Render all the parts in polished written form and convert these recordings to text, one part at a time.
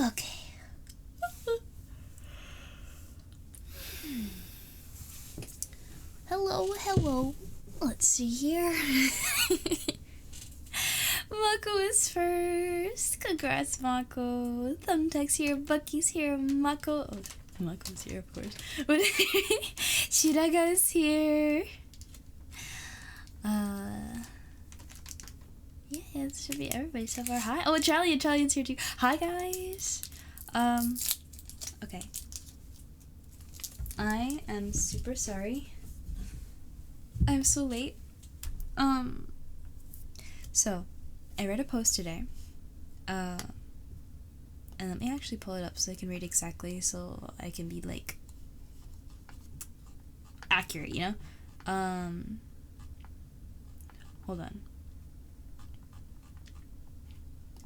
Okay. Hello. Let's see here. Mako is first. Congrats, Mako. Thumbtacks here, Bucky's here, Mako. Oh, Mako's here, of course. But Shiraga is here. Yeah, it should be everybody so far. Hi. Oh, Italian's here too. Hi, guys. Okay. I am super sorry I'm so late. So I read a post today, and let me actually pull it up so I can read exactly, so I can be like accurate, you know? Hold on.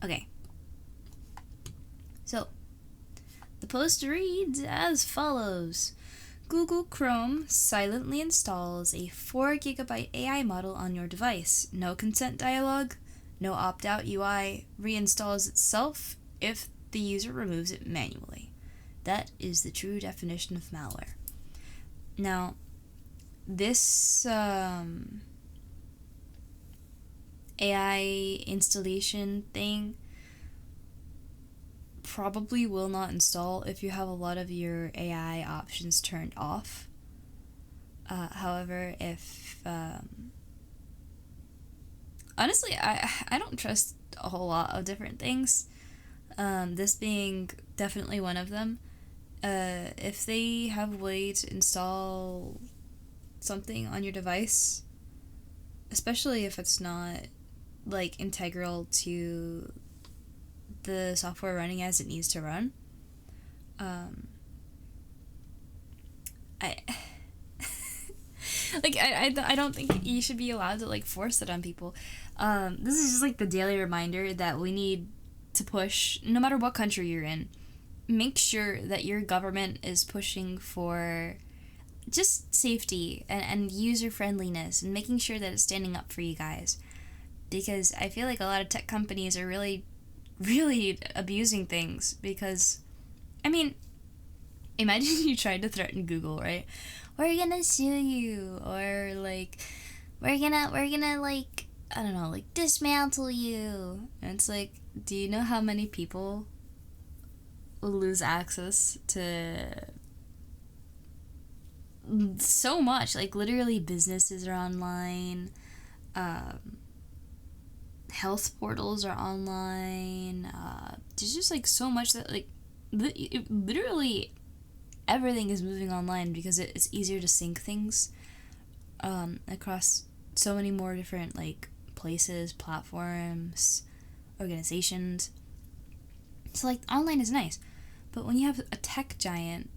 Okay. So the post reads as follows. Google Chrome silently installs a 4 GB AI model on your device. No consent dialog, no opt-out UI, reinstalls itself if the user removes it manually. That is the true definition of malware. Now, this AI installation thing probably will not install if you have a lot of your AI options turned off. However, if honestly, I don't trust a whole lot of different things, this being definitely one of them. If they have a way to install something on your device, especially if it's not like integral to the software running as it needs to run, I don't think you should be allowed to like force it on people. This is just like the daily reminder that we need to push, no matter what country you're in, make sure that your government is pushing for just safety and user friendliness, and making sure that it's standing up for you guys, because I feel like a lot of tech companies are really abusing things. Because I mean, imagine you tried to threaten Google, right? We're gonna sue you, or like we're gonna like, I don't know, like dismantle you. And it's like, do you know how many people will lose access to so much? Like literally businesses are online, health portals are online, there's just like so much that like literally everything is moving online, because it's easier to sync things across so many more different like places, platforms, organizations. So like online is nice, but when you have a tech giant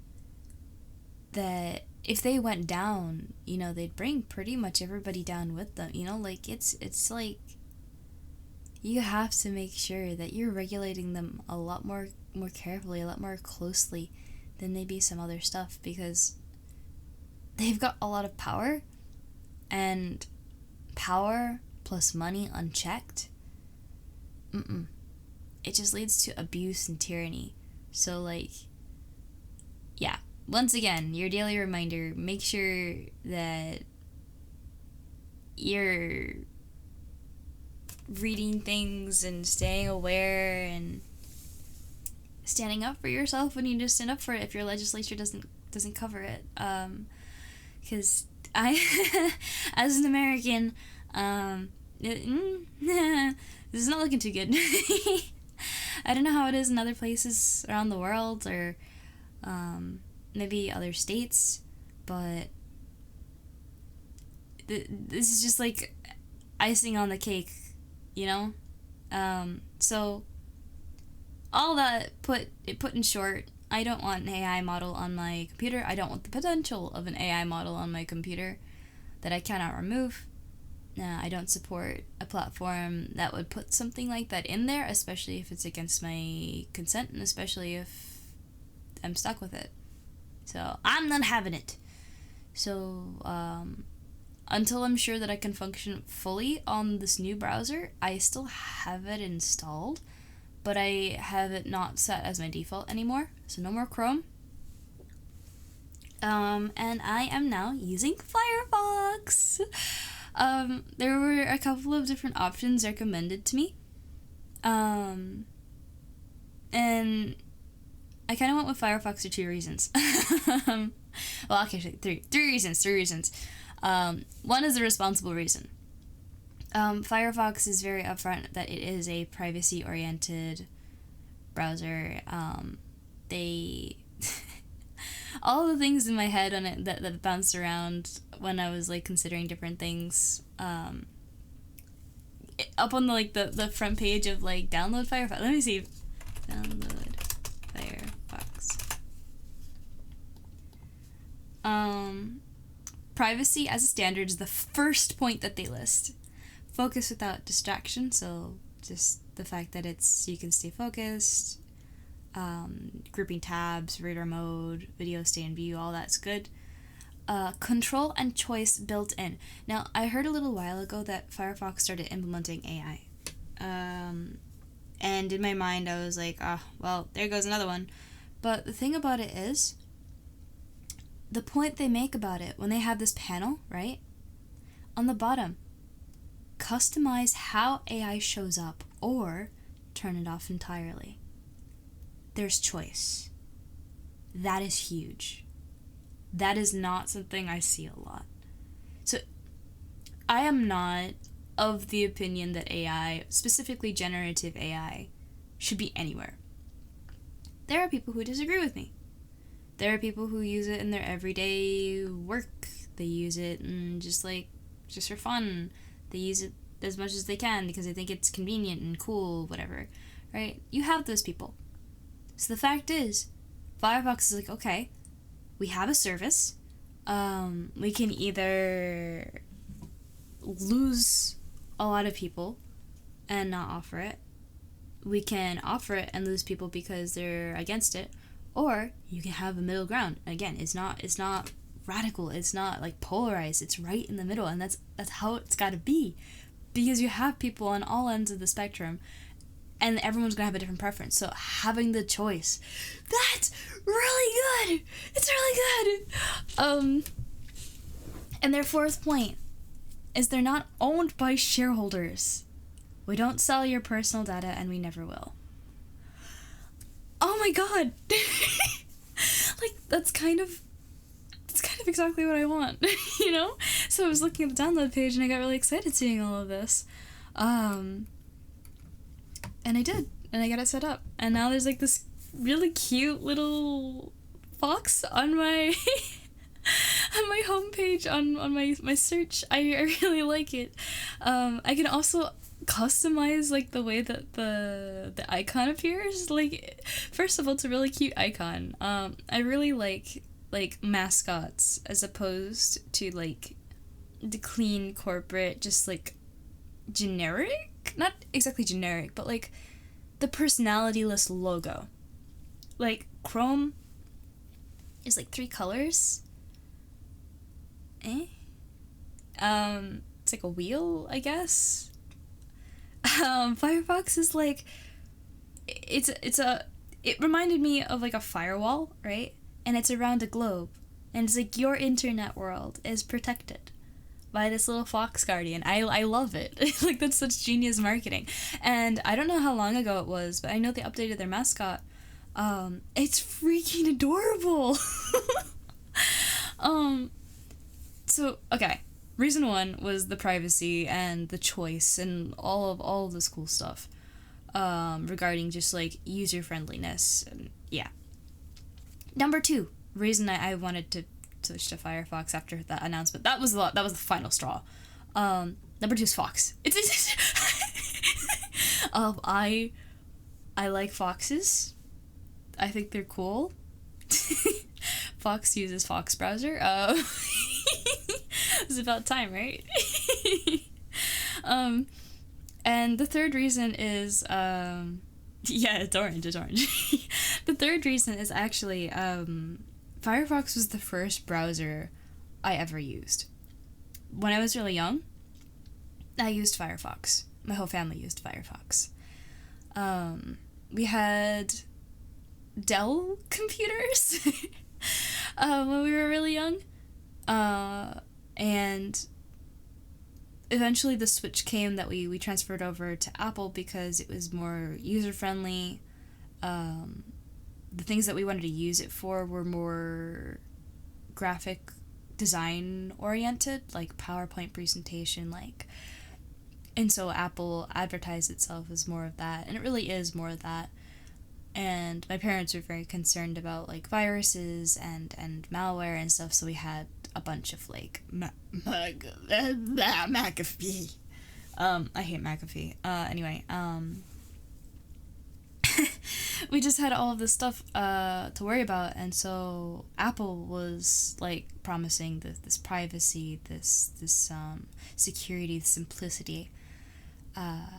that if they went down, you know, they'd bring pretty much everybody down with them, you know? Like it's like you have to make sure that you're regulating them a lot more carefully, a lot more closely than maybe some other stuff, because they've got a lot of power, and power plus money unchecked, it just leads to abuse and tyranny. So like, yeah, once again, your daily reminder, make sure that you're reading things and staying aware and standing up for yourself when you need to stand up for it if your legislature doesn't cover it. Because I, as an American, this is not looking too good. I don't know how it is in other places around the world, or maybe other states, but this is just like icing on the cake, you know? So all that put in short, I don't want an AI model on my computer. I don't want the potential of an AI model on my computer that I cannot remove. I don't support a platform that would put something like that in there, especially if it's against my consent, and especially if I'm stuck with it. So I'm not having it. So until I'm sure that I can function fully on this new browser, I still have it installed, but I have it not set as my default anymore. So no more Chrome. And I am now using Firefox. There were a couple of different options recommended to me. And I kind of went with Firefox for 2 reasons. Well, actually, three reasons. One is the responsible reason. Firefox is very upfront that it is a privacy-oriented browser. They all the things in my head on it that bounced around when I was like considering different things. Up on the front page of like download Firefox. Let me see. Download Firefox. Privacy as a standard is the first point that they list. Focus without distraction, so just the fact that you can stay focused. Grouping tabs, radar mode, video stay in view, all that's good. Control and choice built in. Now, I heard a little while ago that Firefox started implementing AI. And in my mind, I was like, oh, well, there goes another one. But the thing about it is, the point they make about it, when they have this panel, right? On the bottom, customize how AI shows up or turn it off entirely. There's choice. That is huge. That is not something I see a lot. So I am not of the opinion that AI, specifically generative AI, should be anywhere. There are people who disagree with me. There are people who use it in their everyday work. They use it just for fun. They use it as much as they can because they think it's convenient and cool, whatever, right? You have those people. So the fact is, Firefox is like, okay, we have a service. We can either lose a lot of people and not offer it. We can offer it and lose people because they're against it. Or you can have a middle ground. Again, it's not radical. It's not like polarized. It's right in the middle, and that's how it's got to be, because you have people on all ends of the spectrum, and everyone's gonna have a different preference. So having the choice, that's really good. It's really good. And their fourth point is they're not owned by shareholders. We don't sell your personal data, and we never will. Oh my god. Like, that's kind of exactly what I want, you know? So I was looking at the download page and I got really excited seeing all of this. And I did, and I got it set up. And now there's like this really cute little fox on my on my homepage on my search. I really like it. I can also customize like the way that the icon appears. Like, first of all, it's a really cute icon. I really like mascots as opposed to like the clean corporate, just like generic, not exactly generic, but like the personality-less logo. Like Chrome is like 3 colors. It's like a wheel, I guess. Firefox is like, it reminded me of like a firewall, right? And it's around a globe, and it's like your internet world is protected by this little fox guardian. I love it. Like, that's such genius marketing. And I don't know how long ago it was, but I know they updated their mascot. It's freaking adorable. So okay, reason 1 was the privacy and the choice and all of this cool stuff. regarding just like user friendliness. And yeah. Number 2 reason I wanted to switch to Firefox after that announcement. That was the final straw. Number 2 is Fox. It's I like foxes. I think they're cool. Fox uses Fox browser. It's about time, right? And the third reason is, yeah, it's orange. The third reason is actually, Firefox was the first browser I ever used. When I was really young, I used Firefox. My whole family used Firefox. We had Dell computers when we were really young. And eventually the switch came that we transferred over to Apple because it was more user-friendly. The things that we wanted to use it for were more graphic design oriented, like PowerPoint presentation, and so Apple advertised itself as more of that, and it really is more of that. And my parents were very concerned about like viruses and malware and stuff, so we had a bunch of like McAfee. I hate McAfee. Anyway, we just had all of this stuff to worry about, and so Apple was like promising this privacy, this security, this simplicity,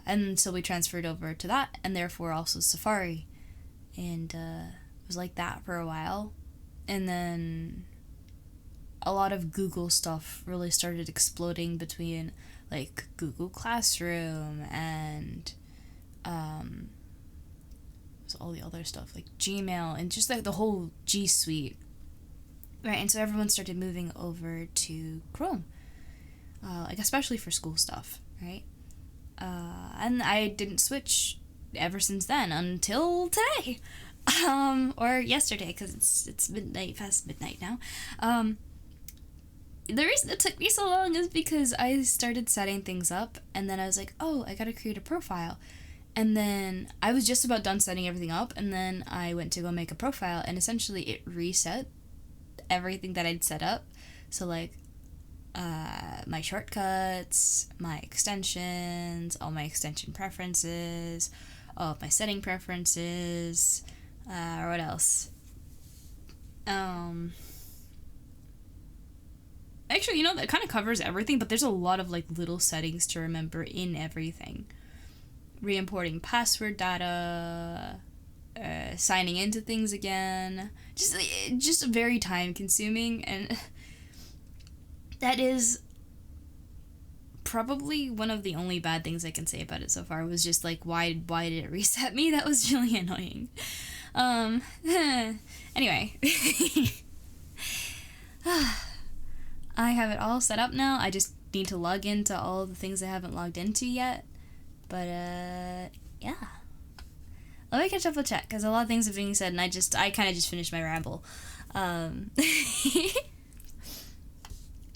and so we transferred over to that, and therefore also Safari, and it was like that for a while, and then a lot of Google stuff really started exploding between like Google Classroom and all the other stuff like Gmail and just like the whole G Suite, right? And so everyone started moving over to Chrome, like especially for school stuff, right? And I didn't switch ever since then until today, or yesterday, because it's midnight, past midnight now. The reason it took me so long is because I started setting things up, and then I was like, oh, I gotta create a profile. And then I was just about done setting everything up, and then I went to go make a profile, and essentially it reset everything that I'd set up. So, like, my shortcuts, my extensions, all my extension preferences, all of my setting preferences, or what else? Actually, that kind of covers everything, but there's a lot of, like, little settings to remember in everything. Re-importing password data, signing into things again, just very time consuming, and that is probably one of the only bad things I can say about it so far, was just like, why did it reset me? That was really annoying. Anyway. I have it all set up now. I just need to log into all the things I haven't logged into yet. But, yeah. Let me catch up with chat, because a lot of things are being said, and I kind of just finished my ramble.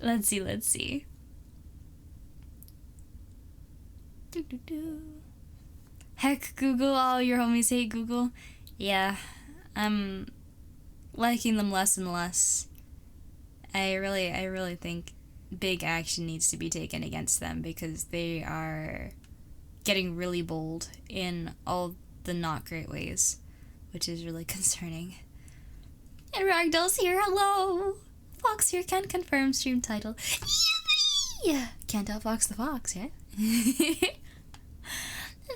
Let's see. Heck, Google, all your homies hate Google. Yeah, I'm liking them less and less. I really think big action needs to be taken against them, because they are getting really bold in all the not great ways, which is really concerning. And Ragdoll's here, hello! Fox here, can confirm stream title. Yippee! Can't outfox the fox, yeah?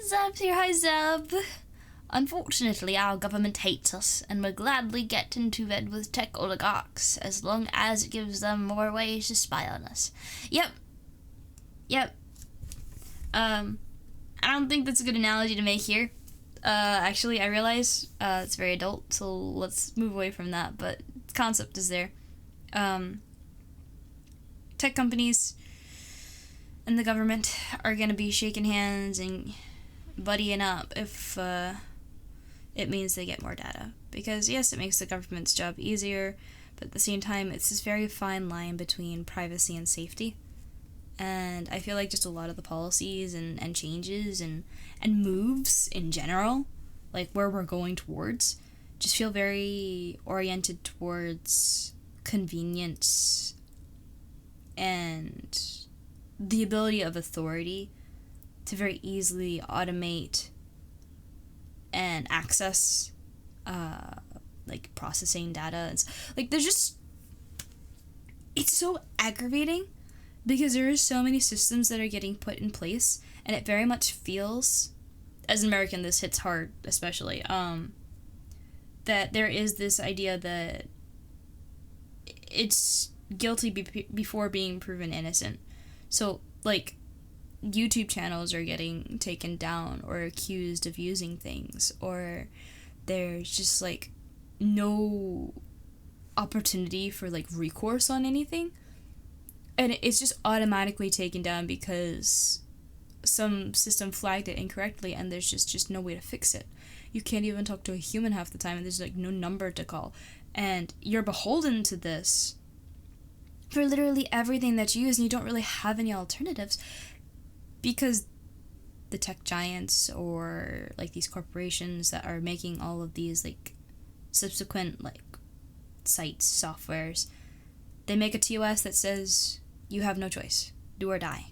Zeb's here, hi Zeb! Unfortunately, our government hates us, and will gladly get into bed with tech oligarchs, as long as it gives them more ways to spy on us. Yep. I don't think that's a good analogy to make here. Actually, I realize it's very adult, so let's move away from that, but the concept is there. Tech companies and the government are going to be shaking hands and buddying up if it means they get more data. Because, yes, it makes the government's job easier, but at the same time, it's this very fine line between privacy and safety. And I feel like just a lot of the policies and changes and moves in general, like where we're going towards, just feel very oriented towards convenience and the ability of authority to very easily automate and access like processing data. It's like there's just, it's so aggravating because there are so many systems that are getting put in place, and it very much feels, as an American this hits hard especially, that there is this idea that it's guilty before being proven innocent. So like YouTube channels are getting taken down or accused of using things, or there's just like no opportunity for like recourse on anything, and it's just automatically taken down because some system flagged it incorrectly, and there's just no way to fix it. You can't even talk to a human half the time, and there's like no number to call, and you're beholden to this for literally everything that you use, and you don't really have any alternatives because the tech giants or like these corporations that are making all of these like subsequent like sites, softwares, they make a TOS that says you have no choice, do or die,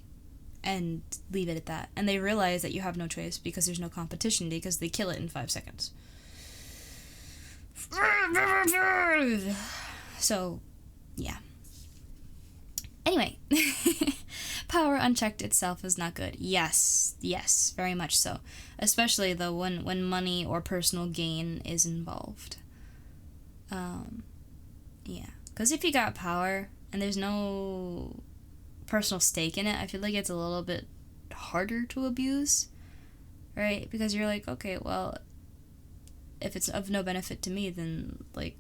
and leave it at that. And they realize that you have no choice because there's no competition, because they kill it in 5 seconds. So, yeah. Anyway, power unchecked itself is not good. Yes, very much so. Especially though when money or personal gain is involved. Yeah. Because if you got power and there's no personal stake in it, I feel like it's a little bit harder to abuse, right? Because you're like, okay, well, if it's of no benefit to me, then like,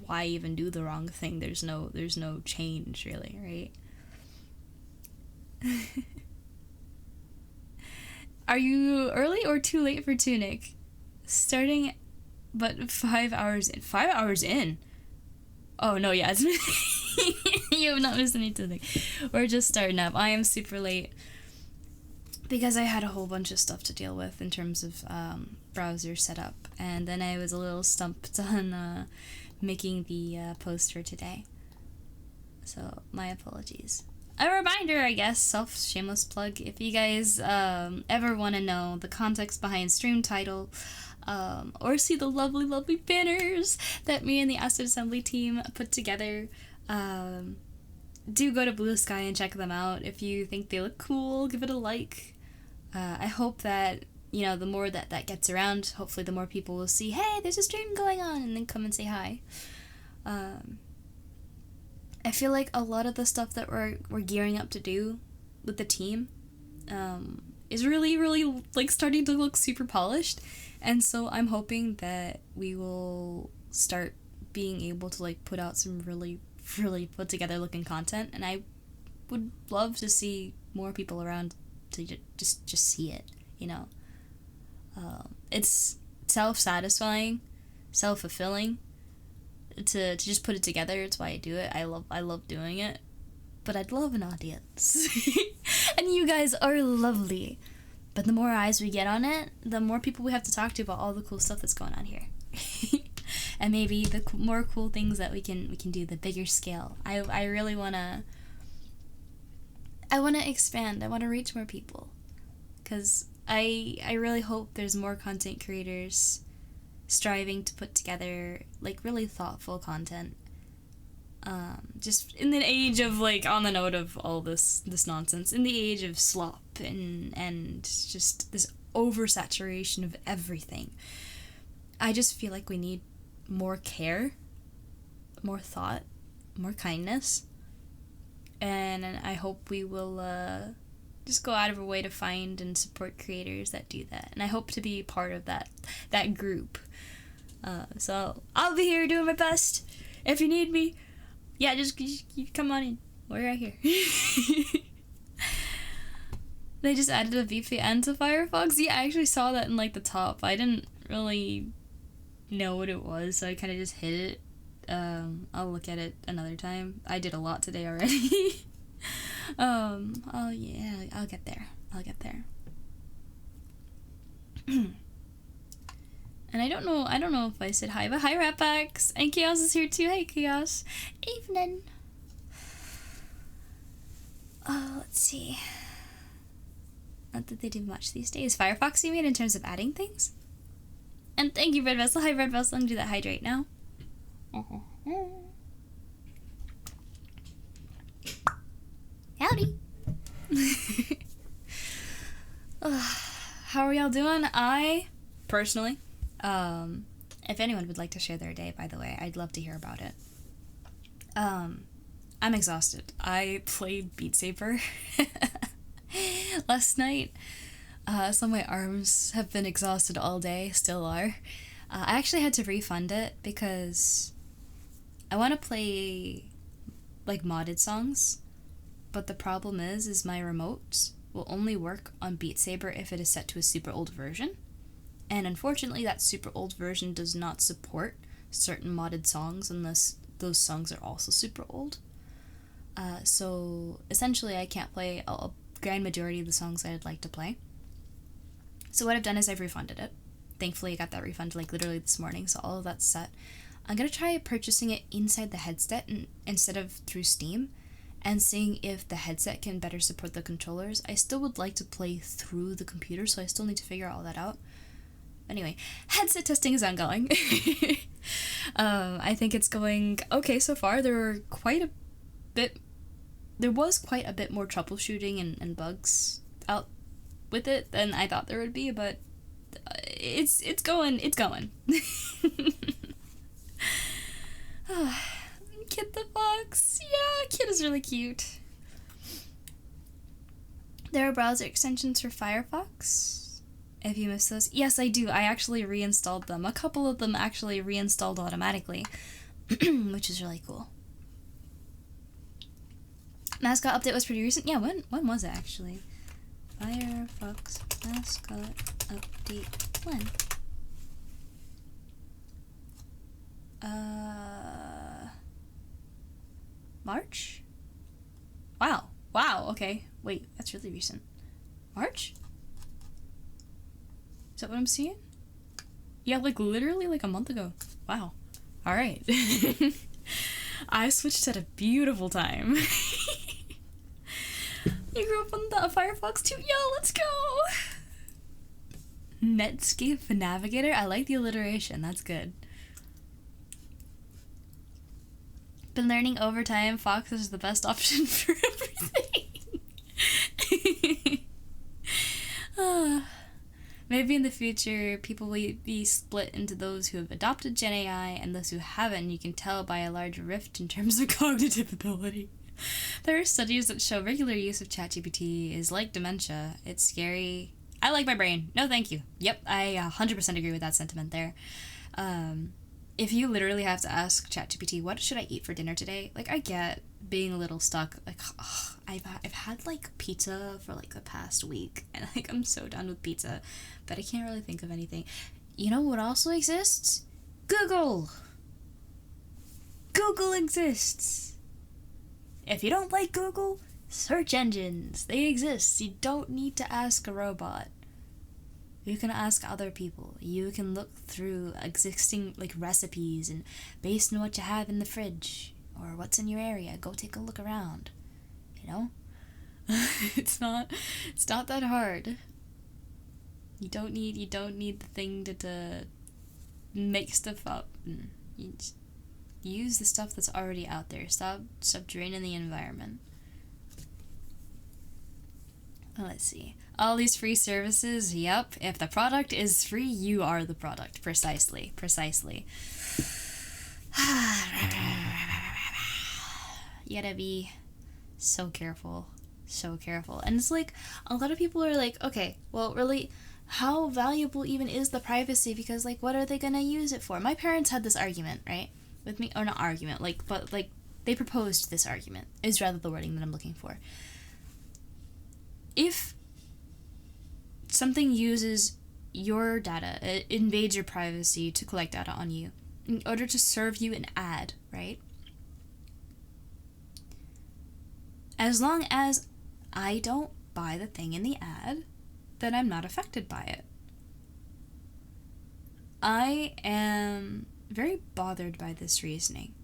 why even do the wrong thing? There's no change really, right? Are you early or too late for Tunic? Starting, but 5 hours in. 5 hours in? Oh no, yeah, it's you have not missed anything. We're just starting up. I am super late because I had a whole bunch of stuff to deal with in terms of browser setup, and then I was a little stumped on making the post for today. So my apologies. A reminder, I guess, shameless plug, if you guys ever want to know the context behind stream title, or see the lovely banners that me and the Acid Assembly team put together, do go to Blue Sky and check them out. If you think they look cool, give it a like. I hope that, you know, the more that gets around, hopefully the more people will see, hey, there's a stream going on, and then come and say hi. I feel like a lot of the stuff that we're gearing up to do with the team is really like starting to look super polished, and so I'm hoping that we will start being able to like put out some really put together looking content, and I would love to see more people around to just see it, you know. It's self-satisfying, self-fulfilling to just put it together. It's why I do it. I love doing it, but I'd love an audience. And you guys are lovely, but the more eyes we get on it, the more people we have to talk to about all the cool stuff that's going on here. And maybe the more cool things that we can do, the bigger scale. I really wanna expand. I want to reach more people, because I really hope there's more content creators striving to put together like really thoughtful content, just in the age of like, on the note of all this nonsense, in the age of slop and just this oversaturation of everything. I just feel like we need more care, more thought, more kindness, and I hope we will just go out of our way to find and support creators that do that, and I hope to be part of that group. So I'll be here doing my best. If you need me, yeah, just come on in. We're right here. They just added a VPN to Firefox. Yeah, I actually saw that in like the top. I didn't really know what it was, so I kind of just hit it. I'll look at it another time. I did a lot today already. Oh yeah, I'll get there. I'll get there. And I don't know if I said hi, but hi Ratbacks! And Chaos is here too. Hey Chaos. Evening. Oh, let's see. Not that they do much these days. Firefox, you mean, in terms of adding things? And thank you, Red Vessel. Hi, Red Vessel. I'm gonna do that hydrate now. Howdy. How are y'all doing? I, personally, if anyone would like to share their day, by the way, I'd love to hear about it. I'm exhausted. I played Beat Saber last night, so my arms have been exhausted all day, still are. I actually had to refund it because I want to play, like, modded songs, but the problem is my remote will only work on Beat Saber if it is set to a super old version, and unfortunately that super old version does not support certain modded songs unless those songs are also super old. So essentially I can't play a grand majority of the songs I'd like to play. So what I've done is I've refunded it. Thankfully I got that refund like literally this morning, so all of that's set. I'm gonna try purchasing it inside the headset instead of through Steam, and seeing if the headset can better support the controllers. I still would like to play through the computer, so I still need to figure all that out. Anyway, headset testing is ongoing. I think it's going okay so far. There was quite a bit more troubleshooting and bugs out with it than I thought there would be, but it's going. Kit the Fox. Yeah, Kit is really cute. There are browser extensions for Firefox. If you miss those. Yes, I do. I actually reinstalled them. A couple of them actually reinstalled automatically, which is really cool. Mascot update was pretty recent. Yeah, when was it actually? Firefox mascot update when? March? Wow, okay. Wait, that's really recent. March? Is that what I'm seeing? Yeah, like literally like a month ago. Wow. Alright. I switched at a beautiful time. You grew up on the Firefox too? Yo, let's go! Netscape Navigator? I like the alliteration, that's good. Been learning over time, Fox is the best option for everything. Maybe in the future, people will be split into those who have adopted Gen AI and those who haven't. You can tell by a large rift in terms of cognitive ability. There are studies that show regular use of ChatGPT is like dementia. It's scary. I like my brain. No, thank you. Yep, I 100% agree with that sentiment there. If you literally have to ask ChatGPT, what should I eat for dinner today? Like, I get being a little stuck. Like, ugh, I've had, like, pizza for, like, the past week. And, like, I'm so done with pizza. But I can't really think of anything. You know what also exists? Google! Google exists! If you don't like Google, search engines. They exist. You don't need to ask a robot. You can ask other people. You can look through existing, like, recipes and based on what you have in the fridge or what's in your area, go take a look around. You know? It's not that hard. You don't need the thing to make stuff up. You just use the stuff that's already out there. Stop draining the environment. Let's see. All these free services, yep. If the product is free, you are the product. Precisely. You gotta be so careful. And it's like, a lot of people are like, okay, well, really, how valuable even is the privacy? Because, like, what are they gonna use it for? My parents had this argument, right? With me, or not argument, like, but, like, they proposed this argument, is rather the wording that I'm looking for. If something uses your data, it invades your privacy to collect data on you in order to serve you an ad, right? As long as I don't buy the thing in the ad, then I'm not affected by it. I am very bothered by this reasoning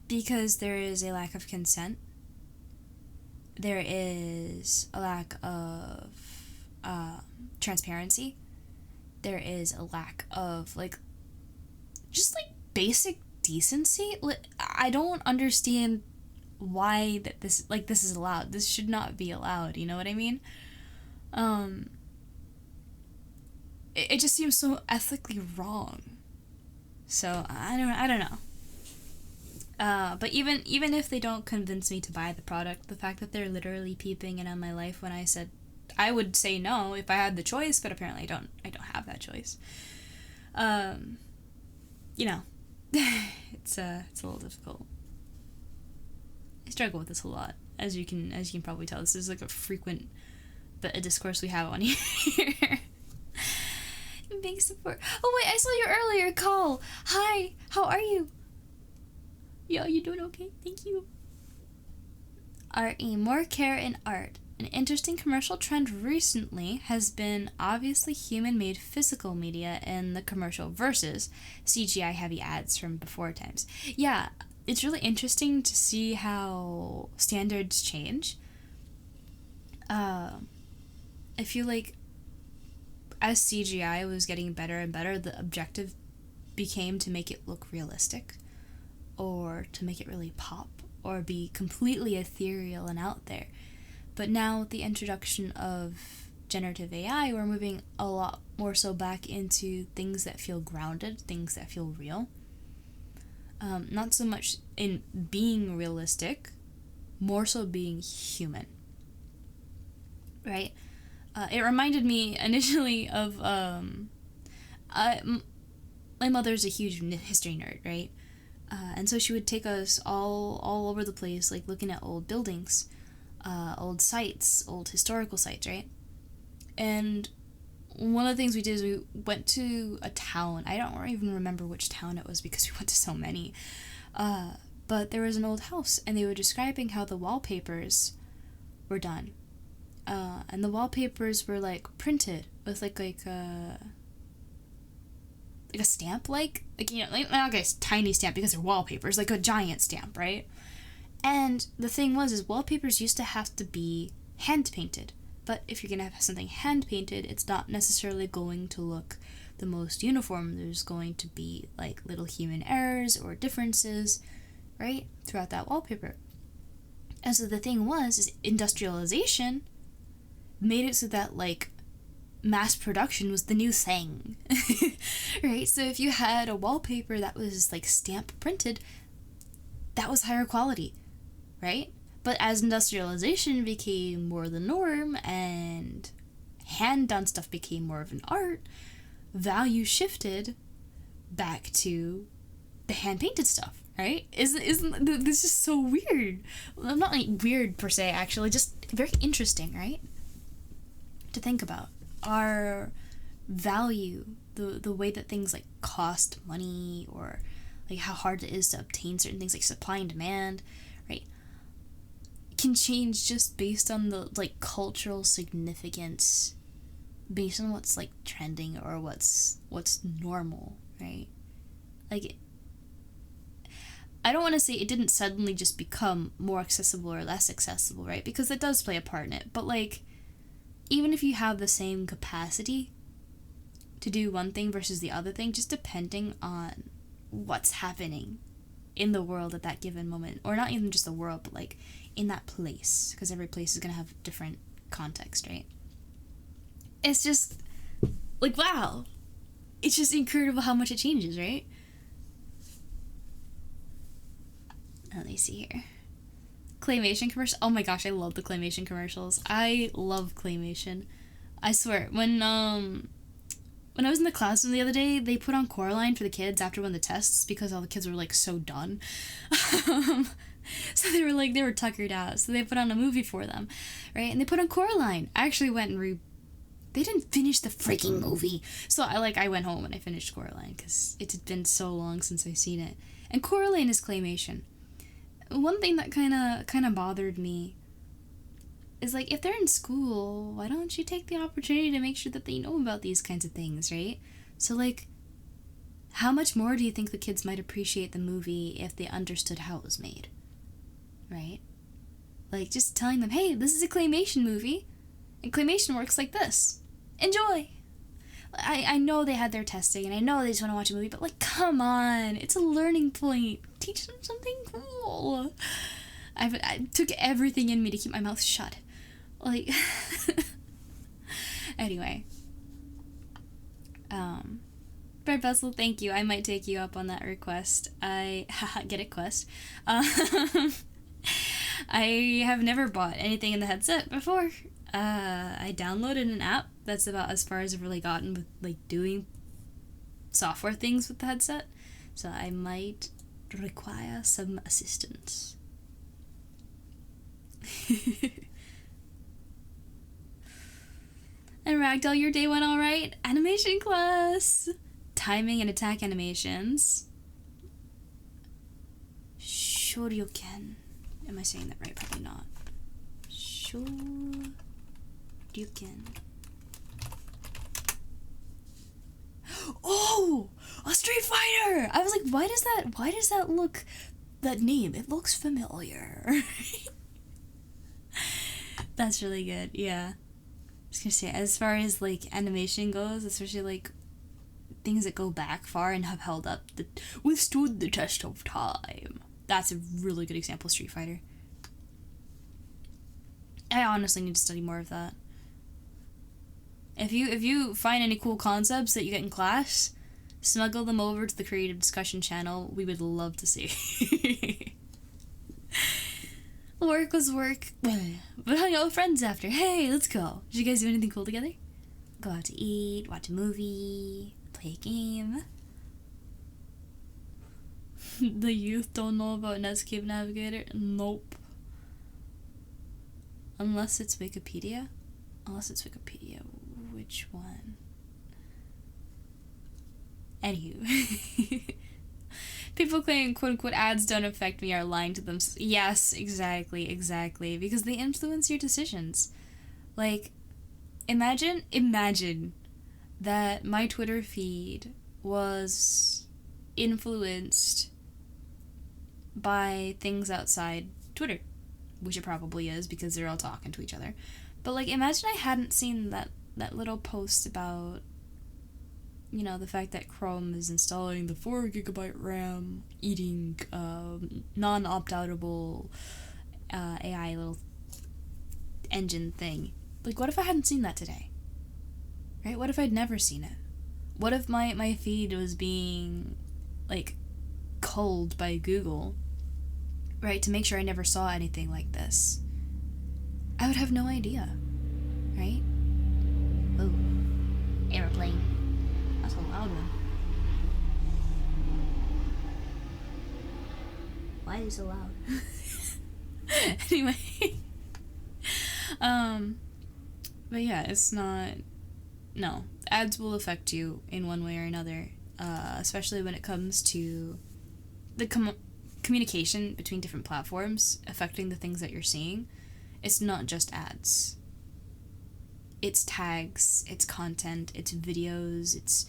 because there is a lack of consent. There is a lack of transparency. There is a lack of just basic decency. I don't understand why this is allowed. This should not be allowed. You know what I mean? It just seems so ethically wrong. So I don't know. But even if they don't convince me to buy the product, the fact that they're literally peeping in on my life when I said I would say no if I had the choice, but apparently I don't have that choice. You know, it's a little difficult. I struggle with this a lot, as you can probably tell. This is a frequent a discourse we have on here. Big support. Oh wait, I saw your earlier call. Hi, how are you? Yo, you doing okay? Thank you. RE, more care in art. An interesting commercial trend recently has been obviously human-made physical media in the commercial versus CGI-heavy ads from before times. Yeah, it's really interesting to see how standards change. I feel like as CGI was getting better and better, the objective became to make it look realistic, or to make it really pop, or be completely ethereal and out there. But now with the introduction of generative AI, we're moving a lot more so back into things that feel grounded, things that feel real. Not so much in being realistic, more so being human. Right? It reminded me initially of my mother's a huge history nerd, right? And so she would take us all over the place, looking at old buildings, old sites, old historical sites, right? And one of the things we did is we went to a town. I don't even remember which town it was because we went to so many. But there was an old house, and they were describing how the wallpapers were done. And the wallpapers were printed with like a stamp, not a tiny stamp because they're wallpapers, like a giant stamp, right? And the thing was wallpapers used to have to be hand painted, but if you're gonna have something hand painted, it's not necessarily going to look the most uniform. There's going to be little human errors or differences, right, throughout that wallpaper. And so the thing is industrialization made it so that mass production was the new thing. Right? So if you had a wallpaper that was stamp printed, that was higher quality, right? But as industrialization became more the norm and hand done stuff became more of an art, value shifted back to the hand painted stuff, right? Isn't this is so weird? Well, not weird per se, actually, just very interesting, right? To think about our value, the way that things cost money, or how hard it is to obtain certain things, supply and demand, right, can change just based on the cultural significance, based on what's trending or what's normal, right? I don't want to say it didn't suddenly just become more accessible or less accessible, right? Because it does play a part in it, but even if you have the same capacity to do one thing versus the other thing, just depending on what's happening in the world at that given moment, or not even just the world, but in that place, because every place is going to have different context, right? It's just wow, it's just incredible how much it changes, right? Let me see here. Claymation commercial. Oh my gosh, I love the claymation commercials. I love claymation. I swear, when I was in the classroom the other day, they put on Coraline for the kids after one of the tests because all the kids were so done. So they were tuckered out. So they put on a movie for them, right? And they put on Coraline. I actually went and they didn't finish the freaking movie. So I went home and I finished Coraline because it had been so long since I've seen it. And Coraline is claymation. one thing that kind of bothered me is, like, if they're in school, why don't you take the opportunity to make sure that they know about these kinds of things, right? So, like, how much more do you think the kids might appreciate the movie if they understood how it was made, right? Like, just telling them, hey, this is a claymation movie, and claymation works like this. Enjoy! I know they had their testing, and I know they just want to watch a movie, but, like, come on, it's a learning point. Teach them something cool. I took everything in me to keep my mouth shut. Like, anyway. Bread Vessel, thank you. I might take you up on that request. Get it, quest. I have never bought anything in the headset before. I downloaded an app. That's about as far as I've really gotten with, like, doing software things with the headset. So I might require some assistance. And Ragdoll, your day went alright? Animation class! Timing and attack animations. Shoryuken. Am I saying that right? Probably not. Shoryuken. Oh! A Street Fighter! I was like, why does that look... That name, it looks familiar. That's really good, yeah. I was gonna say, as far as, like, animation goes, especially, like, things that go back far and have held up, withstood the test of time. That's a really good example of Street Fighter. I honestly need to study more of that. If you find any cool concepts that you get in class, smuggle them over to the creative discussion channel. We would love to see. Work was work, but hung out with friends after. Hey, let's go. Did you guys do anything cool together? Go out to eat, watch a movie, play a game. The youth don't know about Netscape Navigator? Nope. Unless it's Wikipedia? Unless it's Wikipedia. Which one? Anywho. People claiming quote-unquote ads don't affect me are lying to them. Yes, exactly. Because they influence your decisions. Like, imagine that my Twitter feed was influenced by things outside Twitter. Which it probably is, because they're all talking to each other. But, like, imagine I hadn't seen that little post about, you know, the fact that Chrome is installing the 4GB RAM eating non-opt-outable AI little engine thing. Like, what if I hadn't seen that today? Right? What if I'd never seen it? What if my feed was being, like, culled by Google, right, to make sure I never saw anything like this? I would have no idea, right? Oh, airplane. That's a loud one. Why is it so loud? Anyway. But yeah, it's not... No. Ads will affect you in one way or another. Especially when it comes to the communication between different platforms affecting the things that you're seeing. It's not just ads. It's tags, it's content, it's videos, it's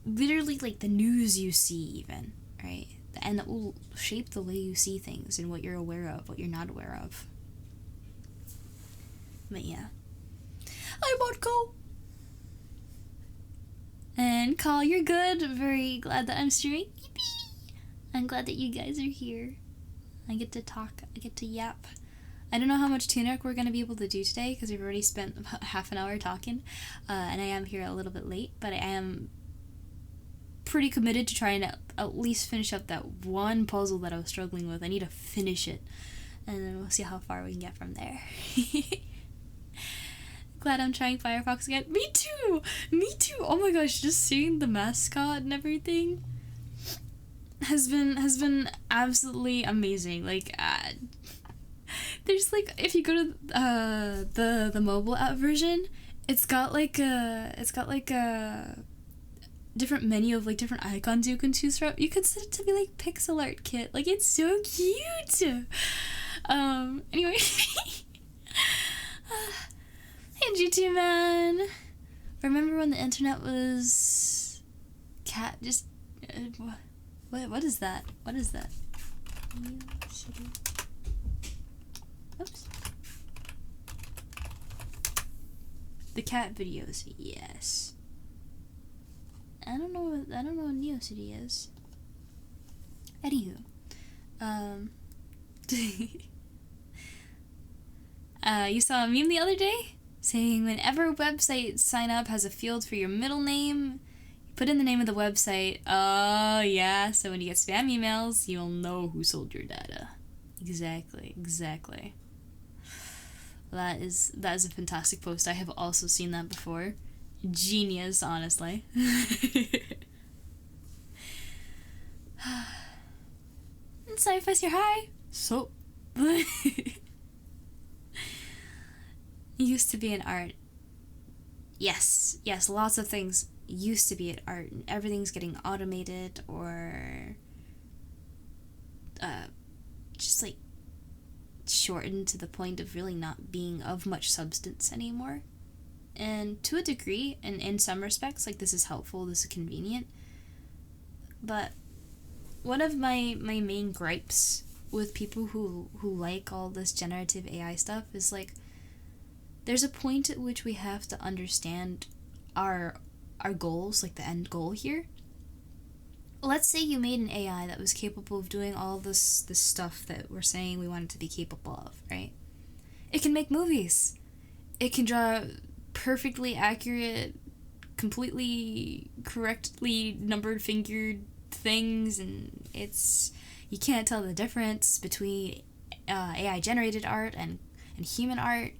literally, like, the news you see even, right? And it will shape the way you see things and what you're aware of, what you're not aware of. But yeah. Hi, Modco! And Call, you're good. Very glad that I'm streaming. Yippee! I'm glad that you guys are here. I get to talk, I get to yap. I don't know how much Tunic we're going to be able to do today, because we've already spent about half an hour talking, and I am here a little bit late, but I am pretty committed to trying to at least finish up that one puzzle that I was struggling with. I need to finish it, and then we'll see how far we can get from there. Glad I'm trying Firefox again. Me too! Oh my gosh, just seeing the mascot and everything has been absolutely amazing. Like, there's, like, if you go to the mobile app version, it's got like a different menu of like different icons you can choose from. You could set it to be like pixel art kit. Like, it's so cute. Anyway. Hey, GT man. Remember when the internet was cat just what is that? What is that? Oops. The cat videos, yes. I don't know what Neo City is. Anywho, you saw a meme the other day saying whenever a website sign up has a field for your middle name, you put in the name of the website. Oh yeah, so when you get spam emails, you'll know who sold your data. Exactly. That is a fantastic post. I have also seen that before. Genius, honestly. Sci-Fi, you're hi. So. Used to be an art. Yes, lots of things used to be an art. Everything's getting automated or just like shortened to the point of really not being of much substance anymore. And to a degree, and in some respects, like, this is helpful, this is convenient. But one of my main gripes with people who like all this generative AI stuff is, like, there's a point at which we have to understand our goals, like the end goal here. Let's say you made an AI that was capable of doing all this stuff that we're saying we want it to be capable of, right? It can make movies. It can draw perfectly accurate, completely correctly numbered, fingered things, and you can't tell the difference between AI generated art and human art,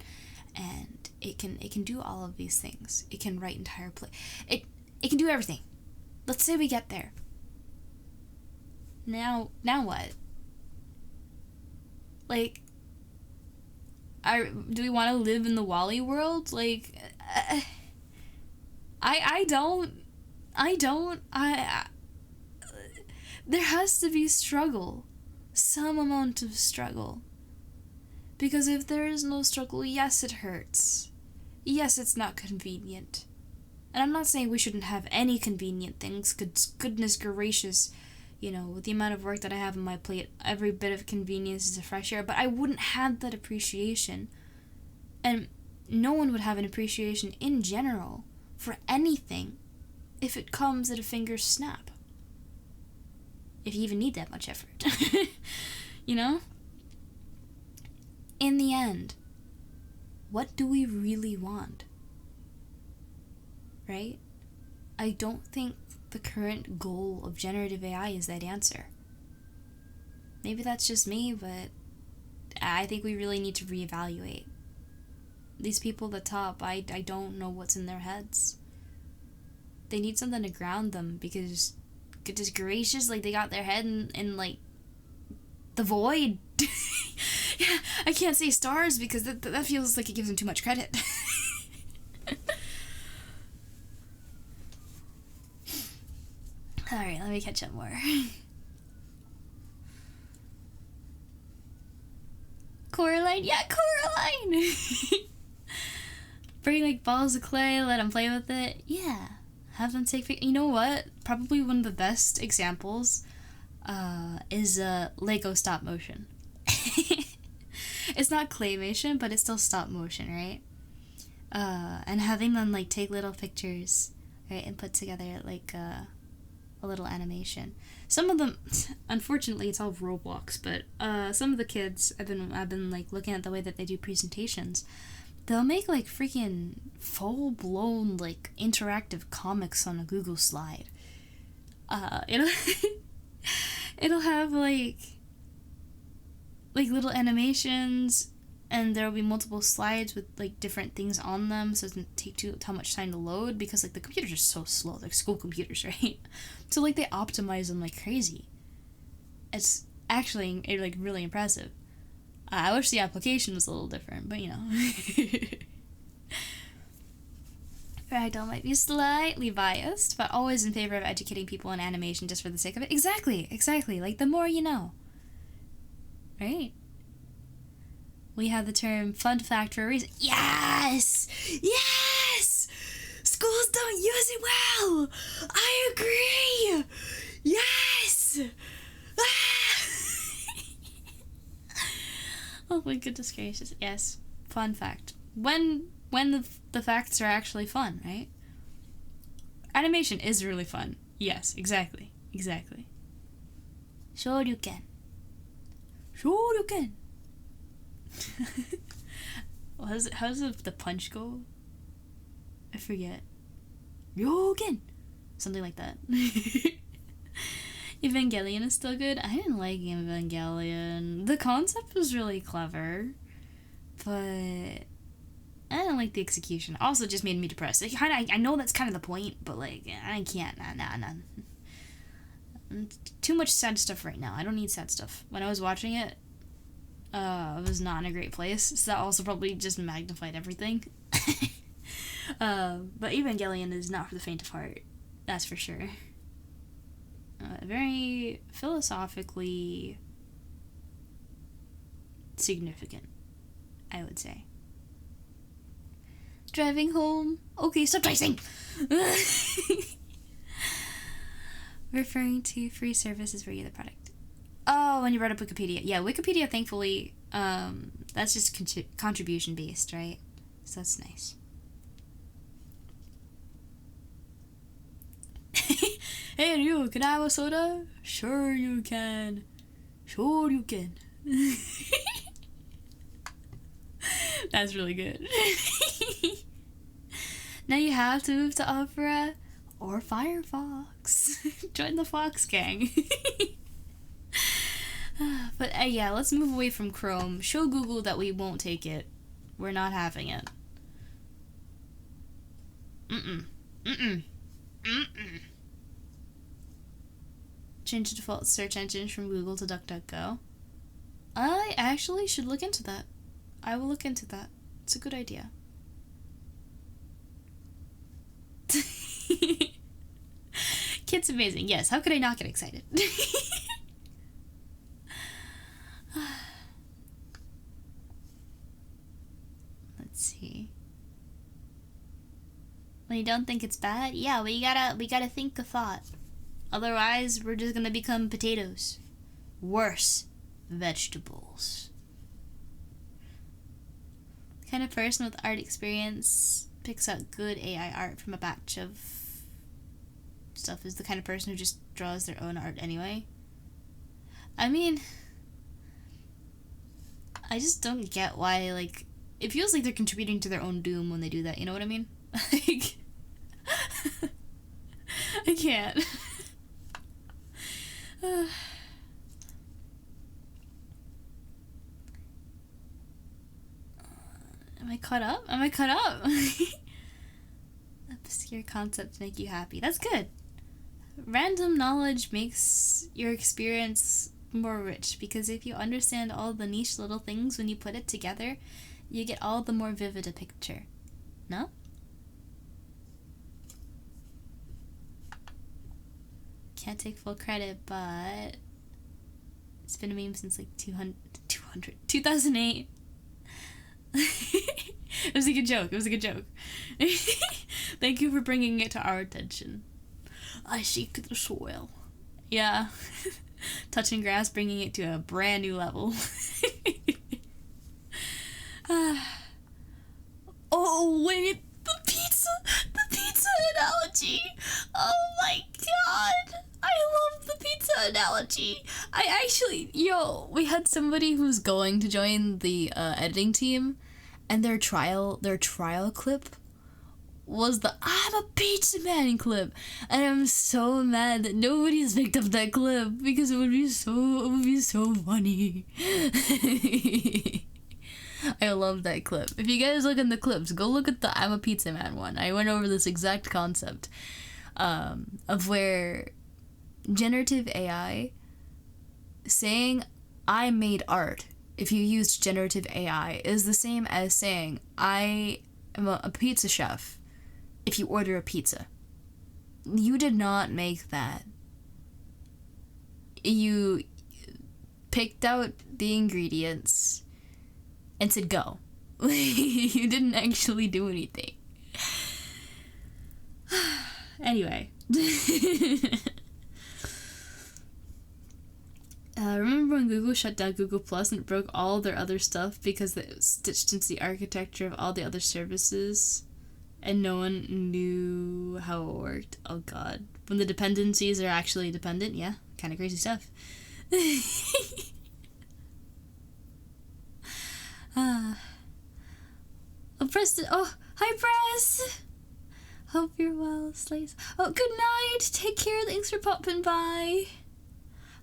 and it can do all of these things. It can write entire it can do everything. Let's say we get there. Now what? Like, do we want to live in the WALL-E world? Like, I don't. There has to be struggle. Some amount of struggle. Because if there is no struggle, yes, it hurts. Yes, it's not convenient. And I'm not saying we shouldn't have any convenient things. Goodness gracious, with the amount of work that I have on my plate, every bit of convenience is a fresh air, but I wouldn't have that appreciation. And no one would have an appreciation in general for anything if it comes at a finger's snap. If you even need that much effort. In the end, what do we really want? Right? I don't think the current goal of generative AI is that answer. Maybe that's just me, but I think we really need to reevaluate. These people at the top, I don't know what's in their heads. They need something to ground them, because goodness gracious, like, they got their head in like the void. Yeah, I can't say stars because that feels like it gives them too much credit. Alright, let me catch up more. Coraline? Yeah, Coraline! Bring, like, balls of clay, let them play with it. Yeah. Have them take... You know what? Probably one of the best examples is Lego stop motion. It's not claymation, but it's still stop motion, right? And having them, like, take little pictures, right, and put together, like, a little animation. Some of them, unfortunately, it's all Roblox, but some of the kids, I've been like looking at the way that they do presentations. They'll make like freaking full-blown like interactive comics on a Google slide. It'll have like little animations, and there'll be multiple slides with like different things on them, so it doesn't take too much time to load, because like the computers are so slow, like school computers, right? So like they optimize them like crazy. It's actually like really impressive. I wish the application was a little different, but Ragdoll might be slightly biased, but always in favor of educating people in animation just for the sake of it. Exactly, exactly. Like, the more you know. Right? We have the term fun fact for a reason. Yes! Yes! Schools don't use it well! I agree! Yes! Ah! Oh my goodness gracious. Yes. Fun fact. When the facts are actually fun, right? Animation is really fun. Yes, exactly. Exactly. Shoryuken. Shoryuken. How does the punch go? I forget. Ryoken! Something like that. Evangelion is still good. I didn't like Evangelion. The concept was really clever, but I didn't like the execution. Also, just made me depressed. I know that's kind of the point, but like I can't. Nah. Too much sad stuff right now. I don't need sad stuff. When I was watching it, I was not in a great place, so that also probably just magnified everything. But Evangelion is not for the faint of heart. That's for sure. Very philosophically significant, I would say. Driving home. Okay, stop racing! Referring to free services for either product. Oh, when you brought up Wikipedia. Yeah, Wikipedia, thankfully, that's just contribution based, right? So that's nice. Hey, Ryu, can I have a soda? Sure you can. Sure you can. That's really good. Now you have to move to Opera or Firefox. Join the Fox gang. But yeah, let's move away from Chrome. Show Google that we won't take it. We're not having it. Change the default search engine from Google to DuckDuckGo. I actually should look into that. I will look into that. It's a good idea. Kid's amazing. Yes, how could I not get excited? Let's see. When you don't think it's bad, yeah, we gotta think a thought. Otherwise, we're just gonna become potatoes. Worse, vegetables. The kind of person with art experience picks out good AI art from a batch of stuff is the kind of person who just draws their own art anyway. I mean, I just don't get why, like, it feels like they're contributing to their own doom when they do that, you know what I mean? Like, I can't. Am I caught up? Am I caught up? Obscure concepts make you happy. That's good. Random knowledge makes your experience more rich, because if you understand all the niche little things when you put it together, you get all the more vivid a picture. No? Can't take full credit, but it's been a meme since like 2008. It was a good joke. It was a good joke. Thank you for bringing it to our attention. I seek the soil. Yeah. Touching grass, bringing it to a brand new level. Oh, wait. The pizza analogy. Oh my god. I love the pizza analogy. I actually, we had somebody who's going to join the editing team, and their trial clip was the "I'm a pizza man" clip, and I'm so mad that nobody's picked up that clip because it would be so funny. I love that clip. If you guys look in the clips, go look at the "I'm a pizza man" one. I went over this exact concept of where generative AI saying "I made art," if you used generative AI, is the same as saying "I am a pizza chef," if you order a pizza. You did not make that. You picked out the ingredients and said go. You didn't actually do anything. Anyway. Remember when Google shut down Google Plus and it broke all their other stuff because it was stitched into the architecture of all the other services and no one knew how it worked? Oh god. When the dependencies are actually dependent, yeah, kind of crazy stuff. Preston, oh, hi Press! Hope you're well, Slays. Oh, good night! Take care, thanks for popping by.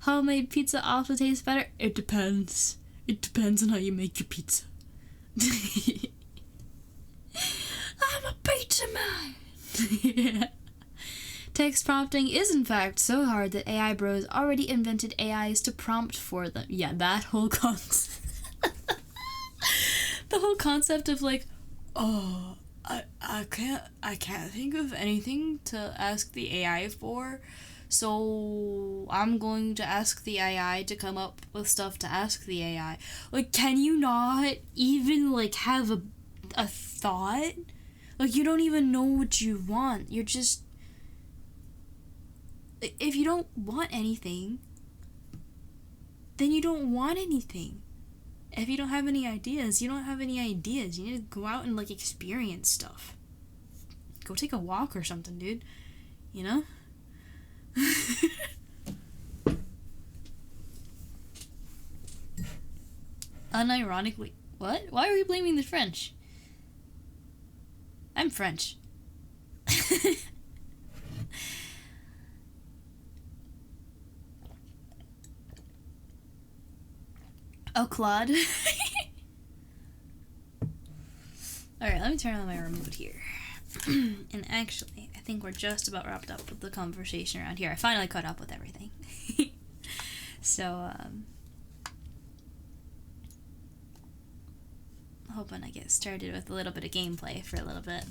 Homemade pizza also tastes better? It depends. It depends on how you make your pizza. I'm a pizza man! Yeah. Text prompting is in fact so hard that AI bros already invented AIs to prompt for them. Yeah, that whole concept. The whole concept of like, oh, I can't think of anything to ask the AI for, so I'm going to ask the AI to come up with stuff to ask the AI. Like, can you not even like have a thought? Like, you don't even know what you want. You're just, if you don't want anything, then you don't want anything. If you don't have any ideas, you don't have any ideas. You need to go out and like experience stuff. Go take a walk or something, dude. You know? Unironically, what? Why are we blaming the French? I'm French. Oh, Claude. Alright, let me turn on my remote here. And actually, I think we're just about wrapped up with the conversation around here. I finally caught up with everything. So, hoping I get started with a little bit of gameplay for a little bit.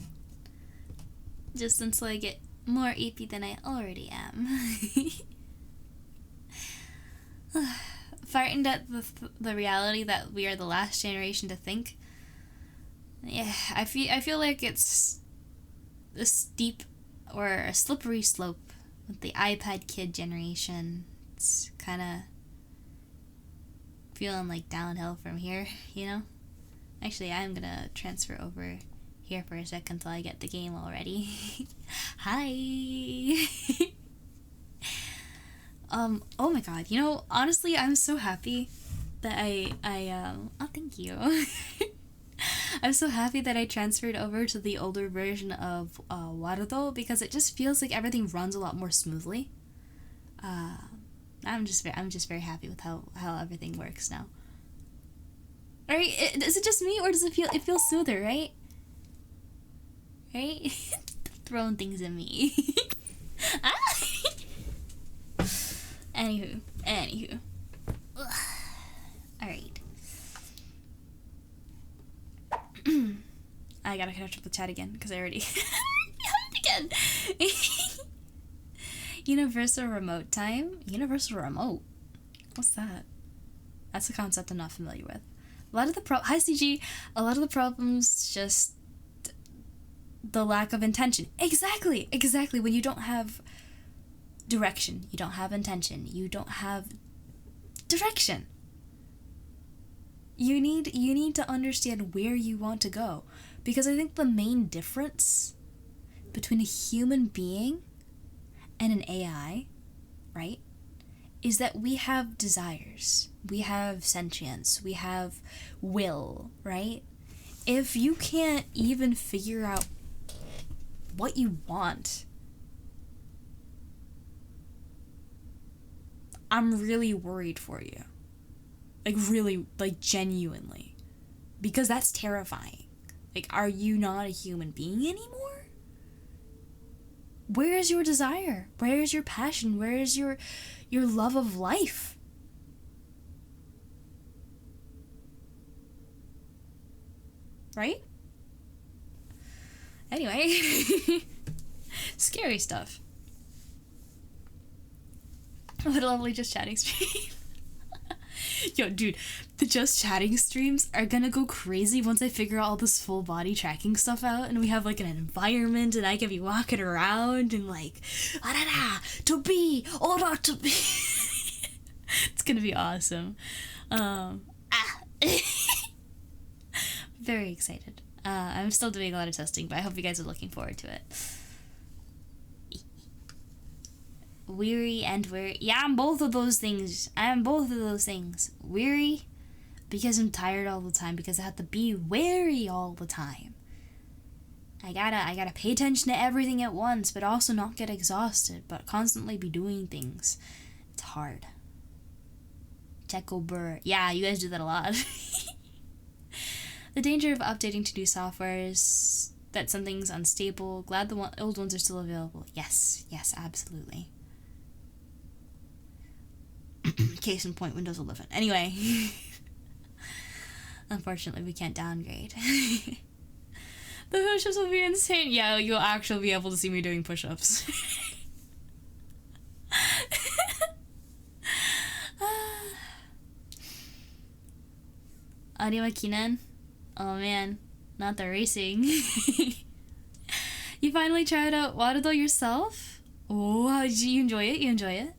Just until I get more EP than I already am. Frightened at the reality that we are the last generation to think. Yeah, I feel like it's a steep or a slippery slope with the iPad kid generation. It's kind of feeling like downhill from here, you know? Actually, I'm gonna transfer over here for a second until I get the game all ready. Hi! Oh my god, you know, honestly, I'm so happy that oh, thank you. I'm so happy that I transferred over to the older version of Warudo because it just feels like everything runs a lot more smoothly. I'm just very happy with how everything works now. Right? Is it just me or does it feel smoother, right? Right? Throwing things at me. Anywho. Alright. I gotta catch up with chat again, because I already again. Universal remote time? Universal remote? What's that? That's a concept I'm not familiar with. Hi CG! A lot of the problems just the lack of intention. Exactly! When you don't have direction, you don't have intention, you don't have direction. You need to understand where you want to go, because I think the main difference between a human being and an AI, right, is that we have desires, we have sentience, we have will, right? If you can't even figure out what you want, I'm really worried for you. Like, really, like, genuinely. Because that's terrifying. Like, are you not a human being anymore? Where is your desire? Where is your passion? Where is your love of life? Right? Anyway, scary stuff. What a lovely just chatting stream. Yo, dude, the just chatting streams are gonna go crazy once I figure out all this full body tracking stuff out, and we have like an environment, and I can be walking around and like, to be or not to be. It's gonna be awesome. Very excited. I'm still doing a lot of testing, but I hope you guys are looking forward to it. Weary and weary. Yeah, I'm both of those things. I am both of those things. Weary because I'm tired all the time, because I have to be wary all the time. I gotta pay attention to everything at once, but also not get exhausted, but constantly be doing things. It's hard. Checo Burr. Yeah, you guys do that a lot. The danger of updating to new software is that something's unstable. Glad the old ones are still available. Yes, absolutely. Case in point, Windows 11. Anyway. Unfortunately, we can't downgrade. The push-ups will be insane. Yeah, you'll actually be able to see me doing push-ups. Arima Kinan? Oh man, not the racing. You finally tried out Waterdo yourself? Oh, how did you enjoy it? You enjoy it?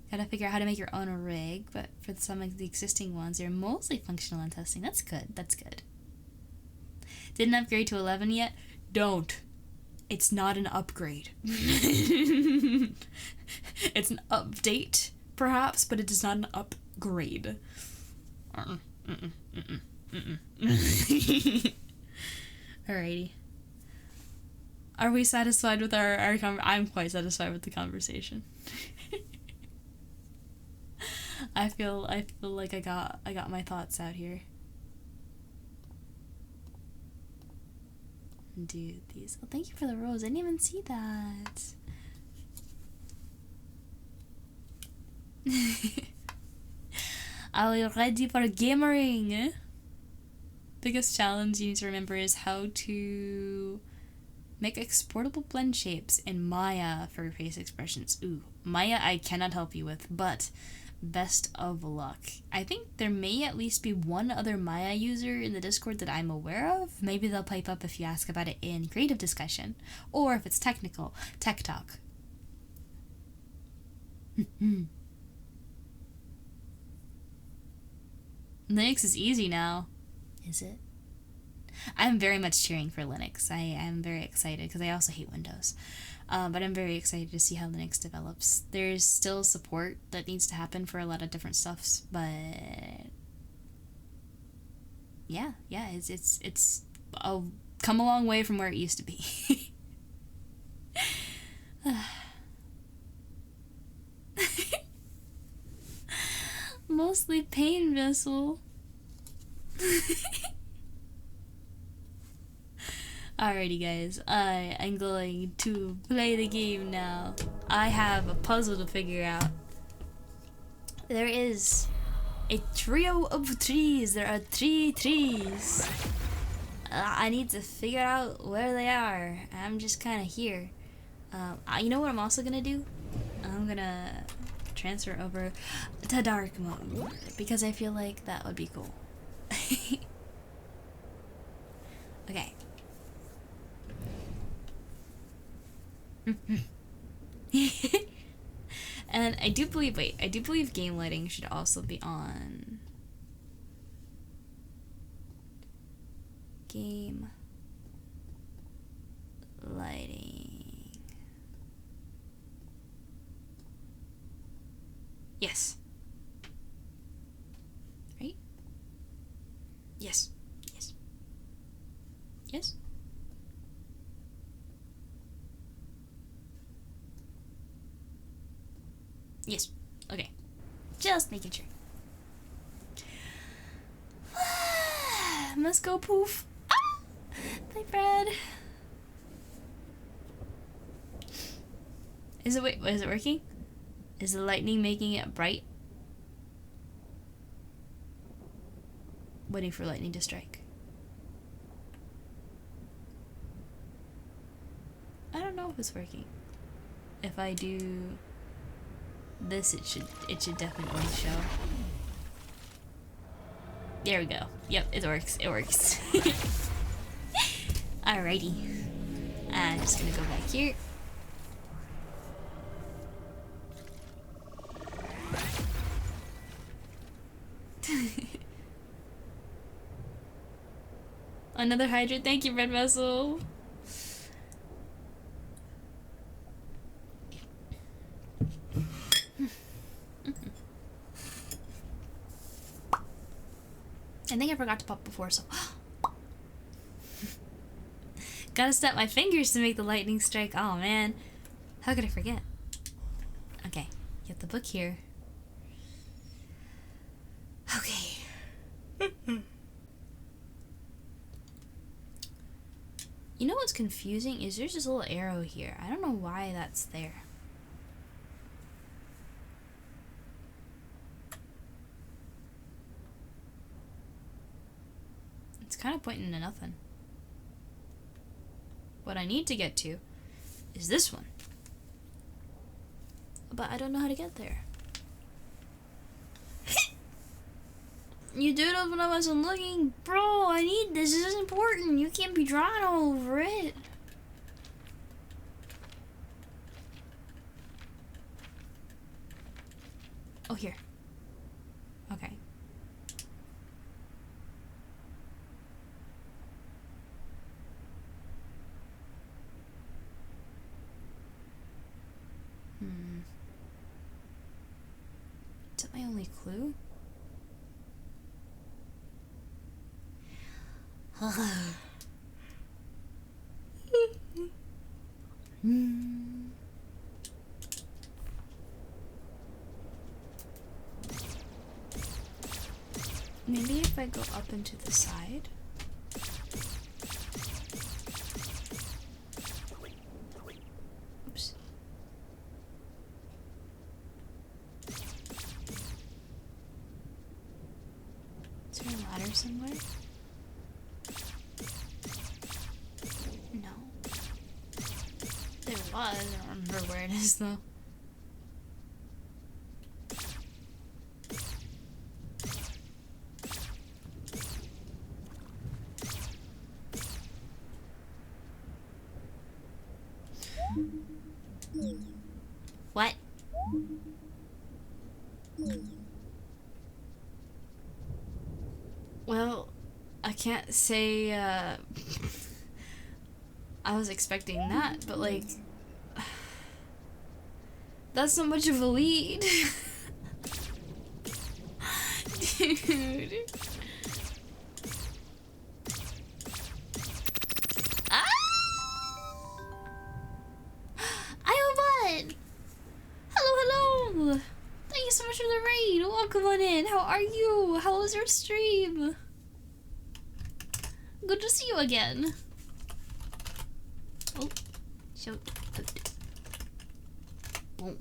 Gotta figure out how to make your own rig, but for some of the existing ones, they're mostly functional and testing. That's good, that's good. Didn't upgrade to 11 yet? Don't. It's not an upgrade. It's an update, perhaps, but it is not an upgrade. Alrighty. Are we satisfied with our I'm quite satisfied with the conversation. I feel like I got my thoughts out here. Dude, these. Oh, thank you for the rose. I didn't even see that. Are you ready for gamering? Biggest challenge you need to remember is how to make exportable blend shapes in Maya for face expressions. Ooh, Maya I cannot help you with, but best of luck. I think there may at least be one other Maya user in the Discord that I'm aware of. Maybe they'll pipe up if you ask about it in creative discussion, or if it's technical, tech talk. Linux is easy now. Is it? I'm very much cheering for Linux. I am very excited because I also hate Windows. But I'm very excited to see how Linux develops. There's still support that needs to happen for a lot of different stuffs, but yeah, it's come a long way from where it used to be. Mostly pain vessel. Alrighty guys, I am going to play the game now. I have a puzzle to figure out. There is a trio of trees. There are 3 trees. I need to figure out where they are. I'm just kind of here. You know what I'm also gonna do? I'm gonna transfer over to dark mode because I feel like that would be cool. Okay. And I do believe game lighting should also be on. Game lighting. Yes. Right? Yes. Yes. Yes. Yes. Okay. Just making sure. Must go poof. Ah! Bye, Fred. Is it working? Is the lightning making it bright? Waiting for lightning to strike. I don't know if it's working. If I do this, it should definitely show. There we go. Yep, it works. It works. Alrighty. I'm just gonna go back here. Another hydrant. Thank you, Red Vessel. I think I forgot to pop before, so gotta snap my fingers to make the lightning strike. Oh man, how could I forget? Okay, get the book here. Okay. You know what's confusing is there's this little arrow here. I don't know why that's there. It's kind of pointing to nothing. What I need to get to is this one. But I don't know how to get there. You doodled when I wasn't looking. Bro, I need this. This is important. You can't be drawing all over it. Oh, here. Okay. Is that my only clue? Maybe if I go up into the side. Oops. Is there a ladder somewhere? No. There was. I don't remember where it is though. What? Well, I can't say, I was expecting that, but like, that's not much of a lead. Dude. Ah! Iobot! Hello! Thank you so much for the raid! Welcome on in! How are you? How was your stream? Good to see you again. Oh, shoot. Boom.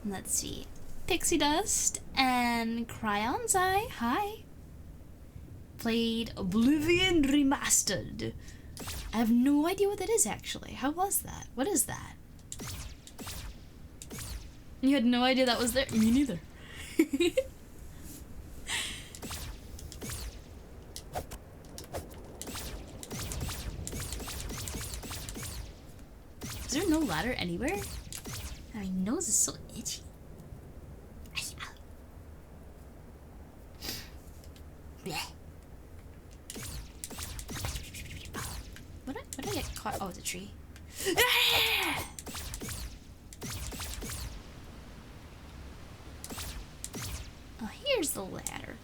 Let's see. Pixie Dust and Cryon's Eye. Hi. Played Oblivion Remastered. I have no idea what that is actually. How was that? What is that? You had no idea that was there? Me neither. Is there no ladder anywhere? My nose is so itchy. What did I get caught? Oh, it's a tree. Oh, here's the ladder.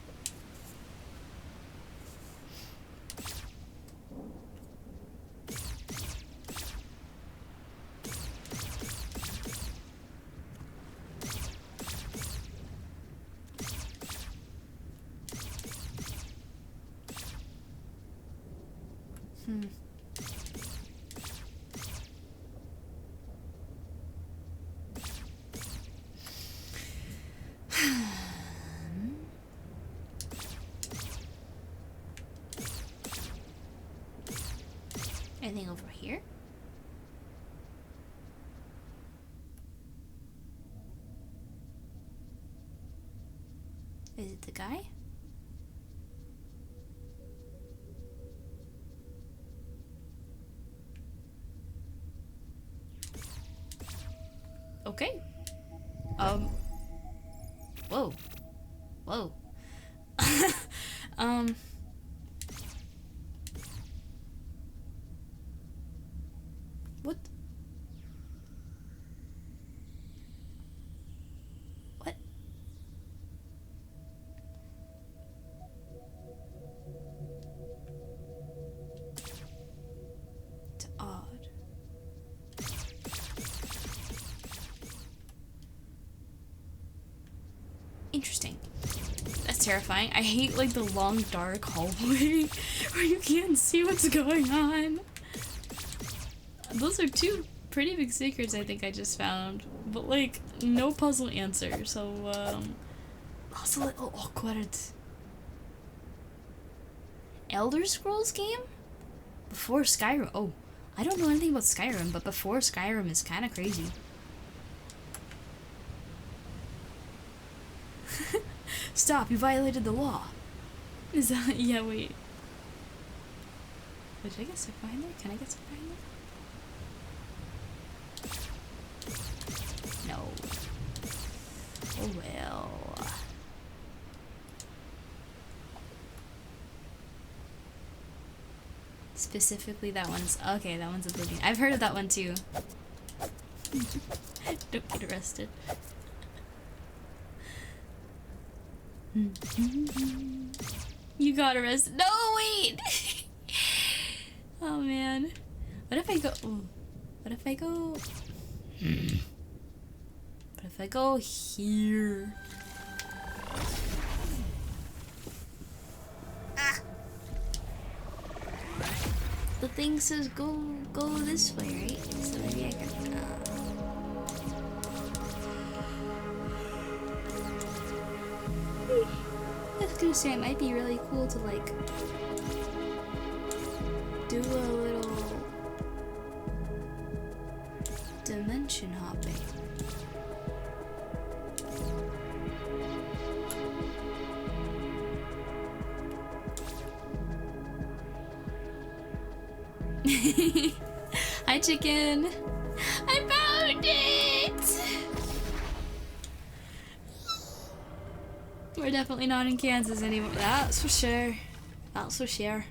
Anything over here? Is it the guy? Okay. Whoa. Whoa. What? What? It's odd. Interesting. That's terrifying. I hate like the long dark hallway where you can't see what's going on. Those are two pretty big secrets I think I just found, but like no puzzle answer, so also a little awkward. Elder Scrolls game? Before Skyrim. Oh, I don't know anything about Skyrim, but before Skyrim is kind of crazy. Stop, you violated the law. Is that, yeah, wait. Wait, did I get stuck behind there? Can I get stuck behind there? No. Oh well. Specifically that one's, okay, that one's oblivion. I've heard of that one too. Don't get arrested. You got arrested. No, wait! Oh man. What if I go, ooh. What if I go, what if I go here? Ah. The thing says go this way, right? So maybe I can, I was gonna say it might be really cool to like do a little dimension hopping. Hi chicken! I found it! We're definitely not in Kansas anymore. That's for sure. That's for sure.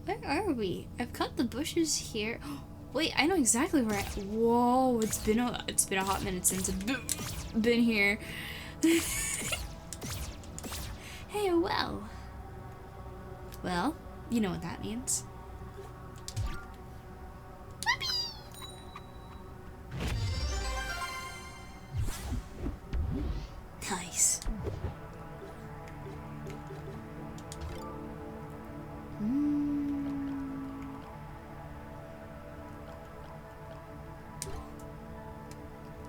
Where are we? I've cut the bushes here. Wait, I know exactly where I... Whoa, it's been a hot minute since I've been here. Hey, well. Well, you know what that means. Nice.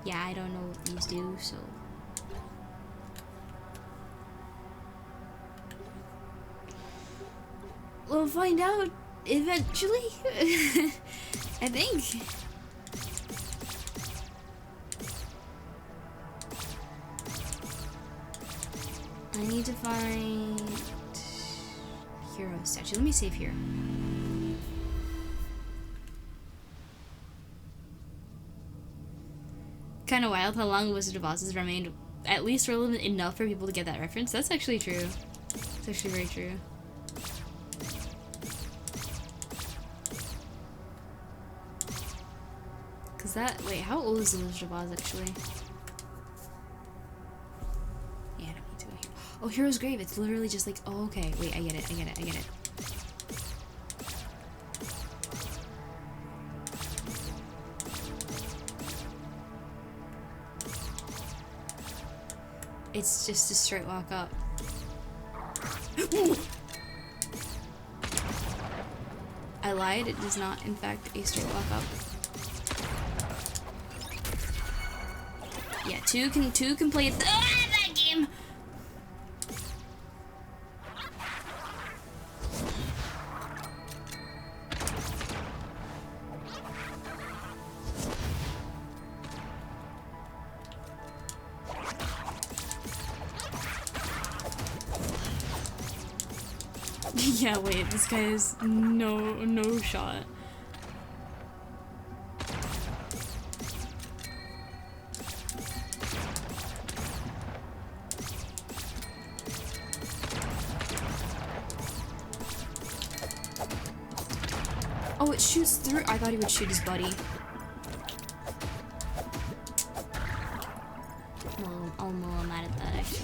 Yeah, I don't know what these do, so... We'll find out eventually. I think. I need to find hero statue. Let me save here. Kind of wild how long Wizard of Oz has remained at least relevant enough for people to get that reference. That's actually true. It's actually very true. Cause that, wait, how old is the Wizard of Oz actually? Yeah, I don't need to go here. Oh, Hero's Grave. It's literally just like, oh, okay. Wait, I get it. It's just a straight walk up. I lied, it is not in fact a straight walk up. Yeah, two can play that game. Yeah, wait, this guy is no shot. Oh, it shoots through. I thought he would shoot his buddy. I'm a little mad at that, actually.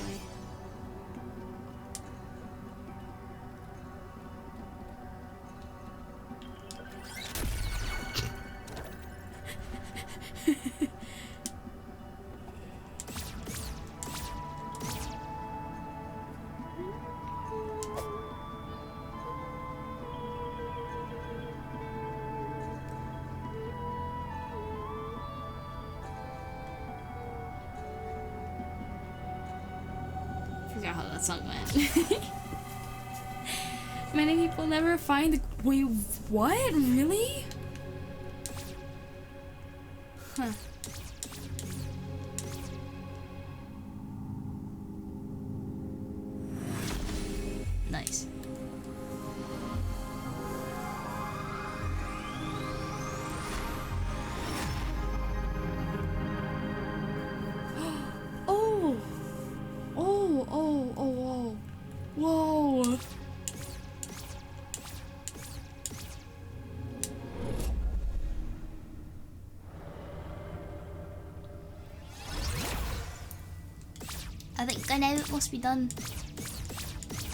Forgot how that song went. Many people never find the. Wait, what? Really? Huh. Nice. Oh! Oh, whoa. I think I know it must be done.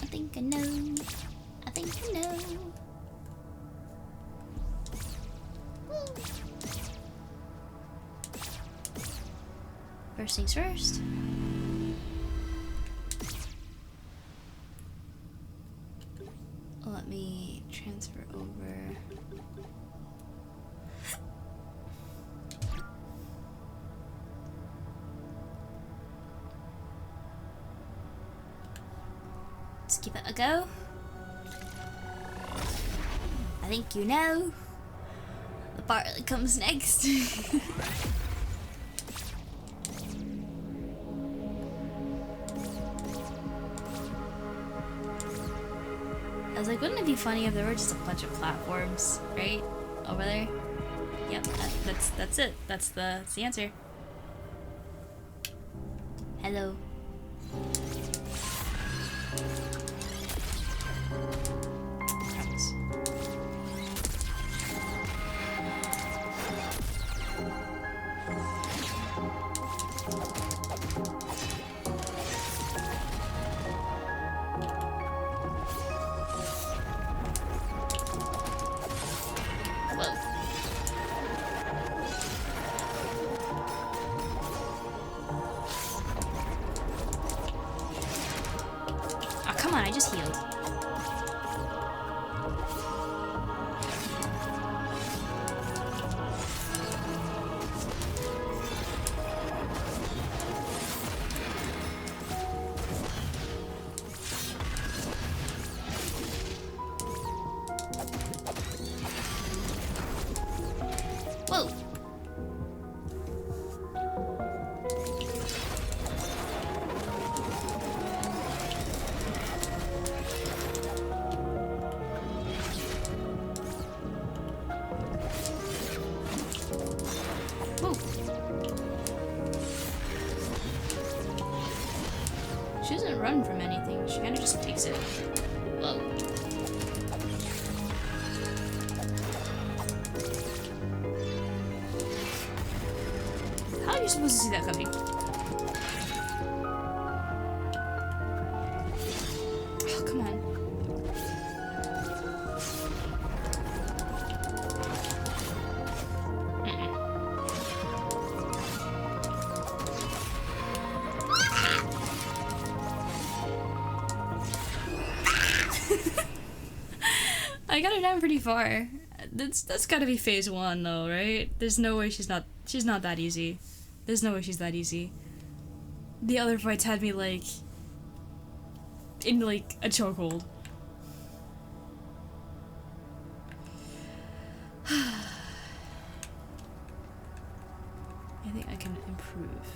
I think I know. I think I know. Woo. First things first. Let me transfer over. Let's give it a go. I think you know the part that comes next. I was like, wouldn't it be funny if there were just a bunch of platforms, right? Over there? Yep, that's it. That's the answer. Hello. I just healed. Whoa. She doesn't run from anything, she kinda just takes it. Whoa. How are you supposed to see that coming? Oh, come on. I got her down pretty far. That's gotta be phase 1 though, right? There's no way she's not that easy. There's no way she's that easy. The other fights had me like in like a chokehold. I think I can improve.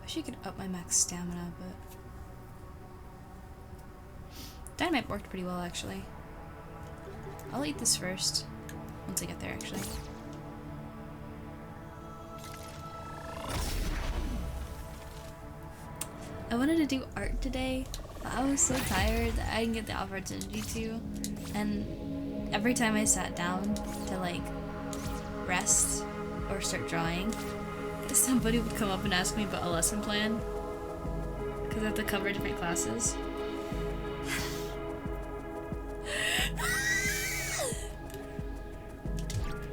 Wish I could up my max stamina, but dynamite worked pretty well actually. I'll eat this first once I get there actually. I wanted to do art today, but I was so tired that I didn't get the opportunity to, and every time I sat down to like rest or start drawing, somebody would come up and ask me about a lesson plan because I have to cover different classes.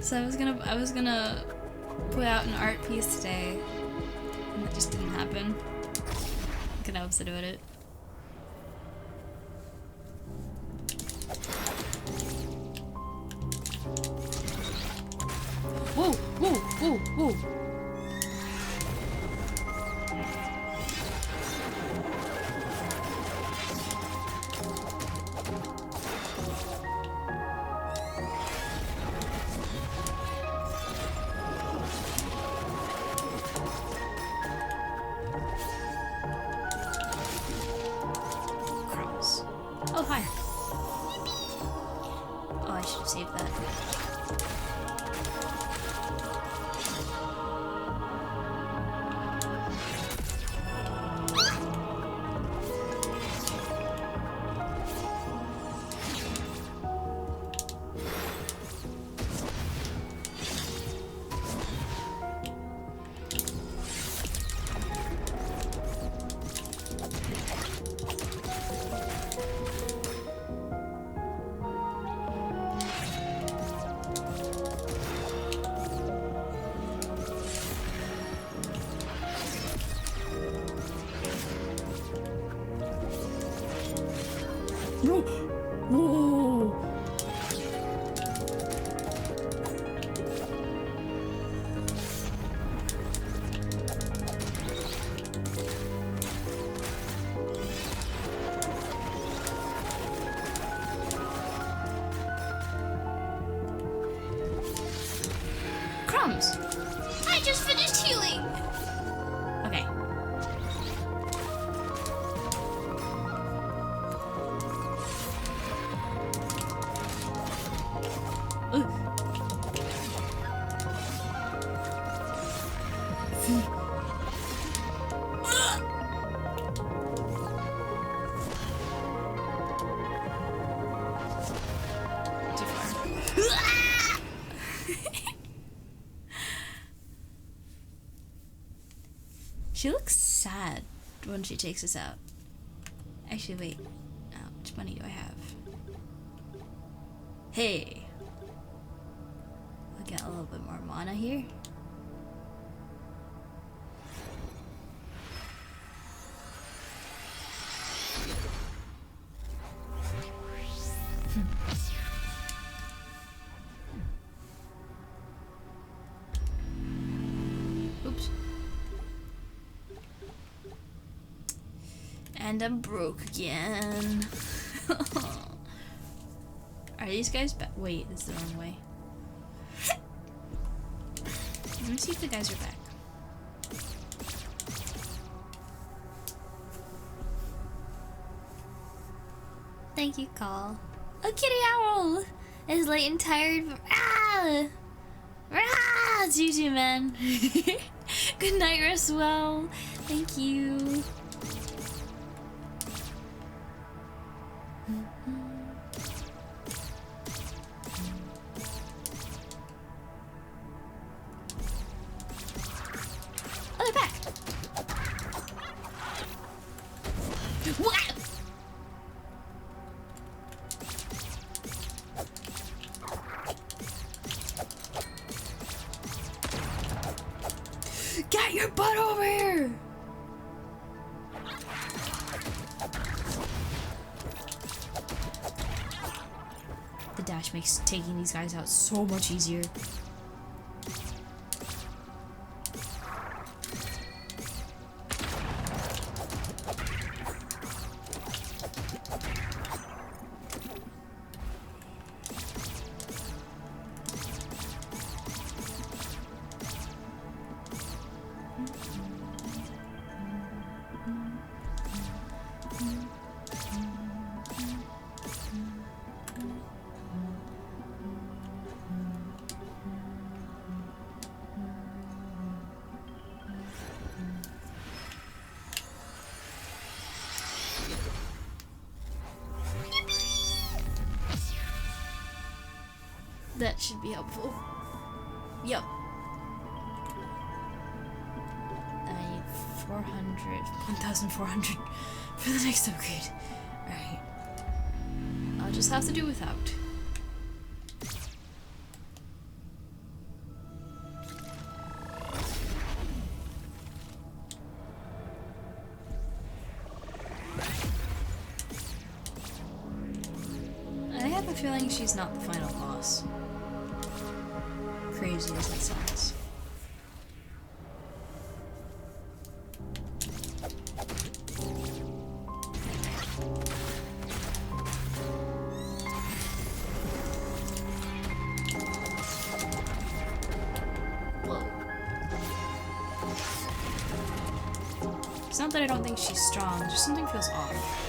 So I was gonna put out an art piece today, and that just didn't happen. I'm kind of upset about it. Whoa! Whoa! Whoa! Whoa! Oh, hi. Oh, I should have saved that. No! Whoa! Crumbs! I just finished healing! Okay. She looks sad when she takes us out. Actually, wait. How much money do I have? Hey! I'll get a little bit more mana here. Oops. And I'm broke again. Are these guys back? Wait, this is the wrong way. Let me see if the guys are back. Thank you, call. A kitty owl is late and tired. Ah! Ah! GG, man. Good night, rest well. Thank you. Oh, they're back. What? Get your butt over here! The dash makes taking these guys out so much easier. That should be helpful. Yep. I need 1,400 for the next upgrade. Alright. I'll just have to do without. I have a feeling she's not the final boss. Crazy as it sounds. It's not that I don't think she's strong, just something feels off.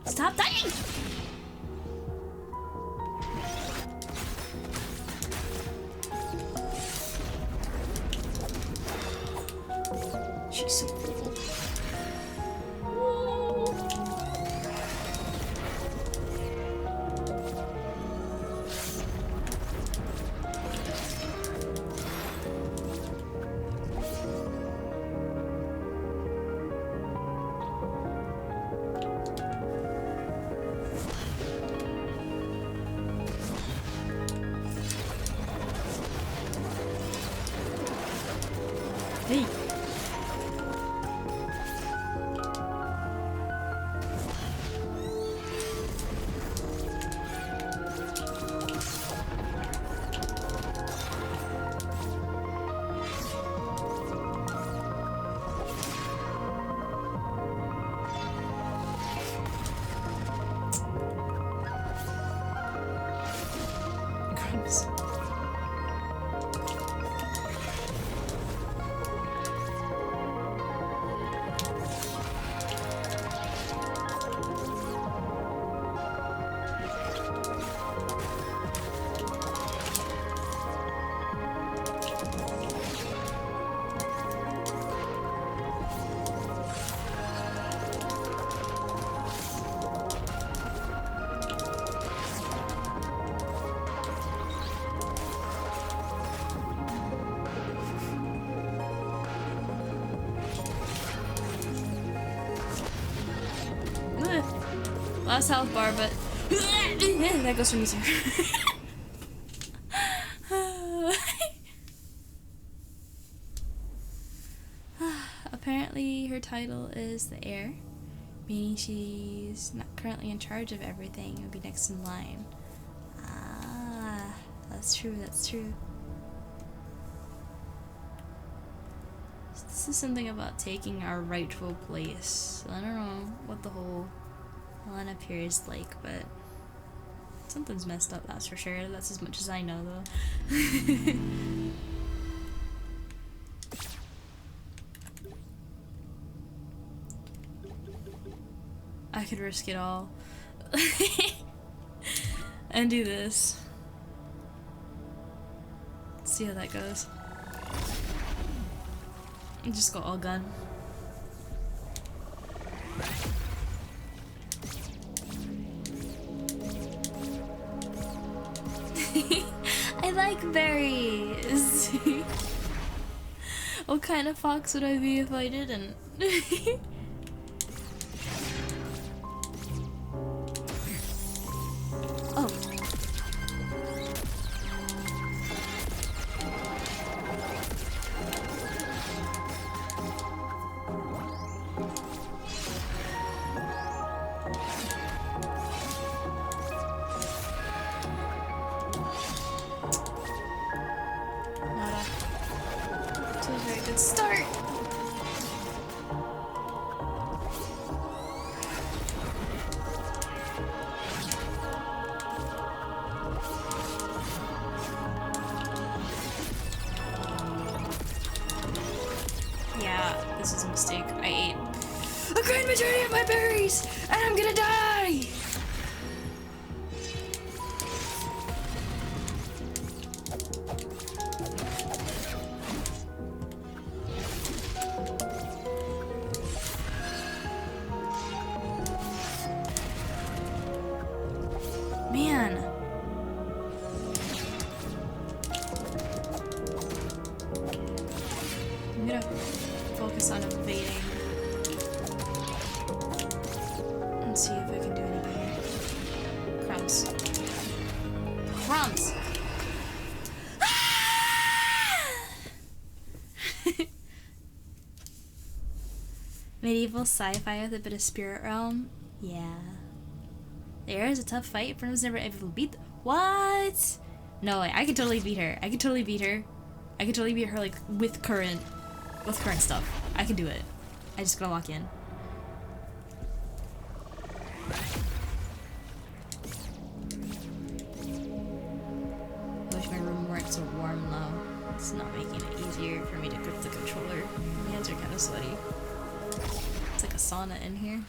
Stop dying! She's so cool. Hey. Gross. Last health bar, but that goes for me, sir. Apparently, her title is the heir, meaning she's not currently in charge of everything. It'll be next in line. Ah, that's true. That's true. This is something about taking our rightful place. I don't know what the whole line up here is like, but something's messed up, that's for sure. That's as much as I know, though. I could risk it all and do this. Let's see how that goes. Just go all gun. I like berries. What kind of fox would I be if I didn't? Oh. Good start. this was a mistake. I ate a great majority of my berries, and I'm gonna die! Man. I'm gonna focus on evading and see if I can do any better. Crumbs. Crumbs! Medieval sci-fi with a bit of spirit realm? Yeah. The air is a tough fight. Friends never ever beat. What? No way. I could totally beat her. I could totally beat her. I could totally beat her like with current stuff. I can do it. I just gotta walk in. I wish my room weren't so warm though. It's not making it easier for me to grip the controller. My hands are kind of sweaty. It's like a sauna in here.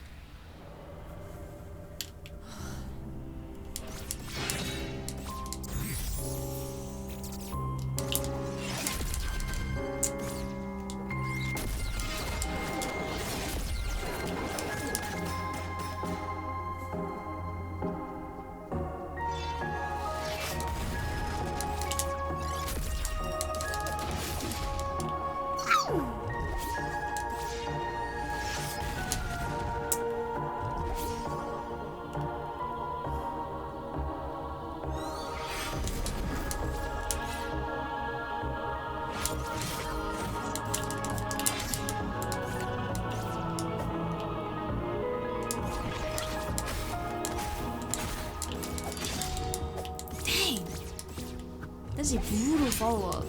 That's a brutal follow-up.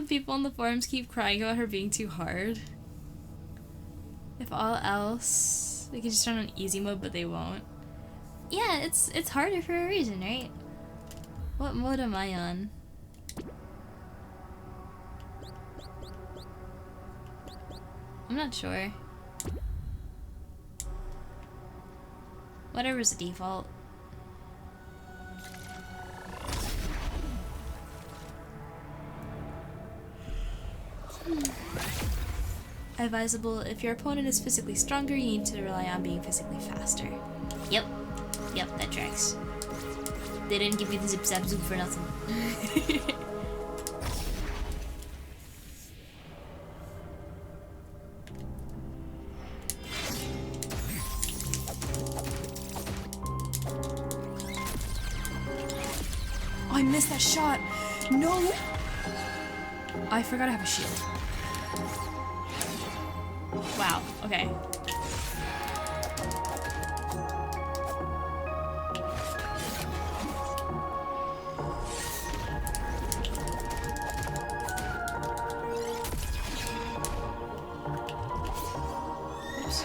People on the forums keep crying about her being too hard. If all else, they could just run on easy mode, but they won't. Yeah, it's harder for a reason, right? What mode am I on? I'm not sure. Whatever's the default. Advisable, if your opponent is physically stronger, you need to rely on being physically faster. Yep, that tracks. They didn't give me the zip zap zoom for nothing. Oh, I missed that shot! No! Oh, I forgot I have a shield. Wow, okay. Oops.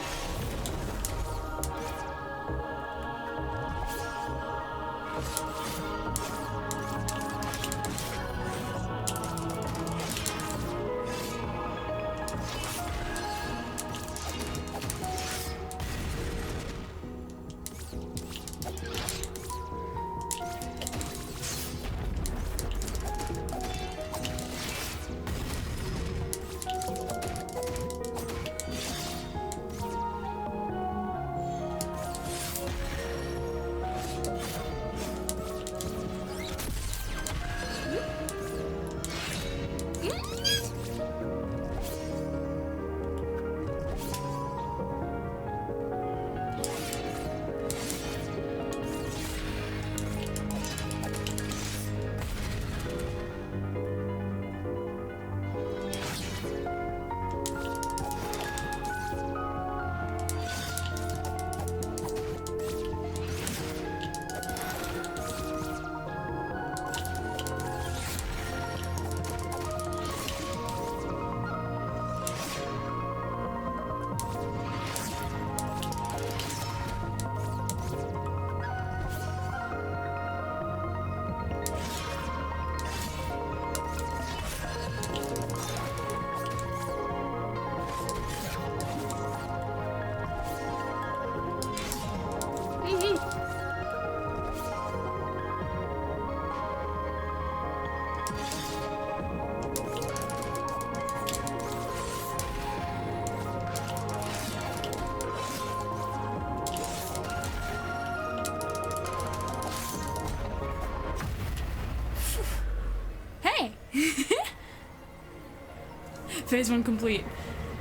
Phase 1 complete.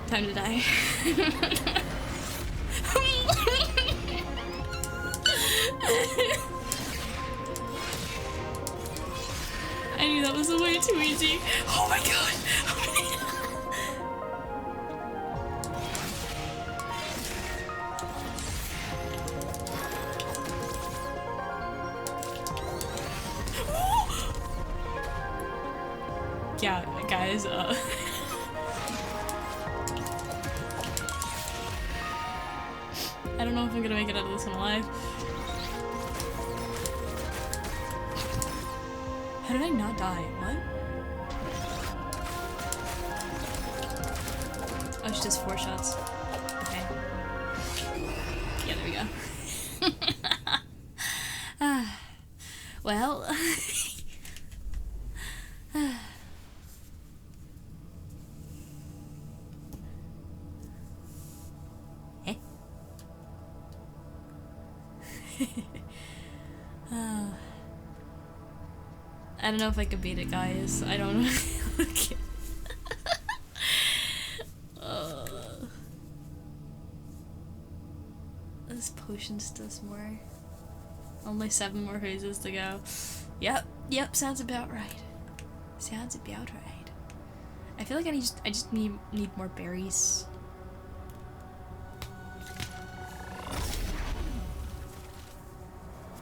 Time to die. I knew that was way too easy. Oh my god! Yeah, guys, I don't know if I'm gonna make it out of this one alive. How did I not die? What? Oh, she does 4 shots. Okay. Yeah, there we go. Well. I don't know if I can beat it, guys. I don't know. Okay. This potion does more. Only 7 more phases to go. Yep, sounds about right. Sounds about right. I feel like I just need more berries.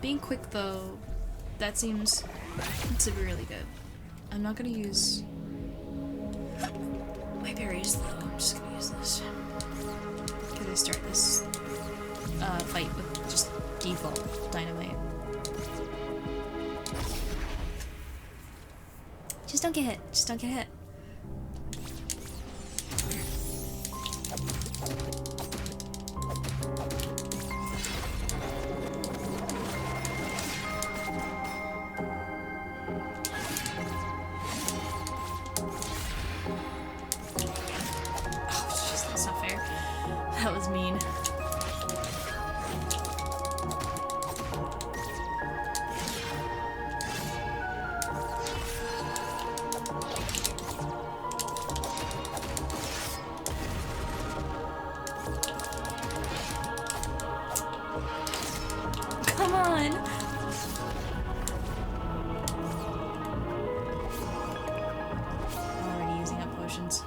Being quick though, that seems to be really good. I'm not gonna use my berries though, I'm just gonna use this. Because I start this fight with just default dynamite. Just don't get hit, just don't get hit. That was mean. Come on! Already using up potions.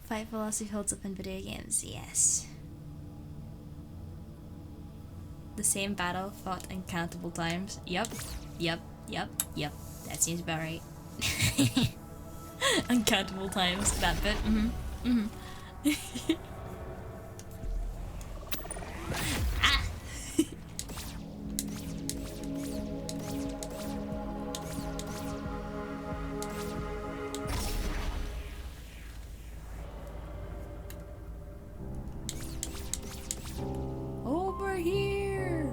Fight velocity holds up in video games, yes. The same battle fought uncountable times. Yep. That seems about right. Uncountable times, that bit. Ah! Over here!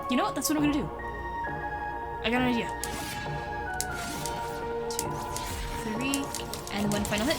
You know what? That's what I'm gonna do. I got an idea. 2, 3, and 1 final hit.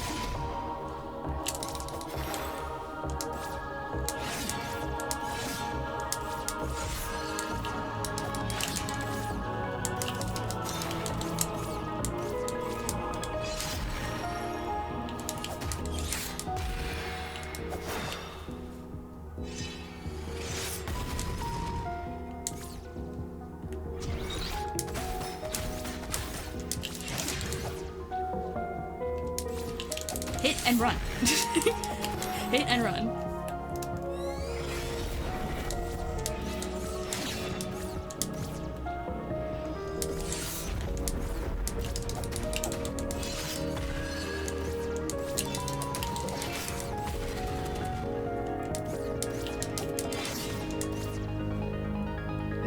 Hit and run. Hit and run.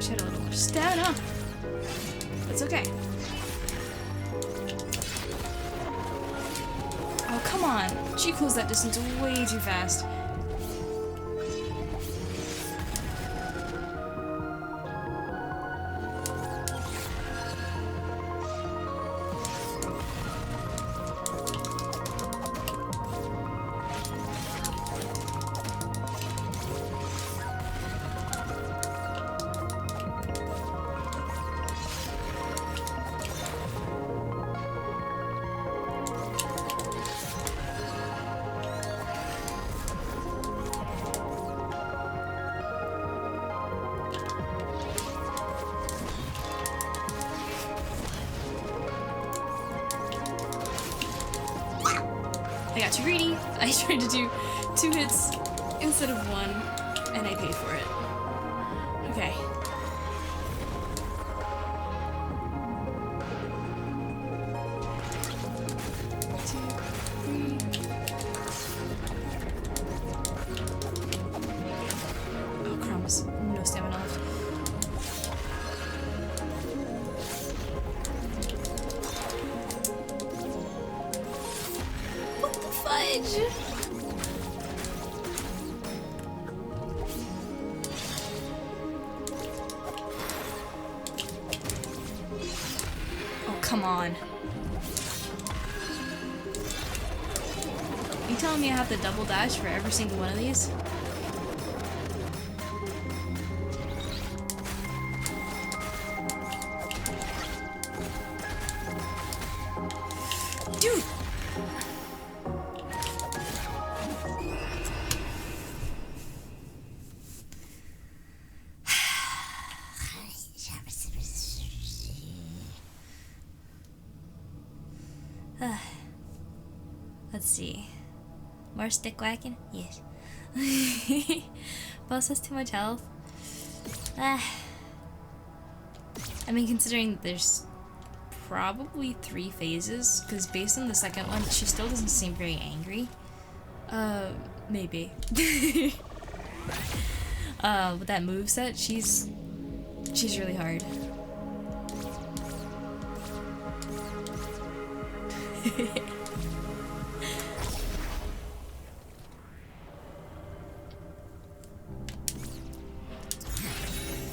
wish I had a little more stamina. That's okay. Oh, come on. She closed that distance way too fast. I got too greedy. I tried to do 2 hits instead of 1, and I paid for it. Okay. Oh, crumbs. No stamina left. Fudge! Oh, come on. You telling me I have to double dash for every single one of these? Dude! Let's see. More stick whacking? Yes. Boss has too much health. I mean, considering that there's probably 3 phases, because based on the second one, she still doesn't seem very angry. Maybe. With that moveset, she's really hard.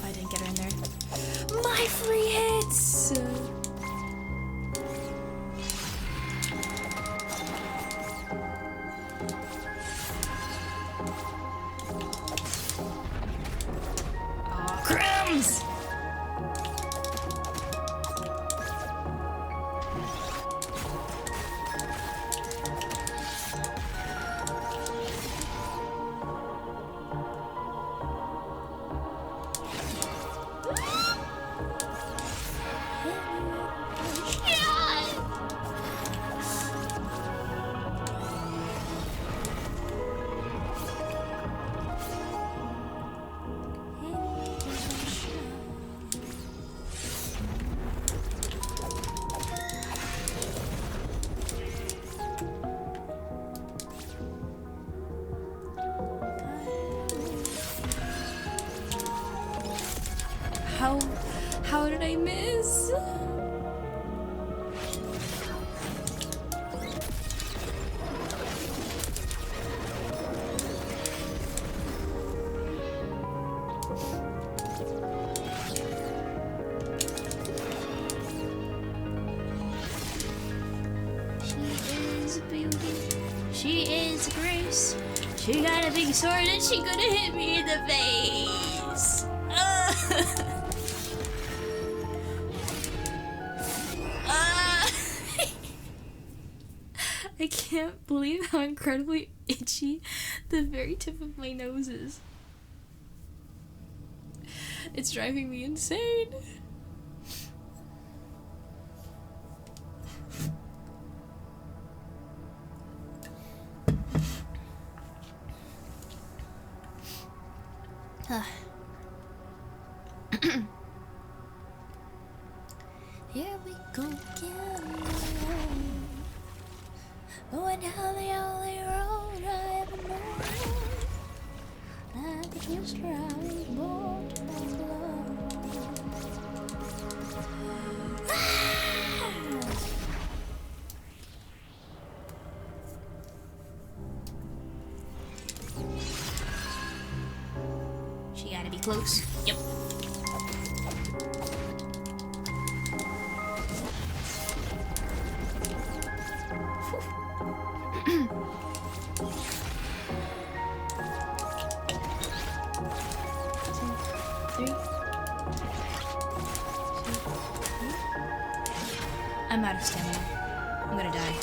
I didn't get her in there. My free hits! Aw, crumbs! How did I miss? She is a beauty. She is a grace. She got a big sword and she gonna hit me in the face. I can't believe how incredibly itchy the very tip of my nose is. It's driving me insane. Here we go again. Going down the only road I ever known. I could just ride born to my love. She gotta be close. Yep. I'm out of stamina. I'm gonna die.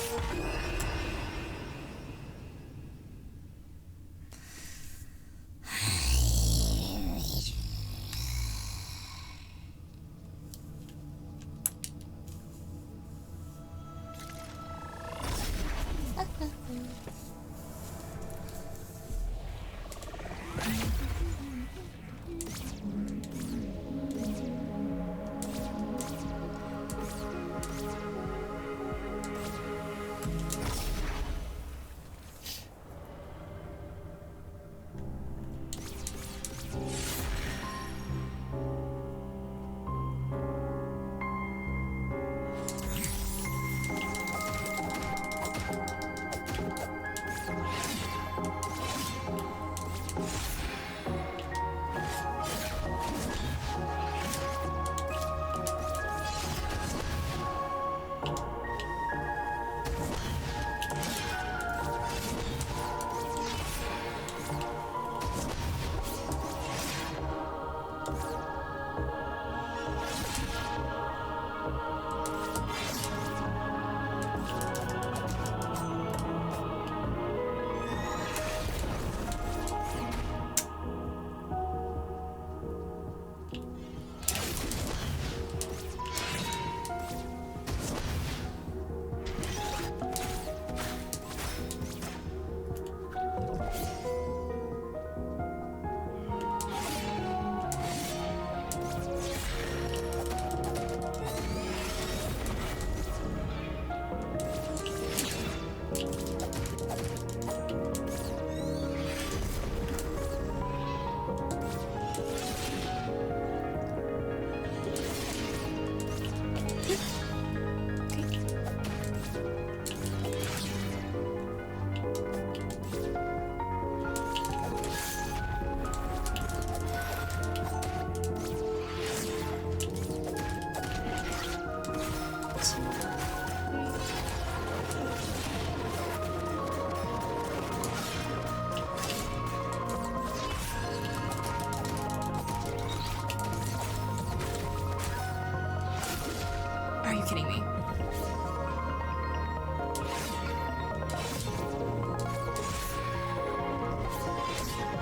Are you kidding me?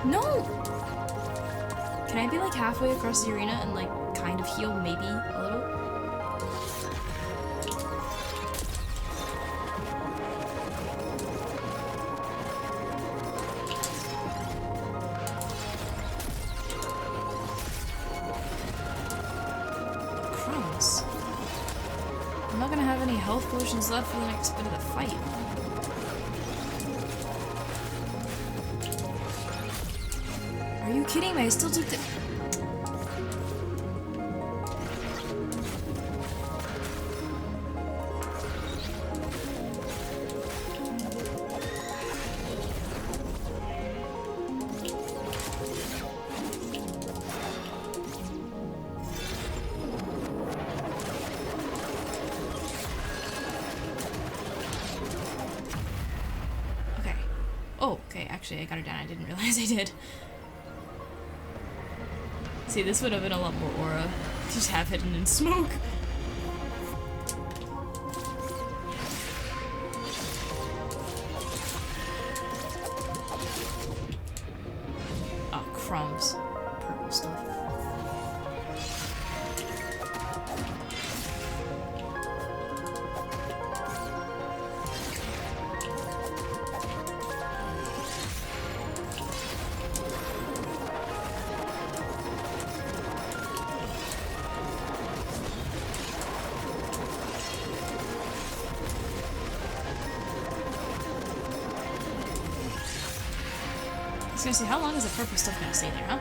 No! Can I be like halfway across the arena and like kind of heal maybe a little? Crumbs. I'm not gonna have any health potions left for the next bit of the fight. Are you kidding me? I still took the... Okay. Oh, okay, actually I got her down. I didn't realize I did. See, this would have been a lot more aura. Just have hidden in smoke. Oh, crumbs. Purple stuff. I was gonna say, how long is the purple stuff gonna stay there, huh?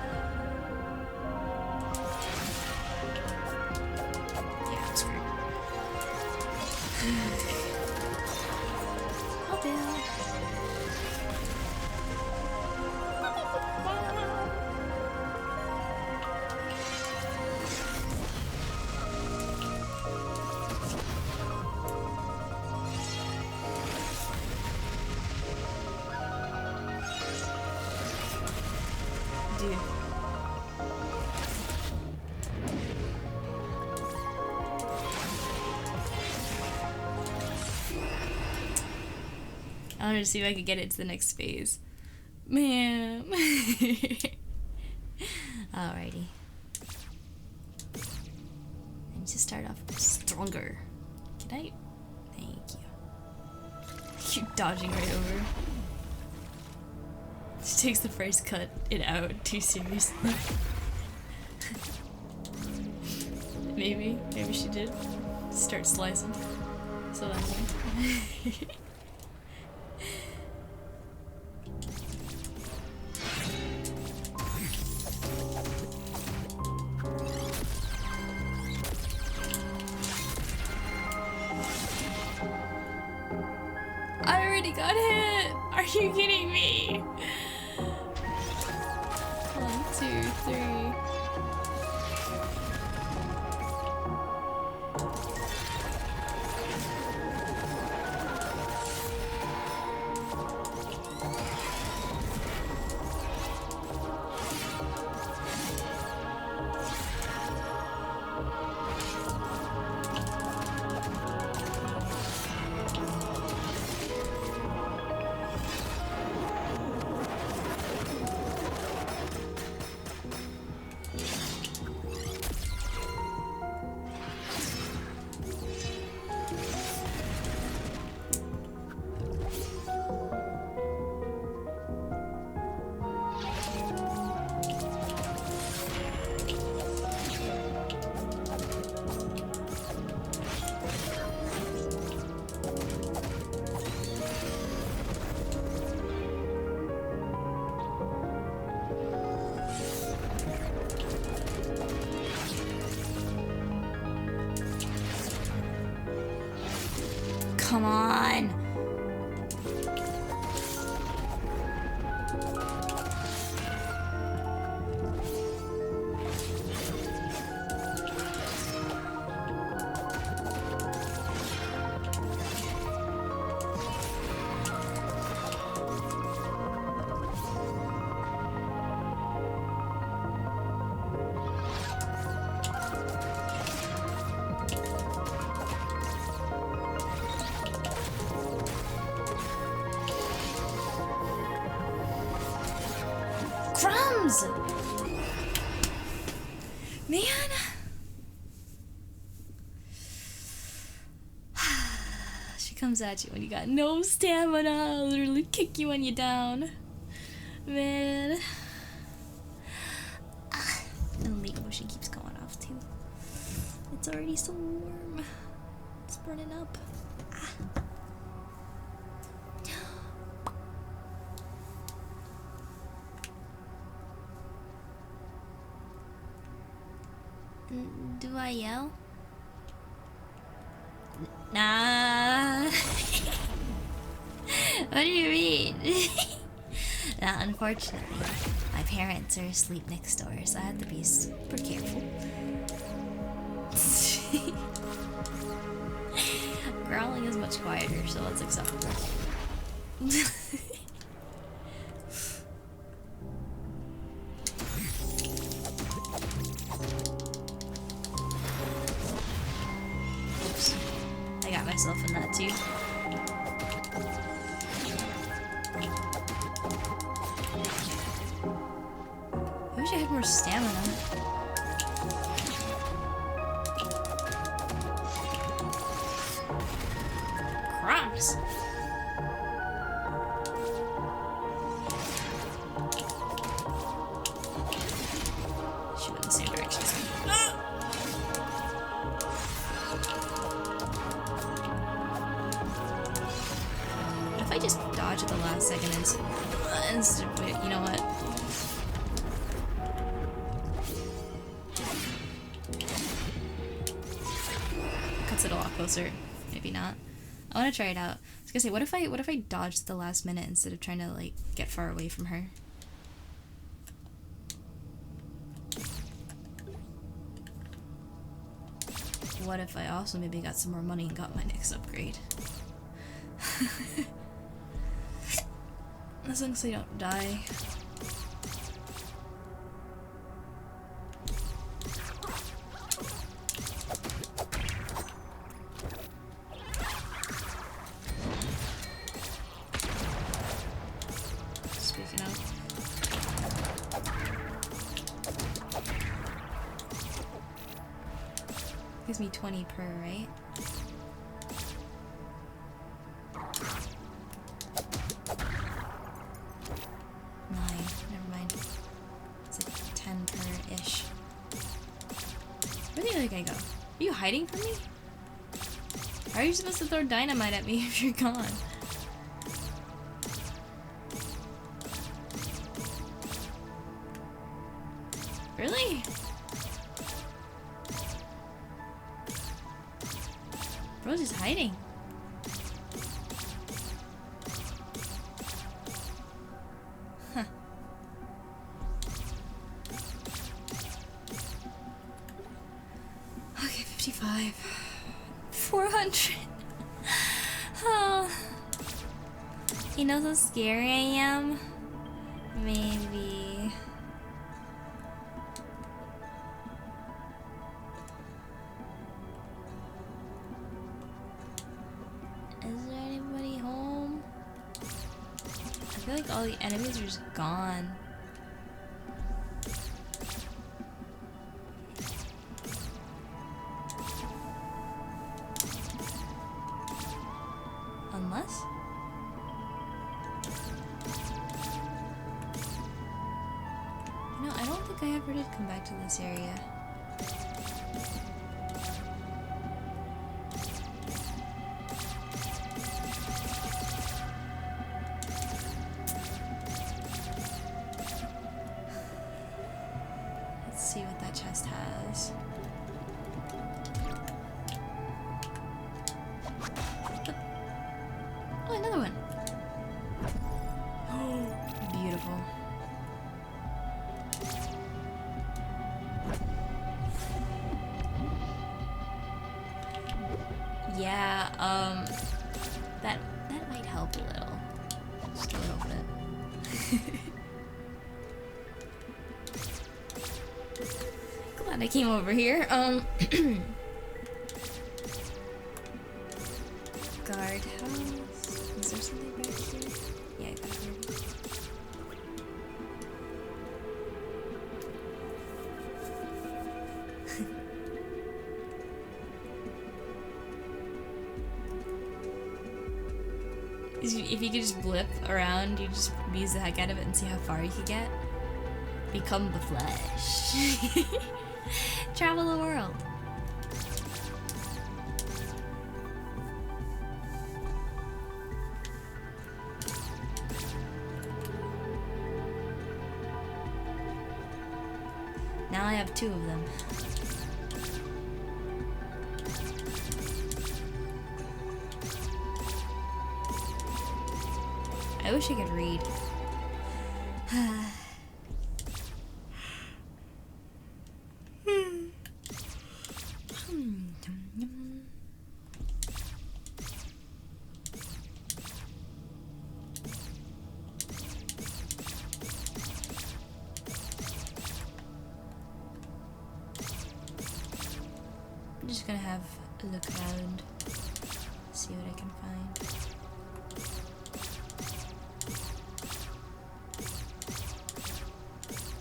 Oh, damn. Dude. I wanted to see if I could get it to the next phase. Man. Alrighty. I need to start off stronger. Can I? Thank you. I keep dodging right over. She takes the first cut it out too seriously. Maybe she did. Start slicing. So anyway. I already got hit! Are you kidding me? 1, 2, 3. Come on. Crumbs! Man. She comes at you when you got no stamina. I'll literally kick you when you're down. Man. And the motion keeps going off too. It's already so warm. It's burning up. Do I yell? Nah. What do you mean? Nah, unfortunately, my parents are asleep next door, so I have to be super careful. Growling is much quieter, so that's acceptable. I got myself in that too. I wish I had more stamina. Crumbs! She went in the same direction as me. If I just dodge at the last second instead of, you know what? Cuts it a lot closer maybe not. I want to try it out. I was gonna say, what if I dodged the last minute instead of trying to like get far away from her? What if I also maybe got some more money and got my next upgrade? As long as I don't die. Speaking of. Gives me 20 per, right? I go? Are you hiding from me? How are you supposed to throw dynamite at me if you're gone? Really? Bro's just hiding. Huh. Okay, 55. 400. Oh. You know how scary I am? Maybe. Is there anybody home? I feel like all the enemies are just gone. Unless? No, I don't think I ever did come back to this area. Let's see what that chest has. Oh, another one. Oh, beautiful. Yeah, that might help a little. Just a little bit. Glad I came over here. Guardhouse. Is there something back here? Yeah, I got it. If you could just blip around, you just abuse the heck out of it and see how far you could get. Become the flesh. Travel the world. Now I have 2 of them. I wish I could read. I'm just gonna have a look around, see what I can find.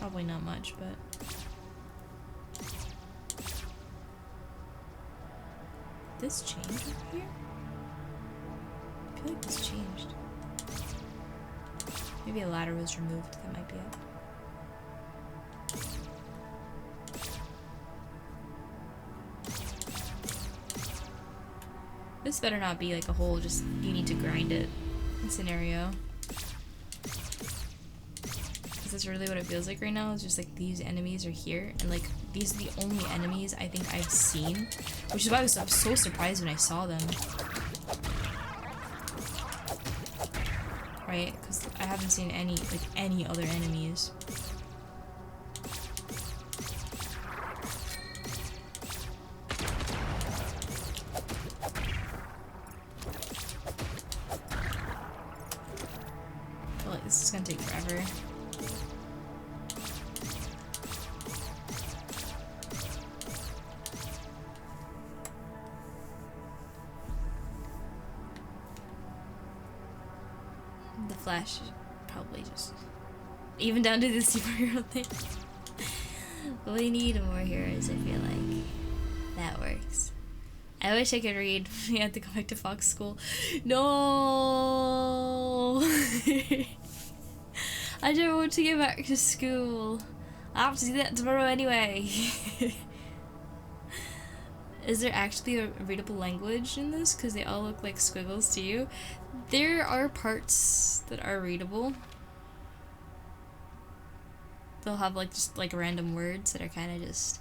Probably not much, but this changed over here? I feel like this changed. Maybe a ladder was removed, that might be it. This better not be like a whole just you need to grind it scenario. Because that's really what it feels like right now. It's just like these enemies are here, and like these are the only enemies I think I've seen, which is why I was so surprised when I saw them. Right? Because I haven't seen any other enemies. I feel like this is gonna take forever. The Flash probably just even down to the superhero thing. We need more heroes, I feel like. That works. I wish I could read. We had to go back to Fox school. No. I don't want to get back to school. I have to do that tomorrow anyway. Is there actually a readable language in this? Because they all look like squiggles to you. There are parts that are readable. They'll have like just like random words that are kind of just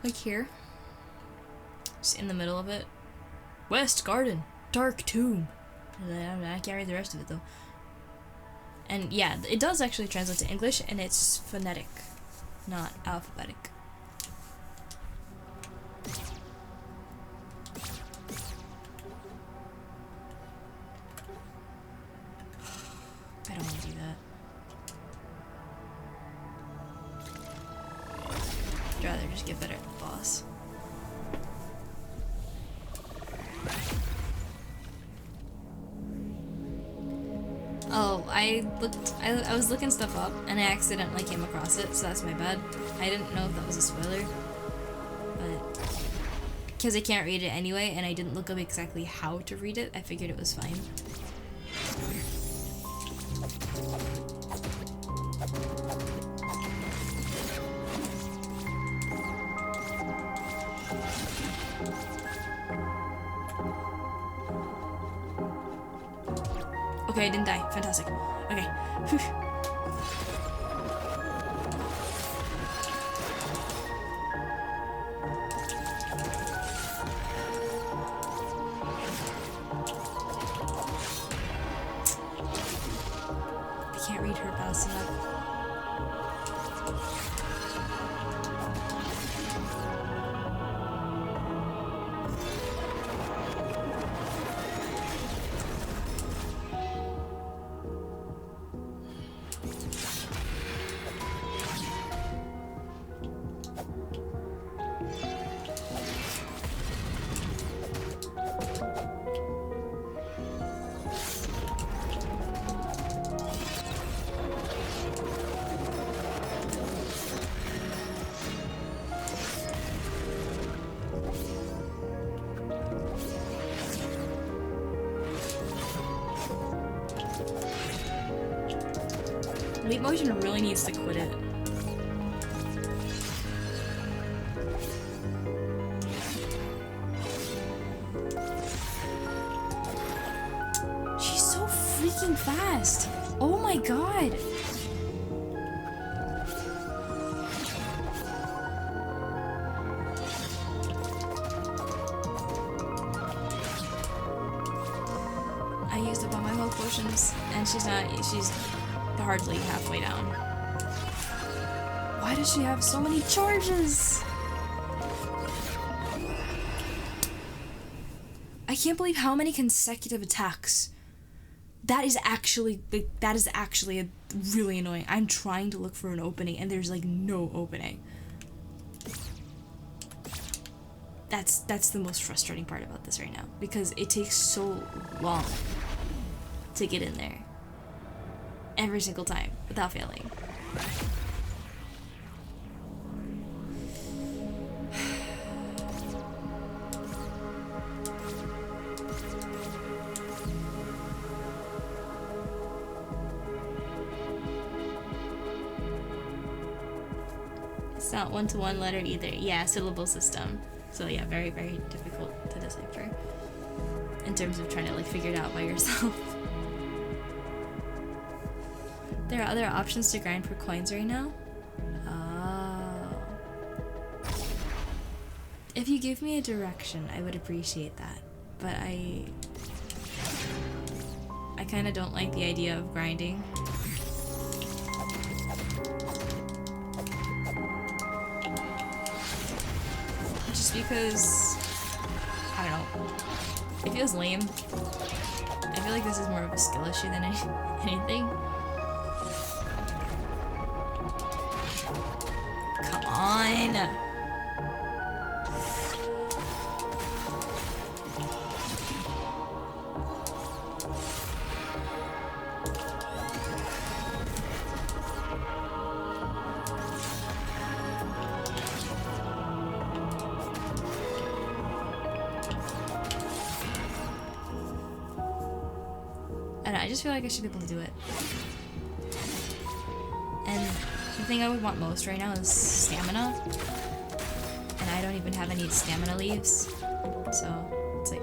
like here. Just in the middle of it. West Garden. Dark Tomb. I can't read the rest of it though. And yeah, it does actually translate to English, and it's phonetic, not alphabetic. I don't want to do that. I'd rather just get better at the boss. Oh, I was looking stuff up and I accidentally came across it, so that's my bad. I didn't know if that was a spoiler, but because I can't read it anyway and I didn't look up exactly how to read it, I figured it was fine. Okay, I didn't die. Fantastic. Okay. Whew. I can't read her fast enough. Leap motion really needs to quit it. She's so freaking fast. Oh my god. I used up all my health potions and she's hardly halfway down. Why does she have so many charges? I can't believe how many consecutive attacks. That is actually really annoying. I'm trying to look for an opening and there's like no opening. That's the most frustrating part about this right now, because it takes so long to get in there. Every single time, without failing. It's not one-to-one letter either. Yeah, syllable system. So yeah, very, very difficult to decipher in terms of trying to like figure it out by yourself. There are other options to grind for coins right now? Oh. If you give me a direction, I would appreciate that. But I kind of don't like the idea of grinding. Just because, I don't know, it feels lame. I feel like this is more of a skill issue than anything. Come on! I just feel like I should be able to do it. And the thing I would want most right now is stamina. And I don't even have any stamina leaves. So, it's like...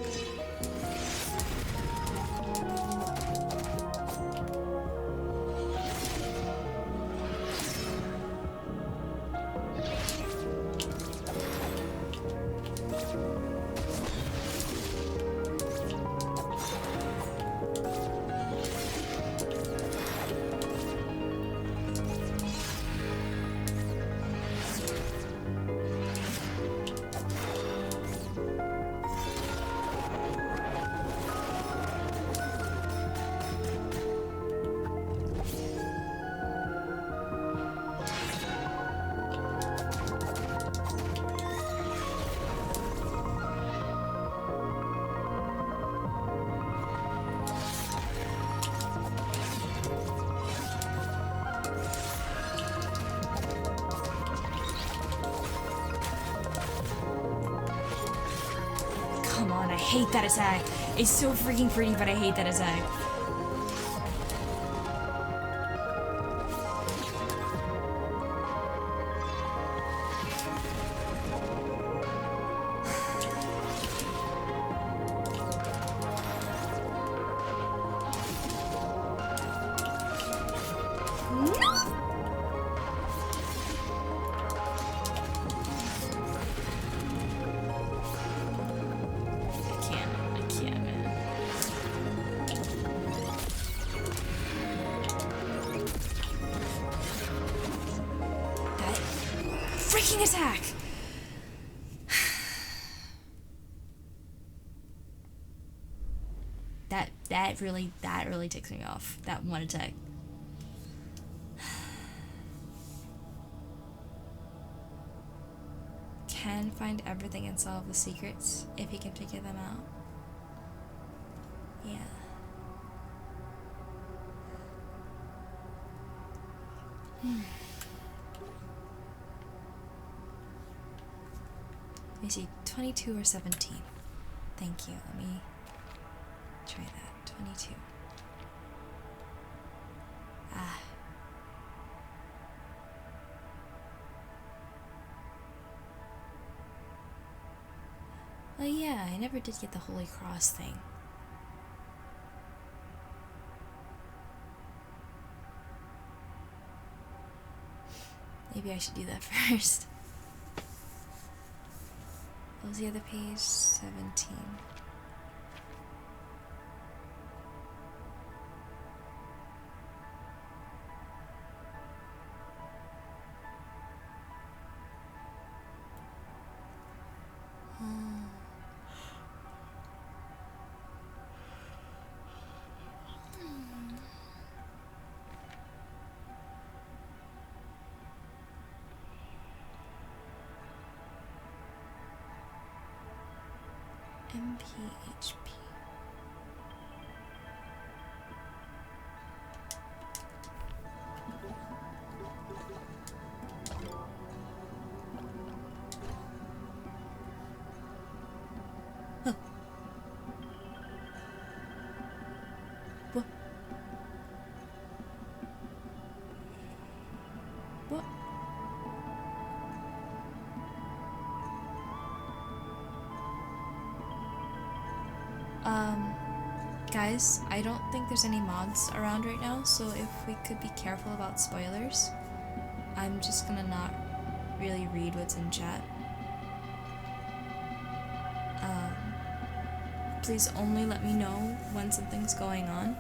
Come on, I hate that attack. It's so freaking pretty, but I hate that attack. Freaking attack! That really ticks me off. That one attack. Can find everything and solve the secrets if he can figure them out. Yeah. Let me see, 22 or 17. Thank you. Let me try that. 22. Ah. Well, yeah, I never did get the Holy Cross thing. Maybe I should do that first. What was the other page? 17. MPHP. Huh. What? What? Guys, I don't think there's any mods around right now, so if we could be careful about spoilers, I'm just gonna not really read what's in chat. Please only let me know when something's going on,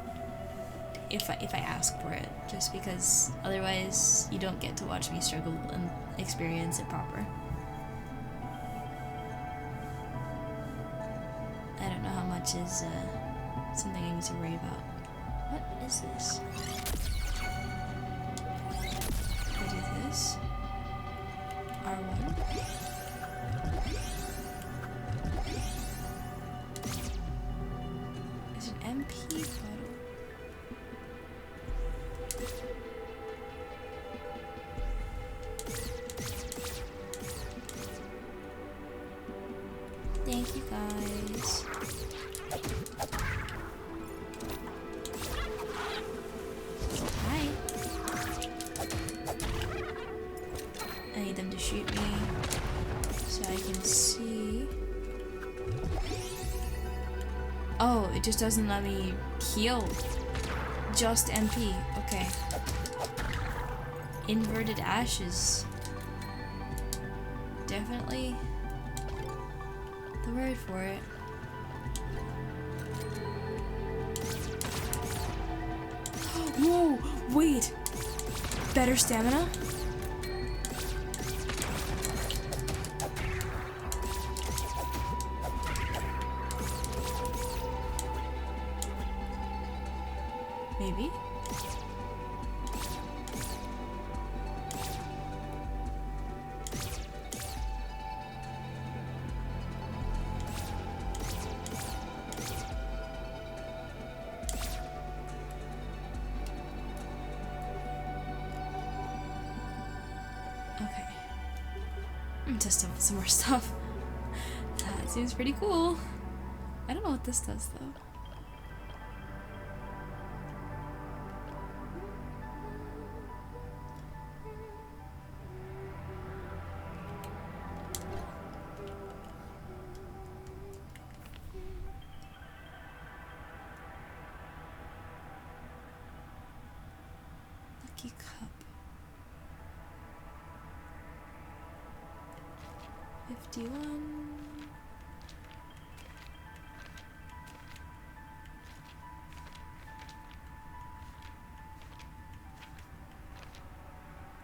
if I ask for it, just because otherwise you don't get to watch me struggle and experience it proper. I don't know how much is something I need to worry about. What is this? I do this. R1. Is it MP photo? Thank you guys. Hi. I need them to shoot me so I can see. Oh, it just doesn't let me heal. Just MP. Okay. Inverted ashes. Definitely the word for it. Whoa! Wait! Better stamina? Maybe? Okay. I'm testing out some more stuff. That seems pretty cool. I don't know what this does though. Lucky cup. 51.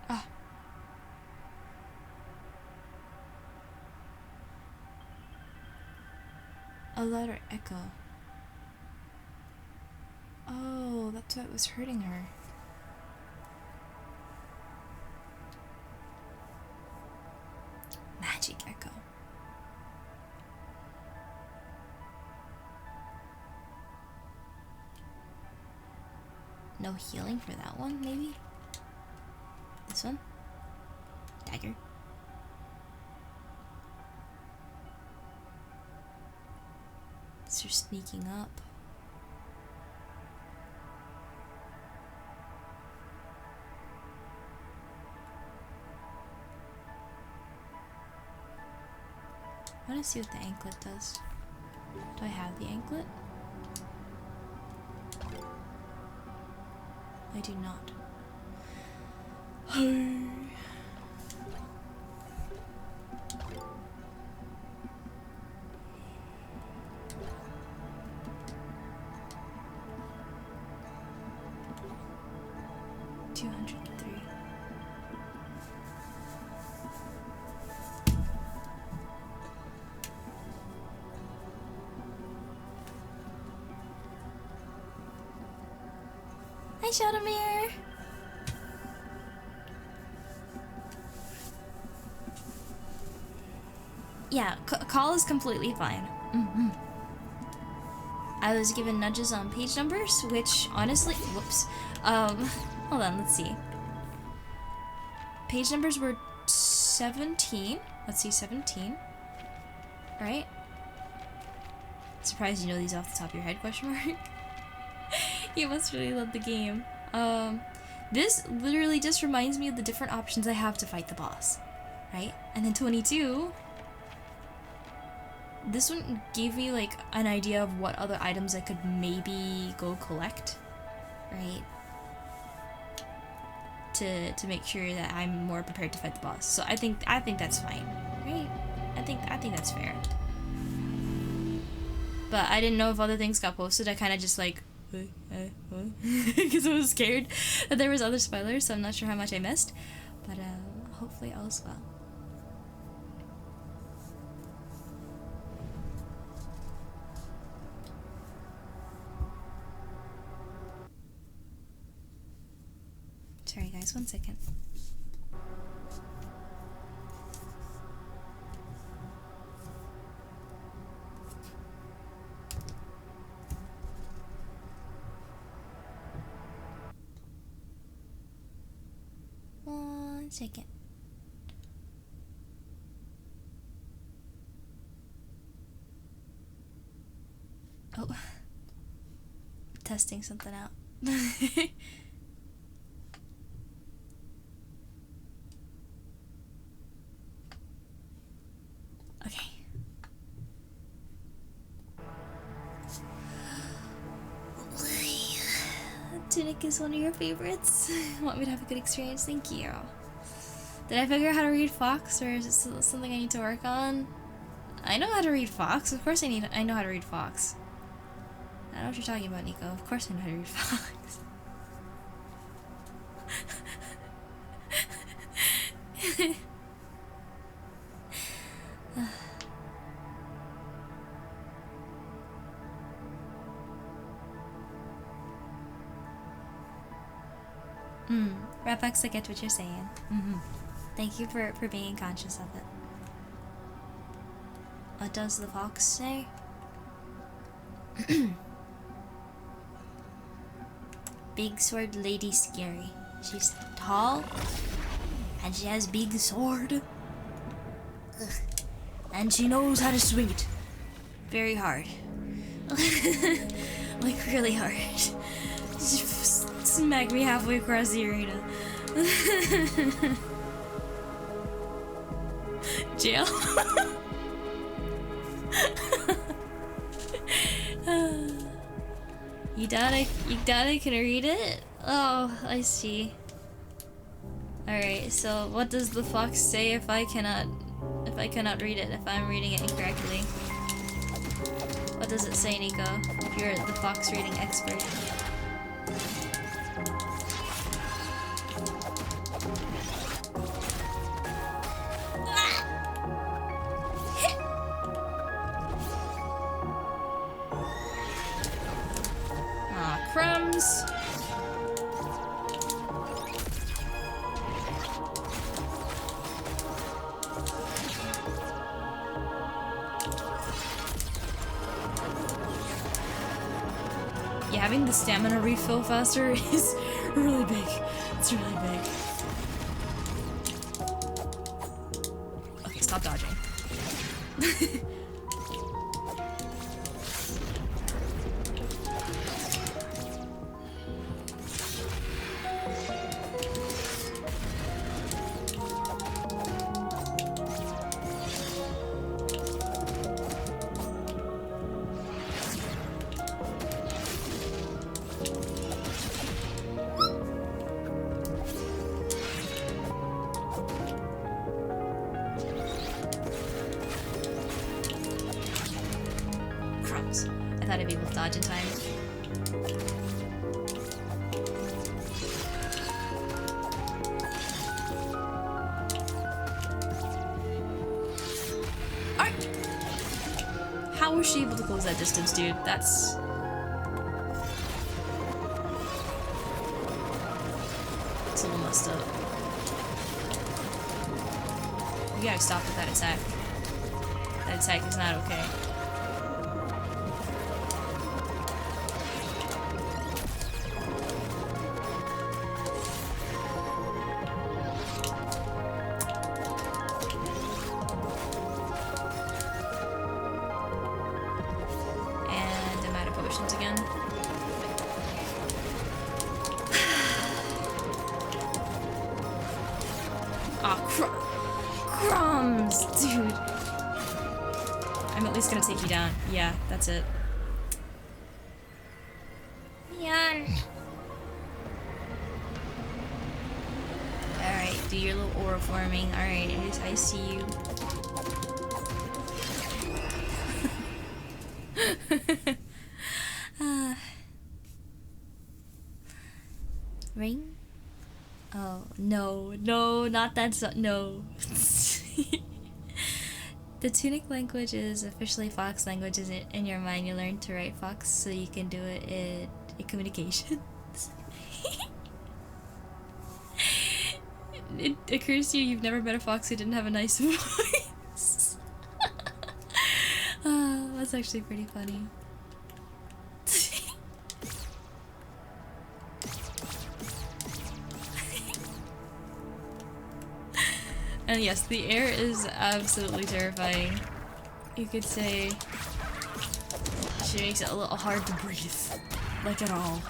Ah. A louder echo. Oh, that's what was hurting her. Magic echo. No healing for that one, maybe? This one? Dagger. They're sneaking up. I want to see what the anklet does. Do I have the anklet? I do not. Hi, Shadowmere! Yeah, call is completely fine. I was given nudges on page numbers, which honestly, whoops. Hold on, let's see. Page numbers were 17. Let's see, 17. Right? Surprised you know these off the top of your head, question mark? You must really love the game. This literally just reminds me of the different options I have to fight the boss, right? And then 22. this one gave me like an idea of what other items I could maybe go collect, right? To make sure that I'm more prepared to fight the boss. So I think that's fine, right? I think that's fair. But I didn't know if other things got posted. I kind of just like, because I was scared that there was other spoilers. So I'm not sure how much I missed, but hopefully all's well. Sorry guys, 1 second. One second. Oh, testing something out. Okay. Tunic is one of your favorites. Want me to have a good experience? Thank you. Did I figure out how to read Fox, or is it something I need to work on? I know how to read Fox. Of course I know how to read Fox. I don't know what you're talking about, Nico. Of course I know how to read Fox. Rapx, I get what you're saying. Thank you for being conscious of it. What does the fox say? Big sword lady scary. She's tall and she has big sword. Ugh. And she knows how to swing it very hard. Like really hard. Smack me halfway across the arena. Jail? You doubt I can read it? Oh, I see. Alright, so what does the fox say if I cannot read it, if I'm reading it incorrectly? What does it say, Nico? If you're the fox reading expert. Crumbs. Yeah, having the stamina refill faster is really big. It's really big. Okay, stop dodging. I thought I'd be able to dodge in time. Alright! How was she able to close that distance, dude? That's... It's a little messed up. You gotta stop with that attack. That attack is not okay. Again. Oh, crumbs, dude. I'm at least gonna take you down. Yeah, that's it. Leon! Alright, do your little aura forming. Alright, I see you. Ring? Oh, no, not that no. The Tunic language is officially Fox language. In your mind, you learn to write Fox so you can do it in communications. It occurs to you you've never met a fox who didn't have a nice voice. That's actually pretty funny. And yes, the air is absolutely terrifying. You could say she makes it a little hard to breathe. Like at all.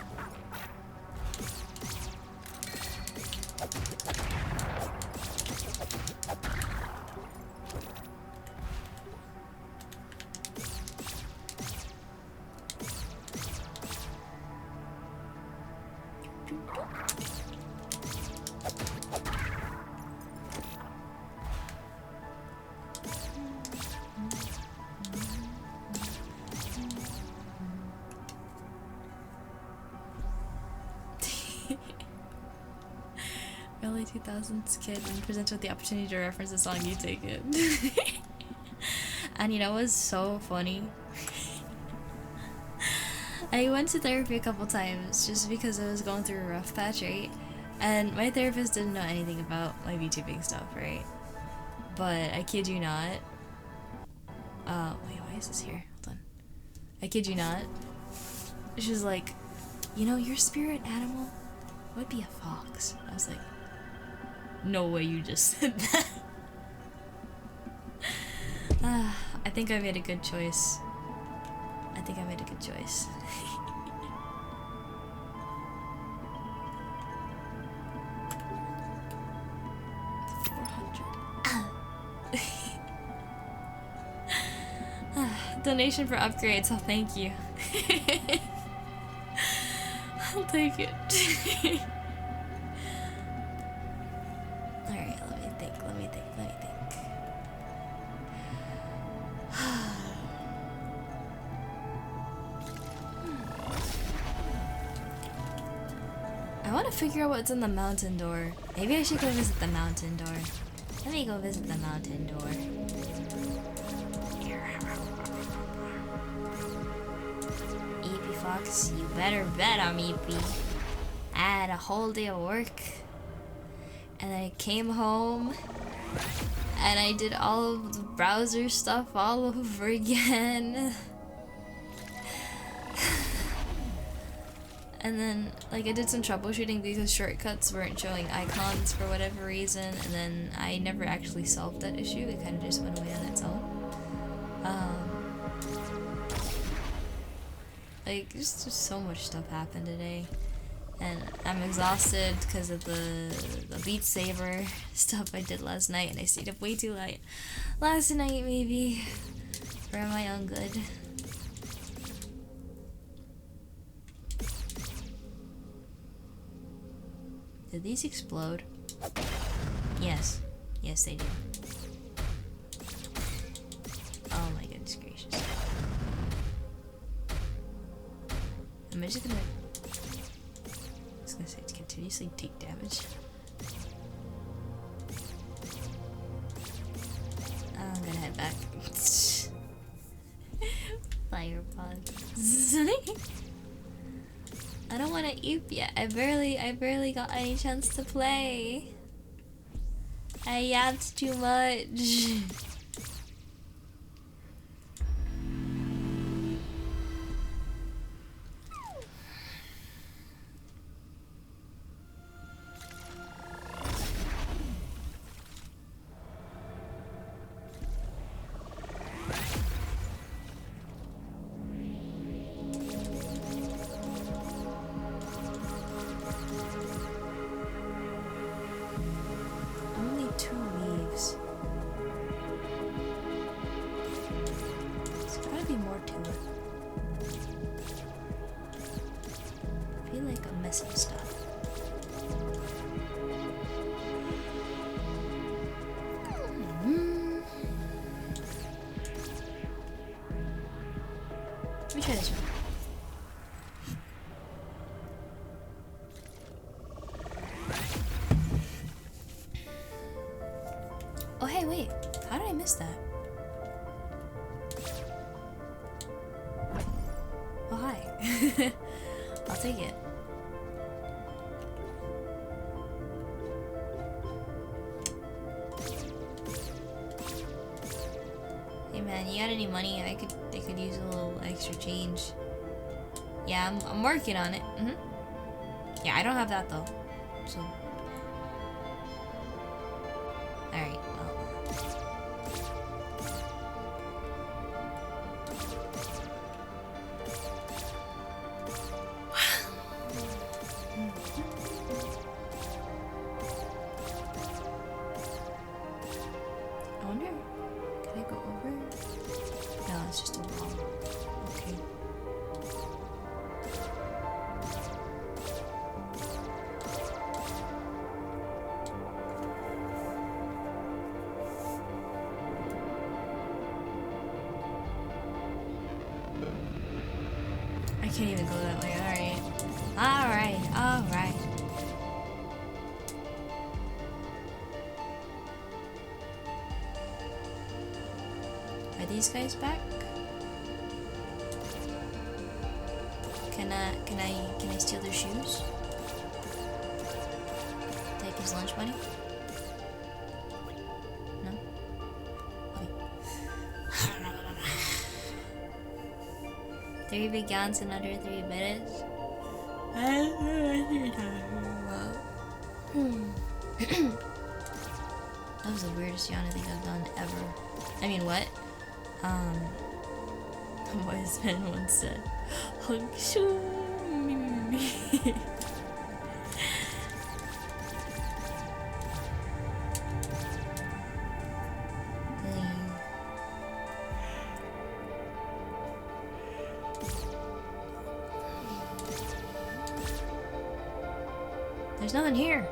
Early 2000s kid, when presented with the opportunity to reference a song, you take it. And you know what's so funny? I went to therapy a couple times just because I was going through a rough patch, right? And my therapist didn't know anything about my VTubing stuff, right? But I kid you not. Wait, why is this here? Hold on. I kid you not. She was like, you know, your spirit animal would be a fox. I was like, no way you just said that. I think I made a good choice. I think I made a good choice. Donation for upgrades, oh thank you. I'll take it. Alright, let me think. I want to figure out what's in the mountain door. Maybe I should go visit the mountain door. Let me go visit the mountain door. Fox, you better bet I'm EP. I had a whole day of work and I came home and I did all of the browser stuff all over again. And then like I did some troubleshooting because shortcuts weren't showing icons for whatever reason, and then I never actually solved that issue. It kind of just went away on its own. Like, just so much stuff happened today, and I'm exhausted because of the Beat Saber stuff I did last night, and I stayed up way too late last night, maybe, for my own good. Did these explode? Yes. Yes, they do. Oh my goodness gracious. I'm just gonna... I was gonna say, to continuously take damage. I'm gonna head back. Fire pods. I don't want to eat yet. I barely got any chance to play. I yapped too much. some stuff. Let me try this one. Oh hey, wait. How did I miss that? Oh hi. I'll take it. Hey man, you got any money? I could use a little extra change. Yeah, I'm working on it. Yeah, I don't have that though. So alright, well. I wonder, can I go over? No, it's just a wall. Okay. I can't even go that way. Alright. Alright, alright. Are these guys back? Can I steal their shoes? Take his lunch money? No? Okay. 3 big yawns in under 3 minutes? That was the weirdest yawn I think I've done ever. I mean, what? A wise man once said, there's nothing here.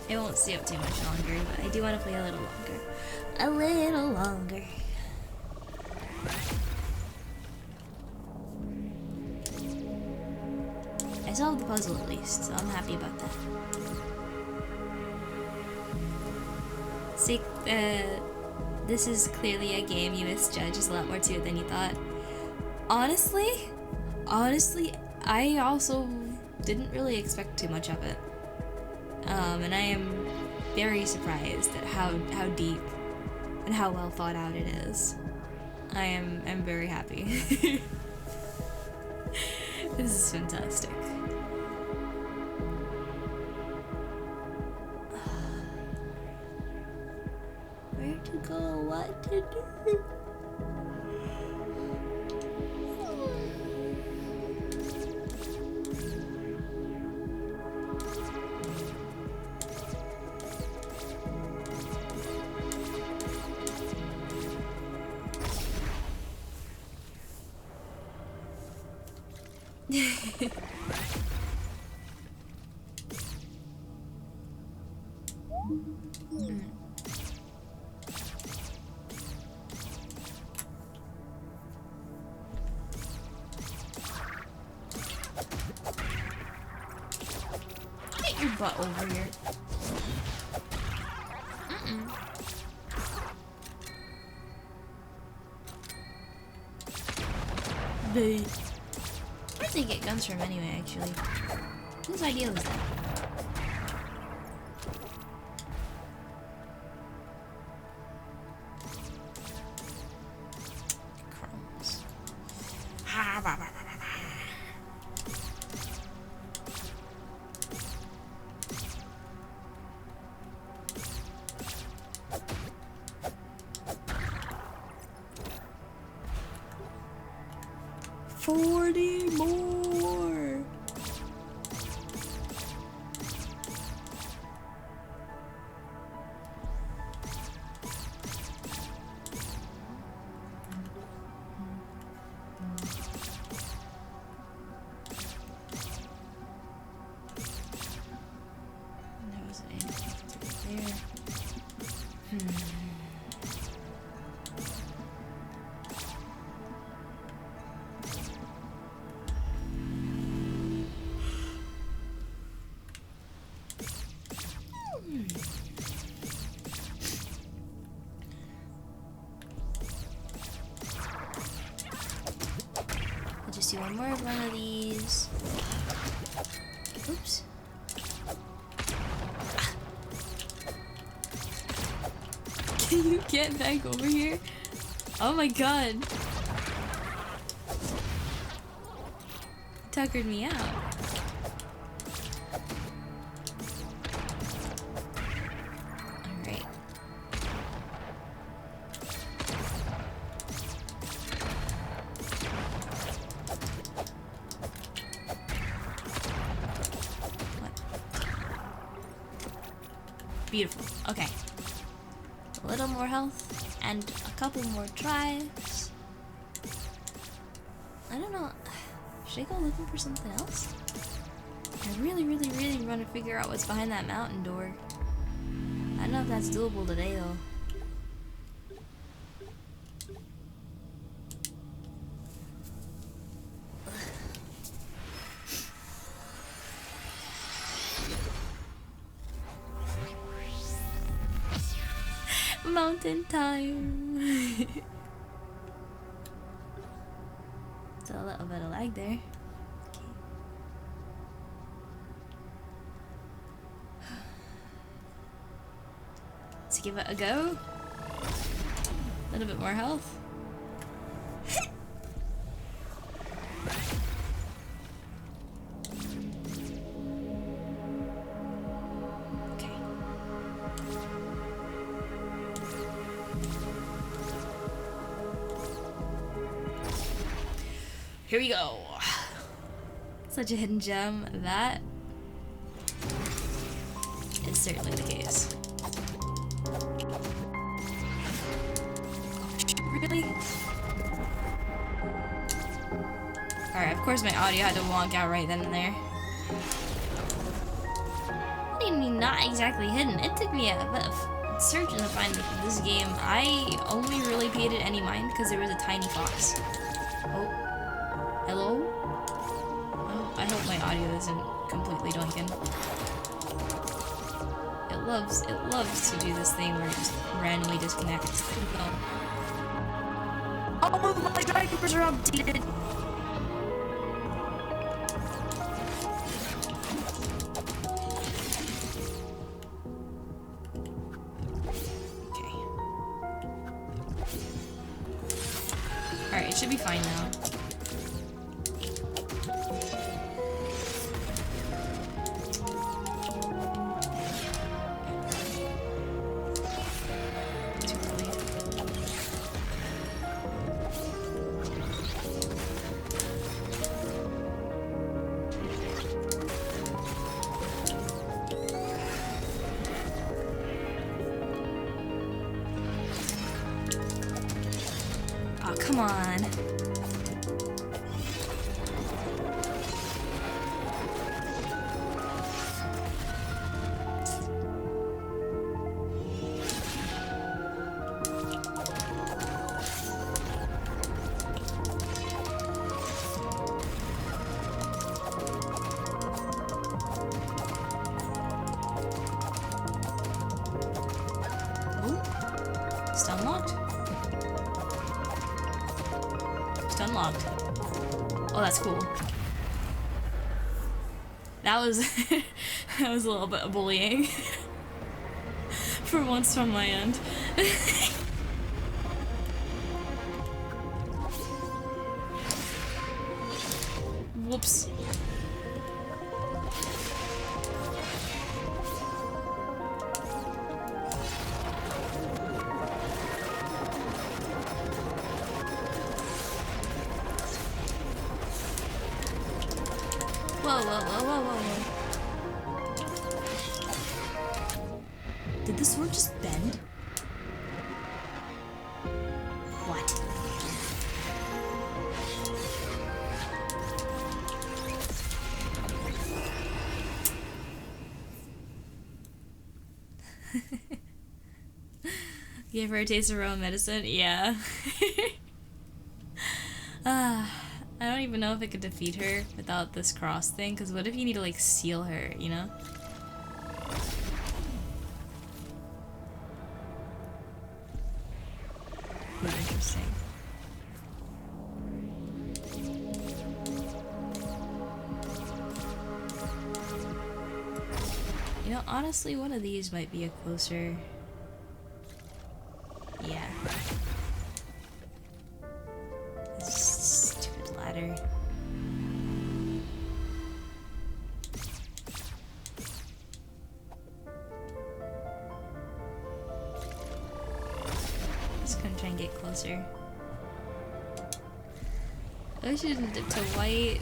I won't stay up too much longer, but I do want to play a little longer. A little longer. I solved the puzzle at least, so I'm happy about that. See, this is clearly a game you misjudge. There's a lot more to it than you thought. Honestly, I also didn't really expect too much of it. And I am very surprised at how deep and how well thought out it is. I'm very happy. This is fantastic. Where to go? What to do? Get your butt over here. Where'd they get guns from anyway, actually? Whose idea was that? Crumbs. $40 more. I'll just do one more of one of these. Oops. Can you get back over here? Oh my god. Tuckered me out. Alright. What? Beautiful. Okay. A little more health and a couple more tries. I don't know. Should I go looking for something else? I really want to figure out what's behind that mountain door. I don't know if that's doable today though. Mountain time. It's a little bit of lag there. Okay. Let's give it a go. A little bit more health. Here we go. Such a hidden gem. That is certainly the case. Really? Alright, of course my audio had to wonk out right then and there. What do you mean not exactly hidden? It took me a bit of searching to find this game. I only really paid it any mind because there was a tiny fox. Oh. Hello? Oh, I hope my audio isn't completely doinking. It loves to do this thing where it just randomly disconnects. Oh, my drivers are updated! Okay. Alright, it should be fine now. Oh, come on. Oh, it's unlocked. Unlocked. Oh, that's cool. That was that was a little bit of bullying for once from my end. Whoops. Whoa, whoa, whoa, whoa, whoa. Did the sword just bend? What? Give her a taste of her own medicine? Yeah. I don't even know if I could defeat her without this cross thing, because what if you need to, like, seal her, you know? Interesting. You know, honestly, one of these might be a closer... Yeah. This stupid ladder. Just gonna try and get closer. I wish I didn't dip to white.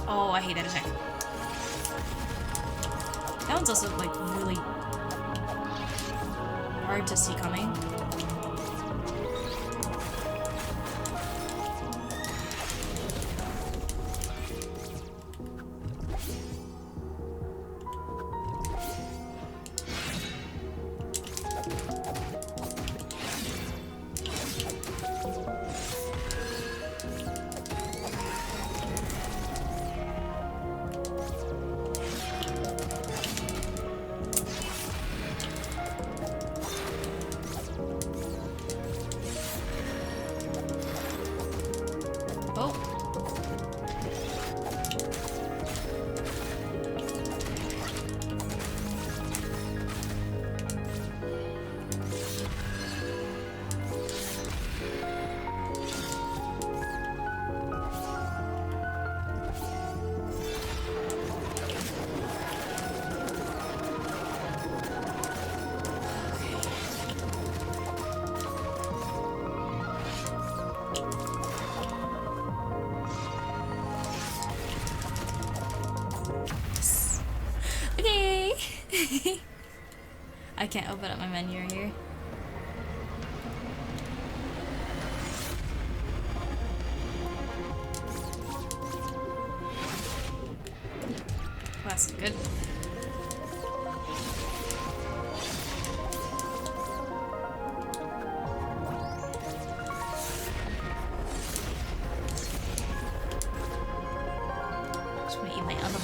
Oh, I hate that attack. That one's also, like, really hard to see coming. I can't open up my menu right here. Well, that's good. Just gonna eat my other.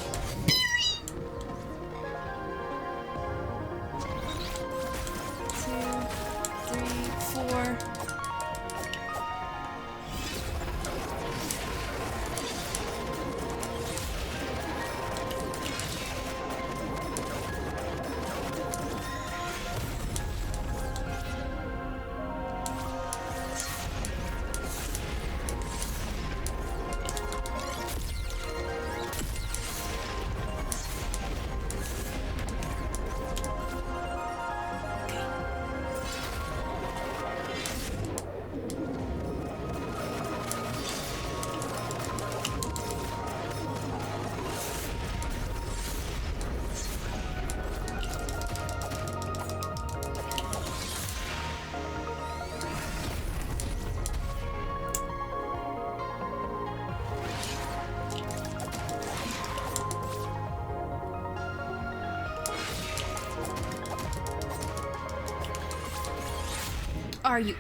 Are you?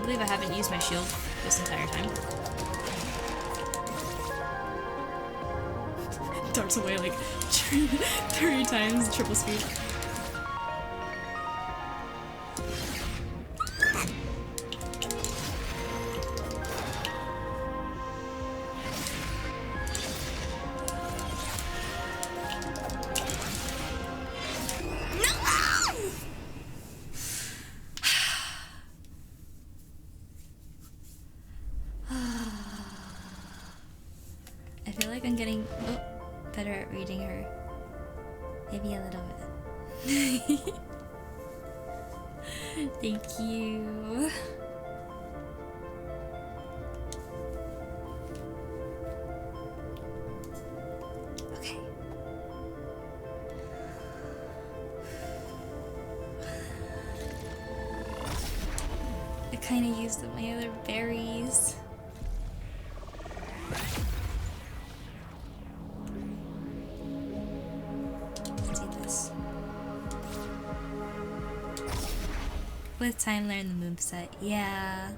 believe I haven't used my shield this entire time. Darts away like 3 times triple speed. I feel like I'm getting better at reading her. Maybe a little bit. Thank you. Okay. I kind of used up my other berries. With time, learn the moveset. Yeah.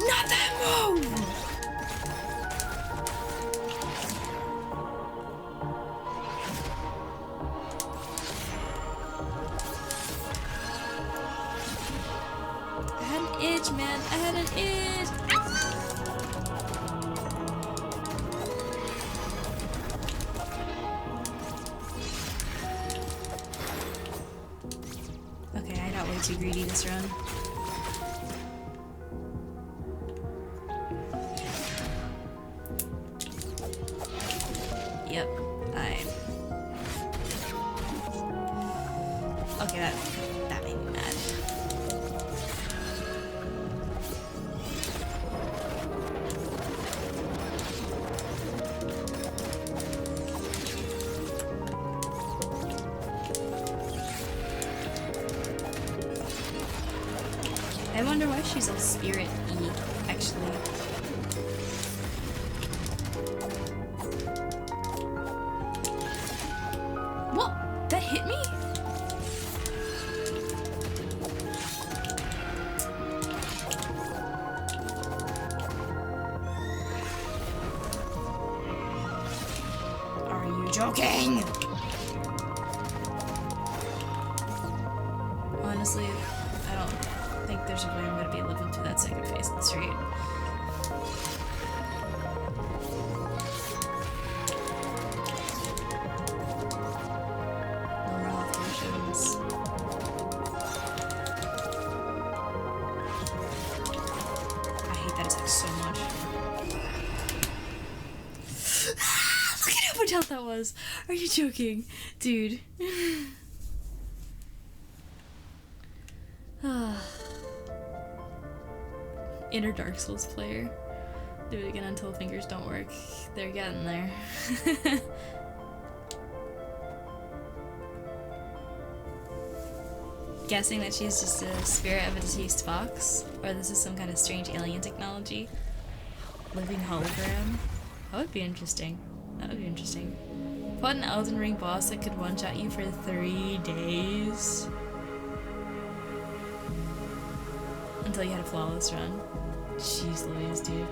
Not that move! Man, I had an itch. Okay, I got way too greedy this run. Yep, okay, that made me mad. I wonder why she's all spirit-y, actually. What? That hit me? Are you joking? Honestly, I don't think there's a way I'm gonna be living through that second phase straight. No more health potions. I hate that attack so much. Look at how much health that was. Are you joking? Dude. Inner Dark Souls player. Do it again until fingers don't work. They're getting there. Guessing that she's just a spirit of a deceased fox, or this is some kind of strange alien technology. Living hologram. That would be interesting. That would be interesting. Fought an Elden Ring boss that could one-shot you for 3 days. Until you had a flawless run. Jeez Louise, dude.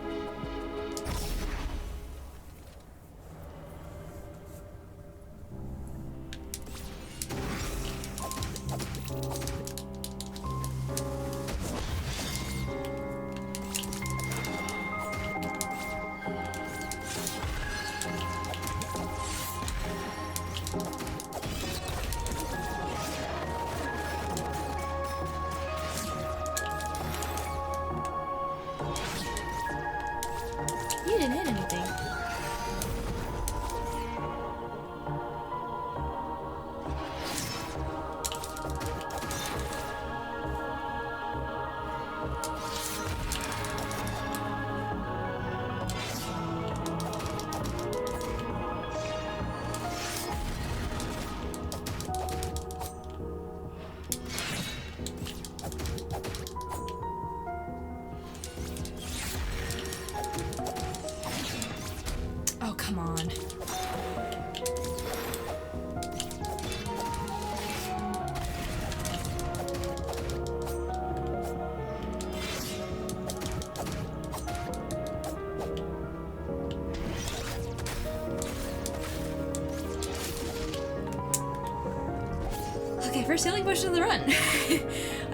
first healing potion of the run.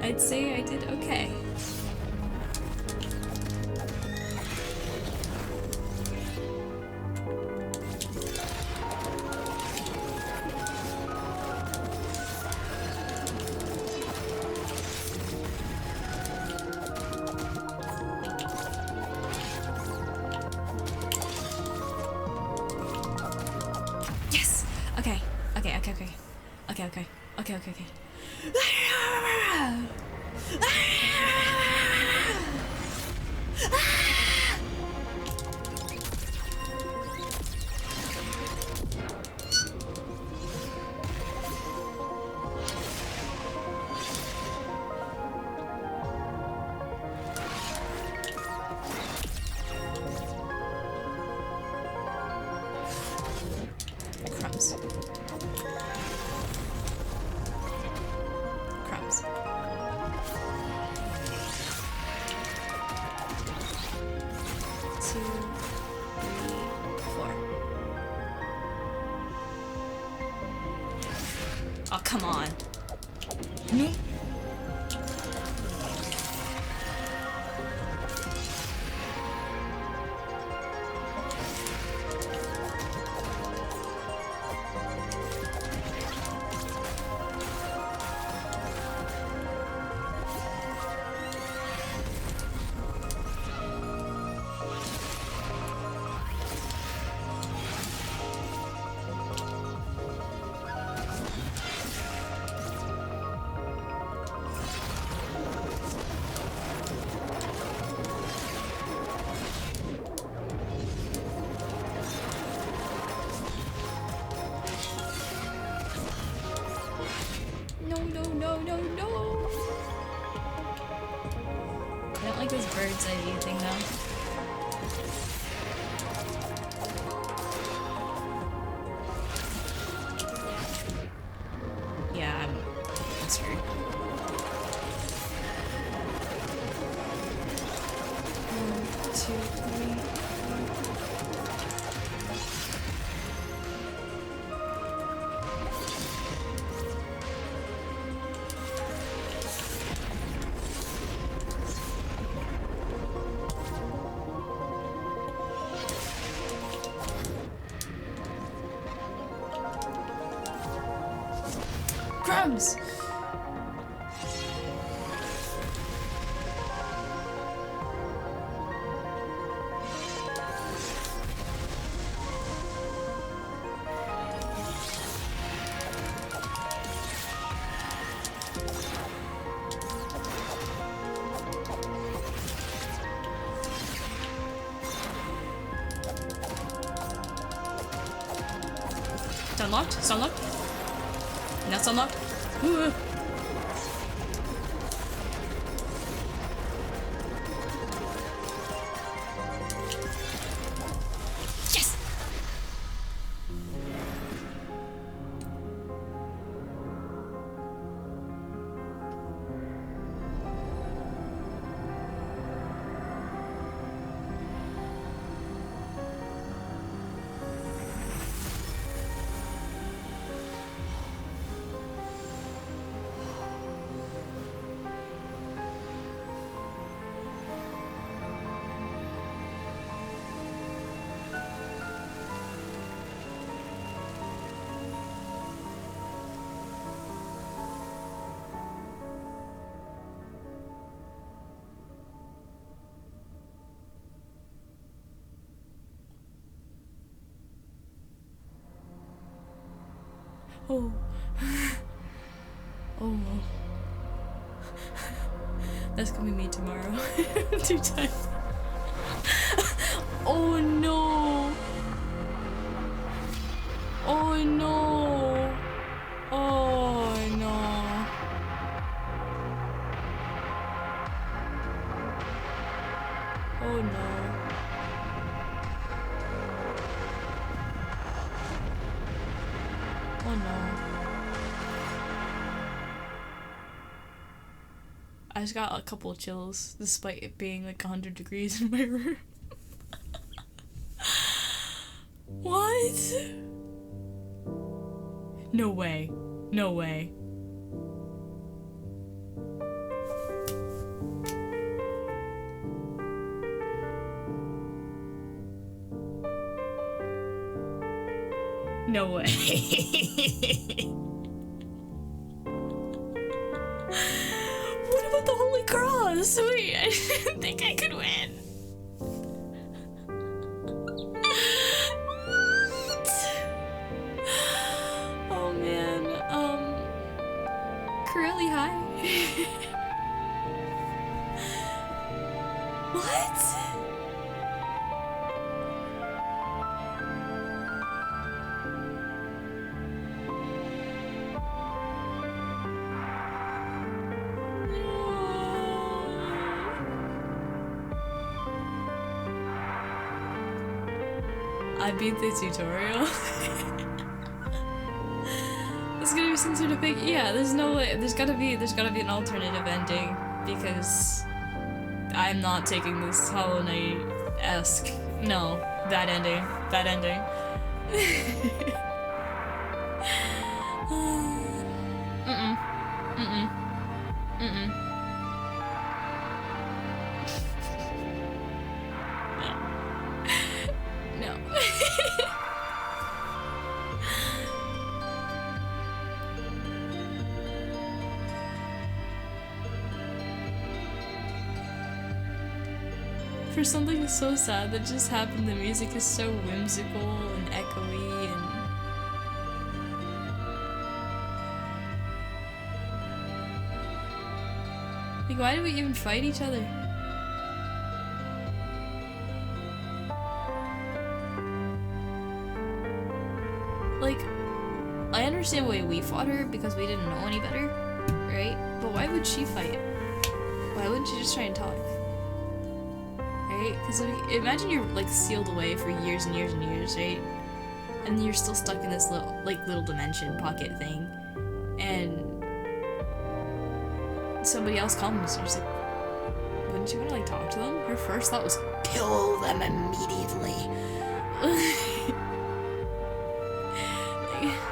I'd say I did okay. Okay. Crumbs. Oh, come on. No. No. I don't like this bird's eye view thing though. Yeah, I'm screwed. 1, 2, 3. Crumbs! It's unlocked? It's unlocked? No, it's unlocked. Ooh. Yes! Oh. Oh. That's gonna be me tomorrow. I'm too tired. Oh no. Oh no. Oh no. Oh no. Oh no. I just got a couple of chills despite it being like 100 degrees in my room. What? No way. No way. No way. What about the Holy Cross? Wait, I didn't think I could win. What? Oh man, Curly High. What? I beat the tutorial. There's gonna be some sort of fake. Yeah, there's no way. There's gotta be an alternative ending because I'm not taking this Hollow Knight-esque. No, bad ending. Bad ending. No. For something so sad that just happened, the music is so whimsical and echoey and... Like, why do we even fight each other? Like, I understand why we fought her because we didn't know any better, right? But why would she fight? Why wouldn't she just try and talk? Right? Because imagine you're like sealed away for years and years and years, right? And you're still stuck in this little dimension pocket thing, and somebody else comes, and you're just like, wouldn't you want to like talk to them? Her first thought was kill them immediately.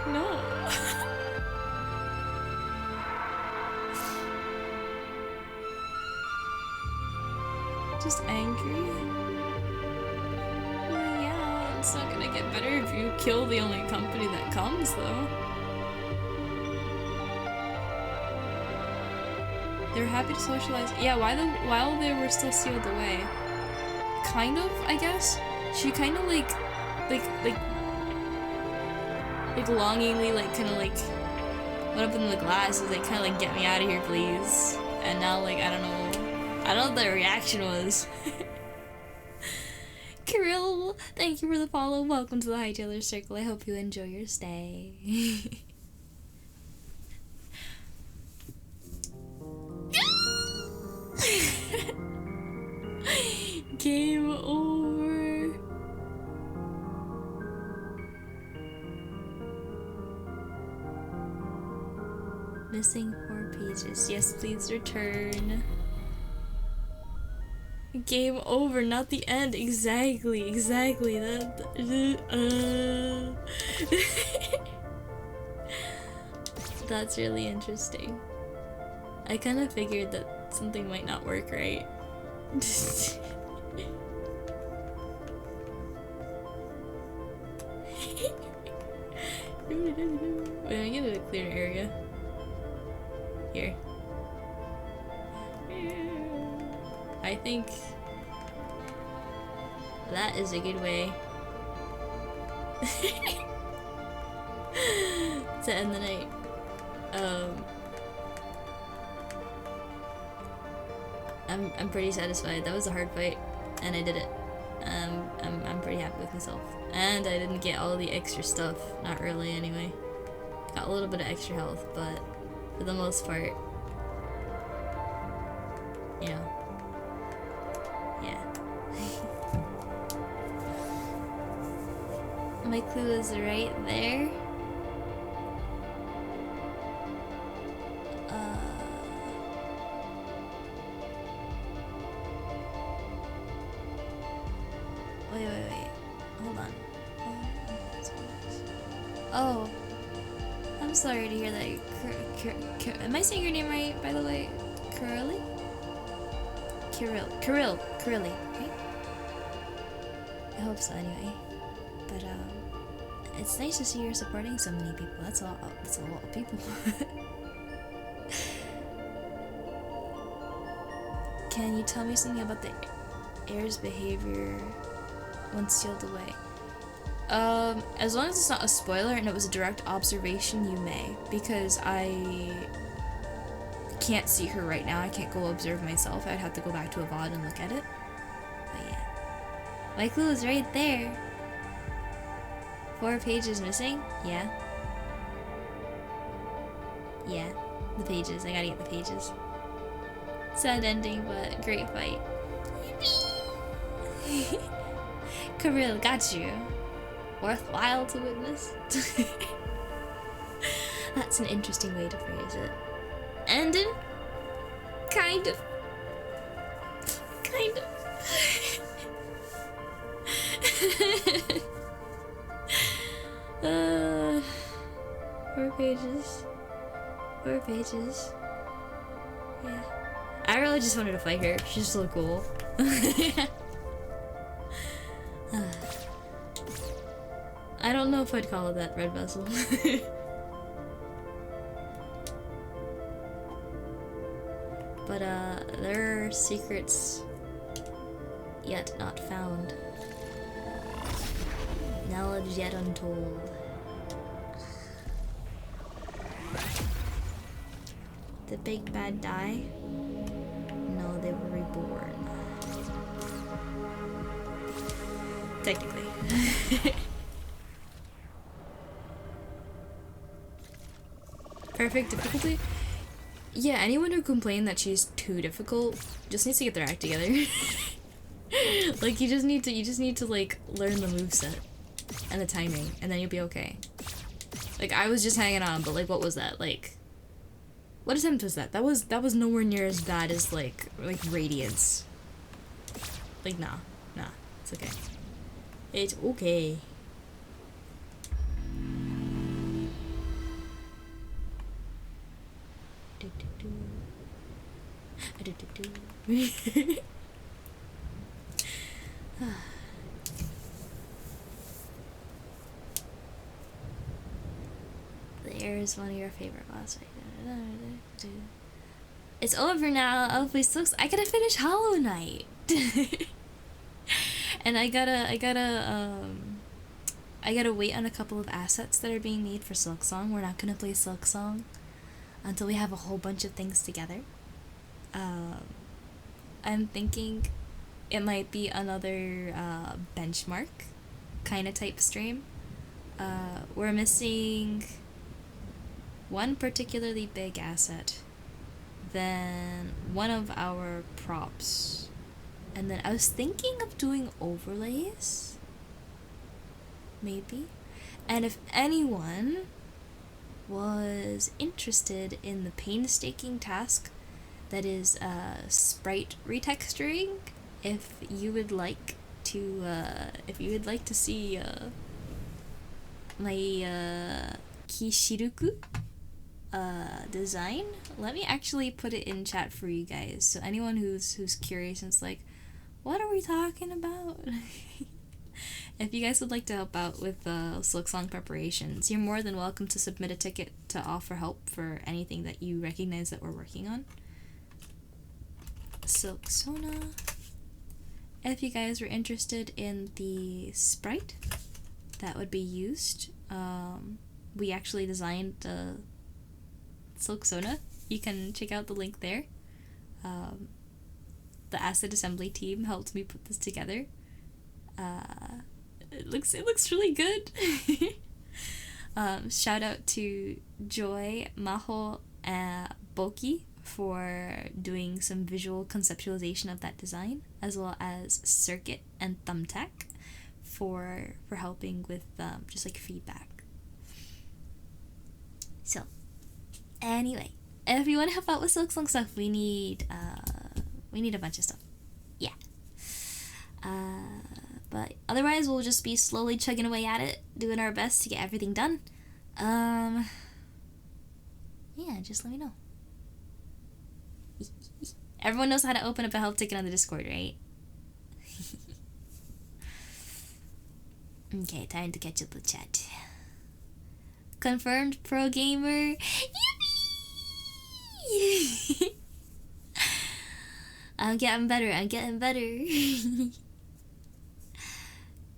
No. Just angry? Well, yeah, it's not gonna get better if you kill the only company that comes, though. They're happy to socialize. Yeah, while they were still sealed away. Kind of, I guess. She kind of like longingly, like, kind of like went up in the glass and like, kind of like, get me out of here, please. And now, like, I don't know what the reaction was. Kirill, thank you for the follow. Welcome to the Hightailers Circle. I hope you enjoy your stay. Game over. Missing 4 pages. Yes, please return. Game over, not the end. Exactly. That's really interesting. I kind of figured that something might not work right. Wait, let me get a clear area. Here. I think that is a good way to end the night. I'm pretty satisfied. That was a hard fight, and I did it. I'm pretty happy with myself. And I didn't get all the extra stuff. Not really, anyway. Got a little bit of extra health, but for the most part, you know. Yeah. My clue is right there. Wait. Hold on. Oh. I'm sorry to hear that. Am I saying your name right, by the way? Kirill, right? I hope so, anyway. But, It's nice to see you're supporting so many people. That's a lot of people. Can you tell me something about the air's behavior when sealed away? As long as it's not a spoiler and it was a direct observation, you may. Because I can't see her right now. I can't go observe myself. I'd have to go back to a VOD and look at it. But yeah. My clue is right there. 4 pages missing? Yeah. Yeah. The pages. I gotta get the pages. Sad ending, but great fight. Kirill, got you. Worthwhile to witness. That's an interesting way to phrase it. Ended? Kind of. Kind of. 4 pages. 4 pages. Yeah. I really just wanted to fight her. She's so cool. I don't know if I'd call it that, Red Vessel. But there are secrets yet not found. Knowledge yet untold. The big bad die? No, they were reborn. Technically. Perfect difficulty? Yeah, anyone who complained that she's too difficult just needs to get their act together. Like you just need to like learn the moveset and the timing, and then you'll be okay. Like I was just hanging on, but like what was that? Like what attempt was that? That was nowhere near as bad as like Radiance. Like nah, it's okay. It's okay. The air is one of your favorite boss. It's over now. Outplay sucks. I gotta finish Hollow Knight. And I gotta wait on a couple of assets that are being made for Silksong. We're not gonna play Silksong until we have a whole bunch of things together. I'm thinking it might be another benchmark kind of type stream. We're missing one particularly big asset, then one of our props, and then I was thinking of doing overlays, maybe. And if anyone was interested in the painstaking task that is sprite retexturing, if you would like to see my Kishiko design, let me actually put it in chat for you guys. So anyone who's curious and it's like, what are we talking about? If you guys would like to help out with Silksong preparations, you're more than welcome to submit a ticket to offer help for anything that you recognize that we're working on. Silksona. If you guys were interested in the sprite that would be used, we actually designed Silksona. You can check out the link there. The asset assembly team helped me put this together. It looks really good. Shout out to Joy, Maho, and Boki for doing some visual conceptualization of that design, as well as Circuit and Thumbtack for helping with just like feedback. So anyway, if you want to help out with Silksong stuff, we need a bunch of stuff. Yeah. But otherwise we'll just be slowly chugging away at it, doing our best to get everything done. Yeah, just let me know. Everyone knows how to open up a help ticket on the Discord, right? Okay, time to catch up with chat. Confirmed pro gamer. Yippee! I'm getting better. I'm getting better.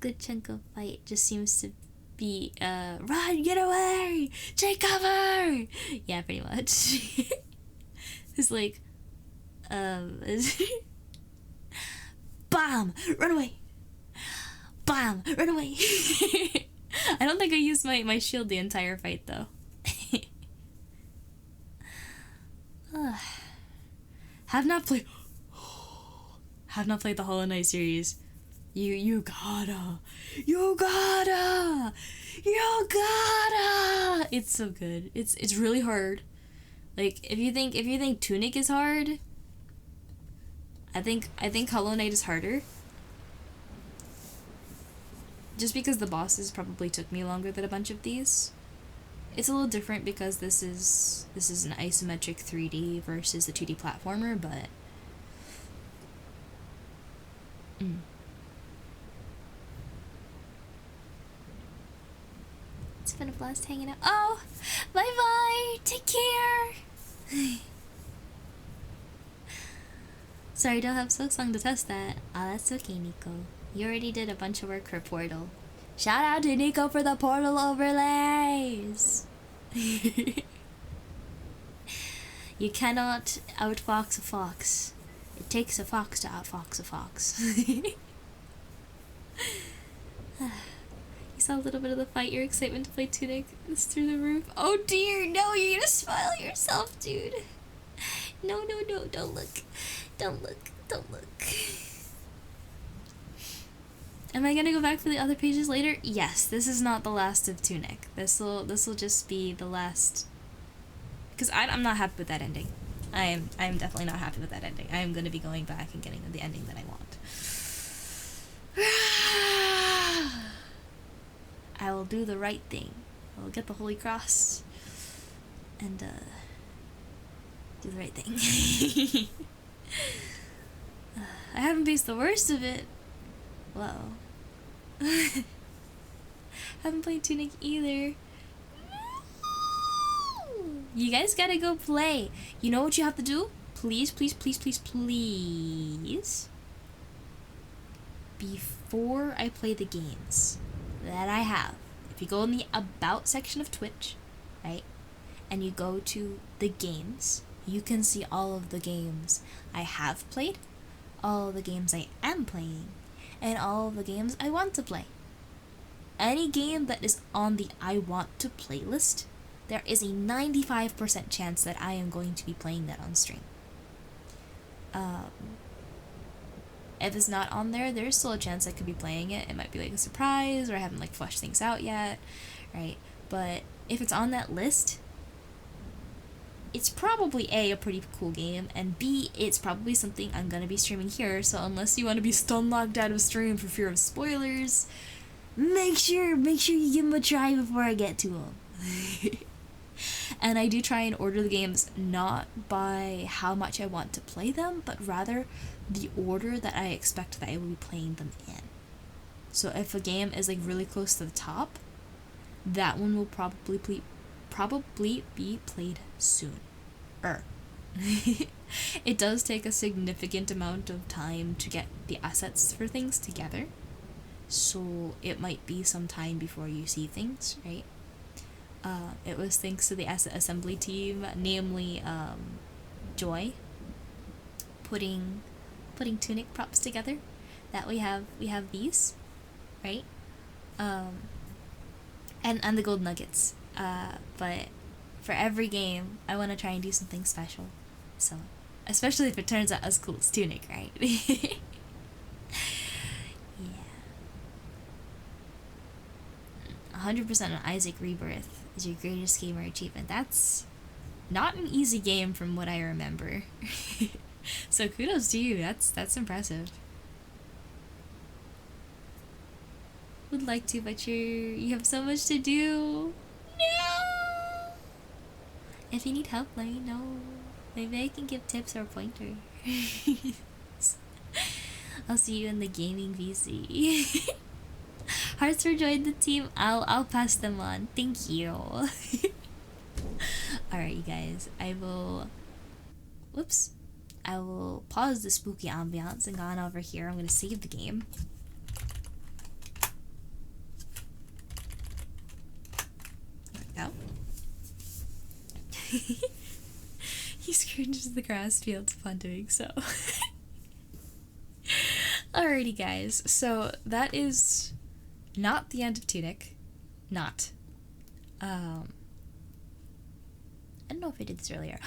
Good chunk of fight just seems to be run, get away, take cover. Yeah, pretty much. It's like bomb, run away. Bomb, run away. I don't think I used my shield the entire fight though. Have not played the Hollow Knight series. You gotta. It's so good. It's really hard. Like if you think Tunic is hard, I think Hollow Knight is harder. Just because the bosses probably took me longer than a bunch of these. It's a little different because this is an isometric 3D versus the 2D platformer, but it's been a blast hanging out. Oh, bye. Take care. Sorry, don't have Silksong to test that. Ah, that's okay, Nico. You already did a bunch of work for Portal. Shout out to Nico for the Portal overlays! You cannot outfox a fox. It takes a fox to outfox a fox. You saw a little bit of the fight. Your excitement to play Tunic is through the roof. Oh dear, no, you're gonna spoil yourself, dude. No, don't look. Don't look. Am I gonna go back for the other pages later? Yes, this is not the last of Tunic. This'll just be the last, because I'm not happy with that ending. I'm definitely not happy with that ending. I am gonna be going back and getting the ending that I want. I will do the right thing. I will get the Holy Cross and do the right thing. I haven't faced the worst of it. Whoa. Haven't played Tunic either. You guys gotta go play. You know what you have to do? Please. Before I play the games that I have, if you go in the About section of Twitch, right, and you go to the games, you can see all of the games I have played, all of the games I am playing, and all of the games I want to play. Any game that is on the I want to playlist, there is a 95% chance that I am going to be playing that on stream. If it's not on there, there's still a chance I could be playing it. It might be like a surprise, or I haven't like fleshed things out yet, right? But if it's on that list, it's probably A, pretty cool game, and B, it's probably something I'm gonna be streaming here, so unless you want to be stun locked out of stream for fear of spoilers, make sure you give them a try before I get to them. And I do try and order the games not by how much I want to play them, but rather the order that I expect that I will be playing them in. So if a game is like really close to the top, that one will probably be played soon. It does take a significant amount of time to get the assets for things together, so it might be some time before you see things, right? It was thanks to the asset assembly team, namely Joy, putting Tunic props together, that we have these, right? And the gold nuggets. But for every game, I want to try and do something special. So, especially if it turns out as cool as Tunic, right? Yeah. 100% on Isaac Rebirth is your greatest gamer achievement. That's not an easy game from what I remember. So kudos to you. That's impressive. Would like to, but you have so much to do. No. If you need help, let me know. Maybe I can give tips or a pointer. I'll see you in the gaming VC. Hearts for joined the team. I'll pass them on. Thank you. Alright, you guys. I will pause the spooky ambiance and go on over here. I'm gonna save the game. There we go. He scrounges the grass fields upon doing so. Alrighty, guys. So that is not the end of Tunic. Not. I don't know if I did this earlier.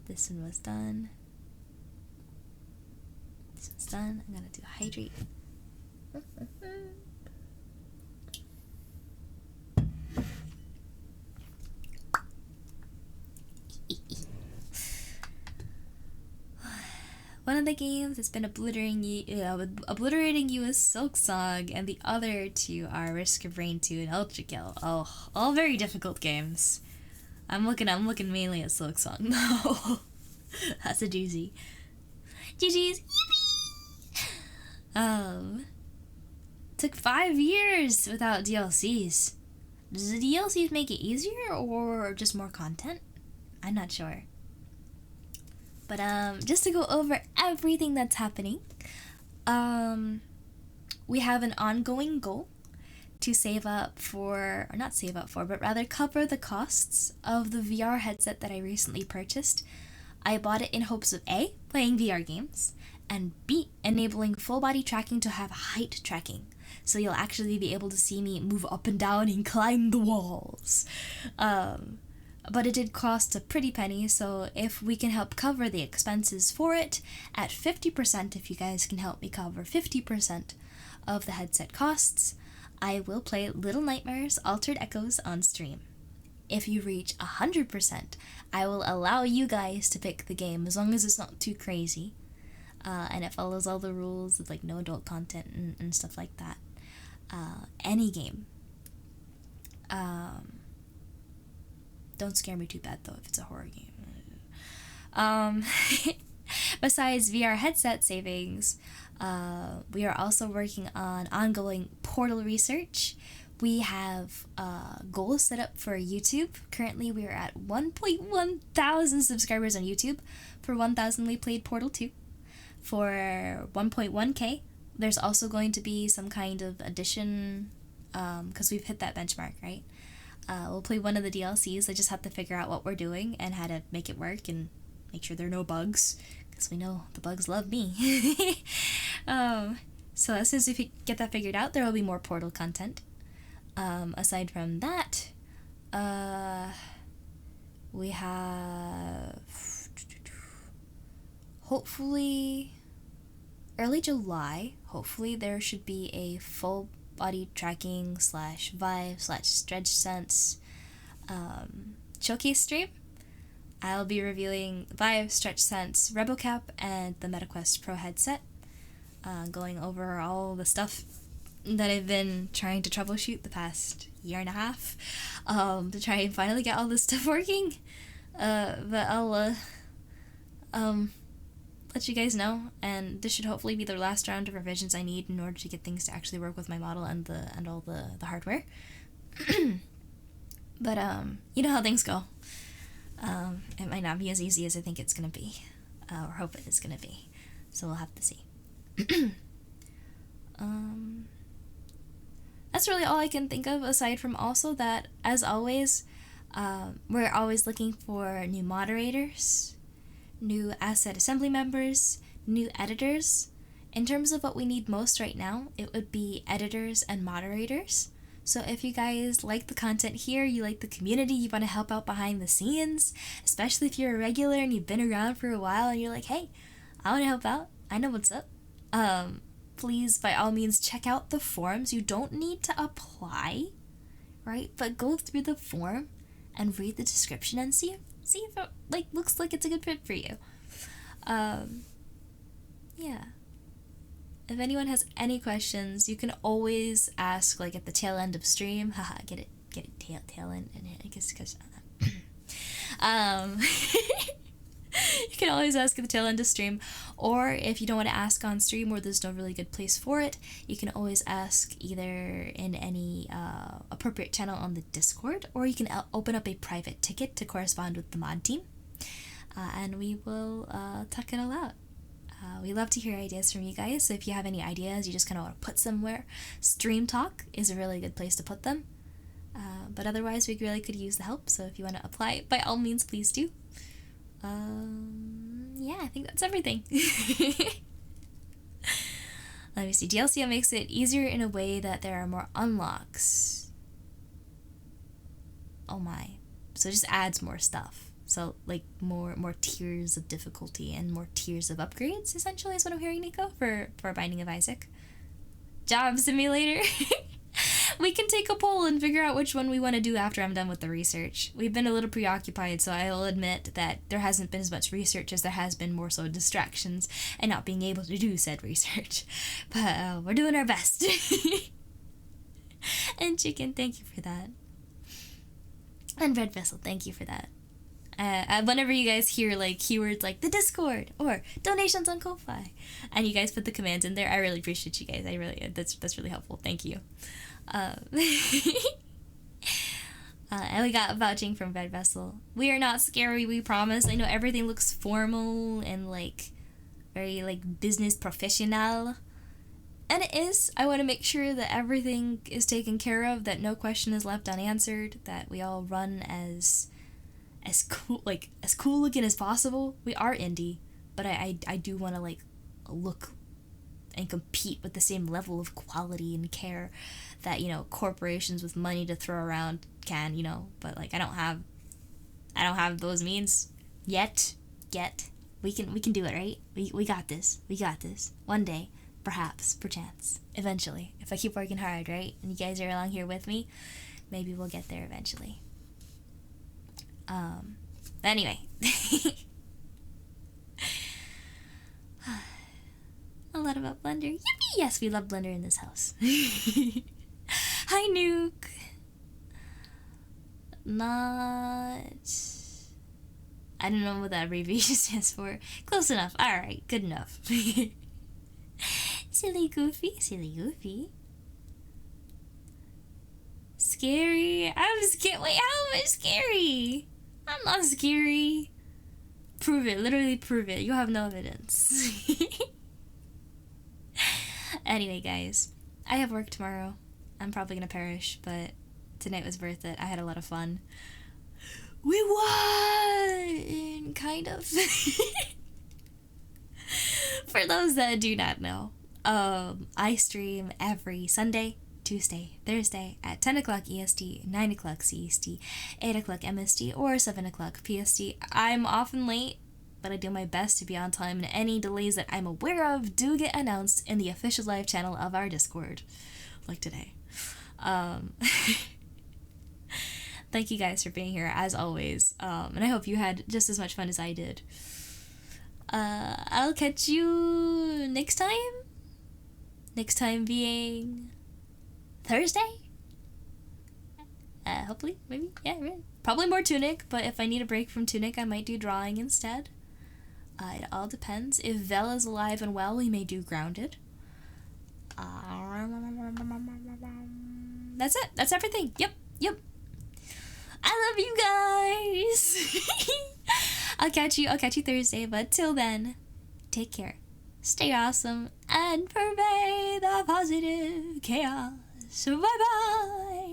This one was done. This one's done. I'm gonna do hydrate. One of the games has been obliterating you is Silksong, and the other two are Risk of Rain 2 and Ultra Kill. Oh, all very difficult games. I'm looking mainly at Silksong. No, that's a doozy. GG's. Yippee! Took 5 years without DLCs. Does the DLCs make it easier or just more content? I'm not sure. But just to go over everything that's happening, we have an ongoing goal to save up for, or not save up for, but rather cover the costs of the VR headset that I recently purchased. I bought it in hopes of A, playing VR games, and B, enabling full body tracking to have height tracking. So you'll actually be able to see me move up and down and climb the walls. But it did cost a pretty penny, so if we can help cover the expenses for it at 50%, if you guys can help me cover 50% of the headset costs, I will play Little Nightmares Altered Echoes on stream. If you reach 100%, I will allow you guys to pick the game, as long as it's not too crazy, and it follows all the rules of like no adult content and stuff like that. Any game. Don't scare me too bad though if it's a horror game. Besides VR headset savings, we are also working on ongoing Portal research. We have goals set up for YouTube. Currently we are at 1.1 thousand subscribers on YouTube for 1,000 we played Portal 2. For 1.1k, there's also going to be some kind of addition, because we've hit that benchmark, right? We'll play one of the DLCs. I just have to figure out what we're doing and how to make it work and make sure there are no bugs, because we know the bugs love me. So as soon as we get that figured out, there will be more Portal content. Aside from that, we have hopefully early July. Hopefully there should be a full body tracking / Vive / Stretch Sense showcase stream. I'll be reviewing Vive, Stretch Sense, ReboCap, and the MetaQuest Pro headset, going over all the stuff that I've been trying to troubleshoot the past year and a half, to try and finally get all this stuff working. But I'll let you guys know, and this should hopefully be the last round of revisions I need in order to get things to actually work with my model and all the hardware. But you know how things go. It might not be as easy as I think it's gonna be, or hope it is gonna be. So we'll have to see. That's really all I can think of, aside from also that, as always, we're always looking for new moderators, new asset assembly members, new editors. In terms of what we need most right now, it would be editors and moderators. So if you guys like the content here, you like the community, you want to help out behind the scenes, especially if you're a regular and you've been around for a while and you're like, hey, I want to help out, I know what's up, please, by all means, check out the forums. You don't need to apply, right? But go through the form and read the description and see if it looks like it's a good fit for you. Yeah. If anyone has any questions, you can always ask at the tail end of stream. Haha, get it tail end, and I guess because you can always ask at the tail end of stream, or if you don't want to ask on stream or there's no really good place for it, you can always ask either in any appropriate channel on the Discord, or you can open up a private ticket to correspond with the mod team, and we will talk it all out. We love to hear ideas from you guys, so if you have any ideas you just kind of want to put somewhere, Stream Talk is a really good place to put them. But otherwise, we really could use the help, so if you want to apply, by all means, please do. Yeah, I think that's everything. Let me see. DLCO makes it easier in a way that there are more unlocks. Oh my. So it just adds more stuff. So, like, more tiers of difficulty and more tiers of upgrades, essentially, is what I'm hearing, Nico, for Binding of Isaac. Job Simulator. We can take a poll and figure out which one we want to do after I'm done with the research. We've been a little preoccupied, so I'll admit that there hasn't been as much research as there has been more so distractions and not being able to do said research. But we're doing our best. And Chicken, thank you for that. And Red Vessel, thank you for that. Whenever you guys hear like keywords like the Discord or donations on Ko-Fi, and you guys put the commands in there, I really appreciate you guys. That's really helpful. Thank you. And we got vouching from Red Vessel. We are not scary, we promise. I know everything looks formal and like very like business professional, and it is. I want to make sure that everything is taken care of, that no question is left unanswered, that we all run as cool looking as possible. We are indie, but I do want to like look and compete with the same level of quality and care that, you know, corporations with money to throw around can, you know. But like I don't have those means yet. We can do it, right? We got this. One day, perhaps, perchance, eventually, if I keep working hard, right? And you guys are along here with me, maybe we'll get there eventually. Anyway. A lot about Blender. Yippee! Yes, we love Blender in this house. Hi, Nuke. I don't know what that abbreviation stands for. Close enough. Alright, good enough. Silly Goofy. Scary. I'm scared. Wait, how am I scary? I'm not scary. Prove it. Literally prove it. You have no evidence. Anyway, guys, I have work tomorrow. I'm probably gonna perish, but tonight was worth it. I had a lot of fun. We won! Kind of. For those that do not know, I stream every Sunday, Tuesday, Thursday at 10 o'clock EST, 9 o'clock CST, 8 o'clock MST, or 7 o'clock PST. I'm often late, but I do my best to be on time, and any delays that I'm aware of do get announced in the official live channel of our Discord, like today. Thank you guys for being here, as always, and I hope you had just as much fun as I did. I'll catch you next time being Thursday? Hopefully, maybe, yeah, really. Probably more Tunic, but if I need a break from Tunic, I might do drawing instead. It all depends. If Vel is alive and well, we may do Grounded. That's it. That's everything. Yep. I love you guys. I'll catch you Thursday, but till then, take care. Stay awesome and pervade the positive chaos. Bye-bye.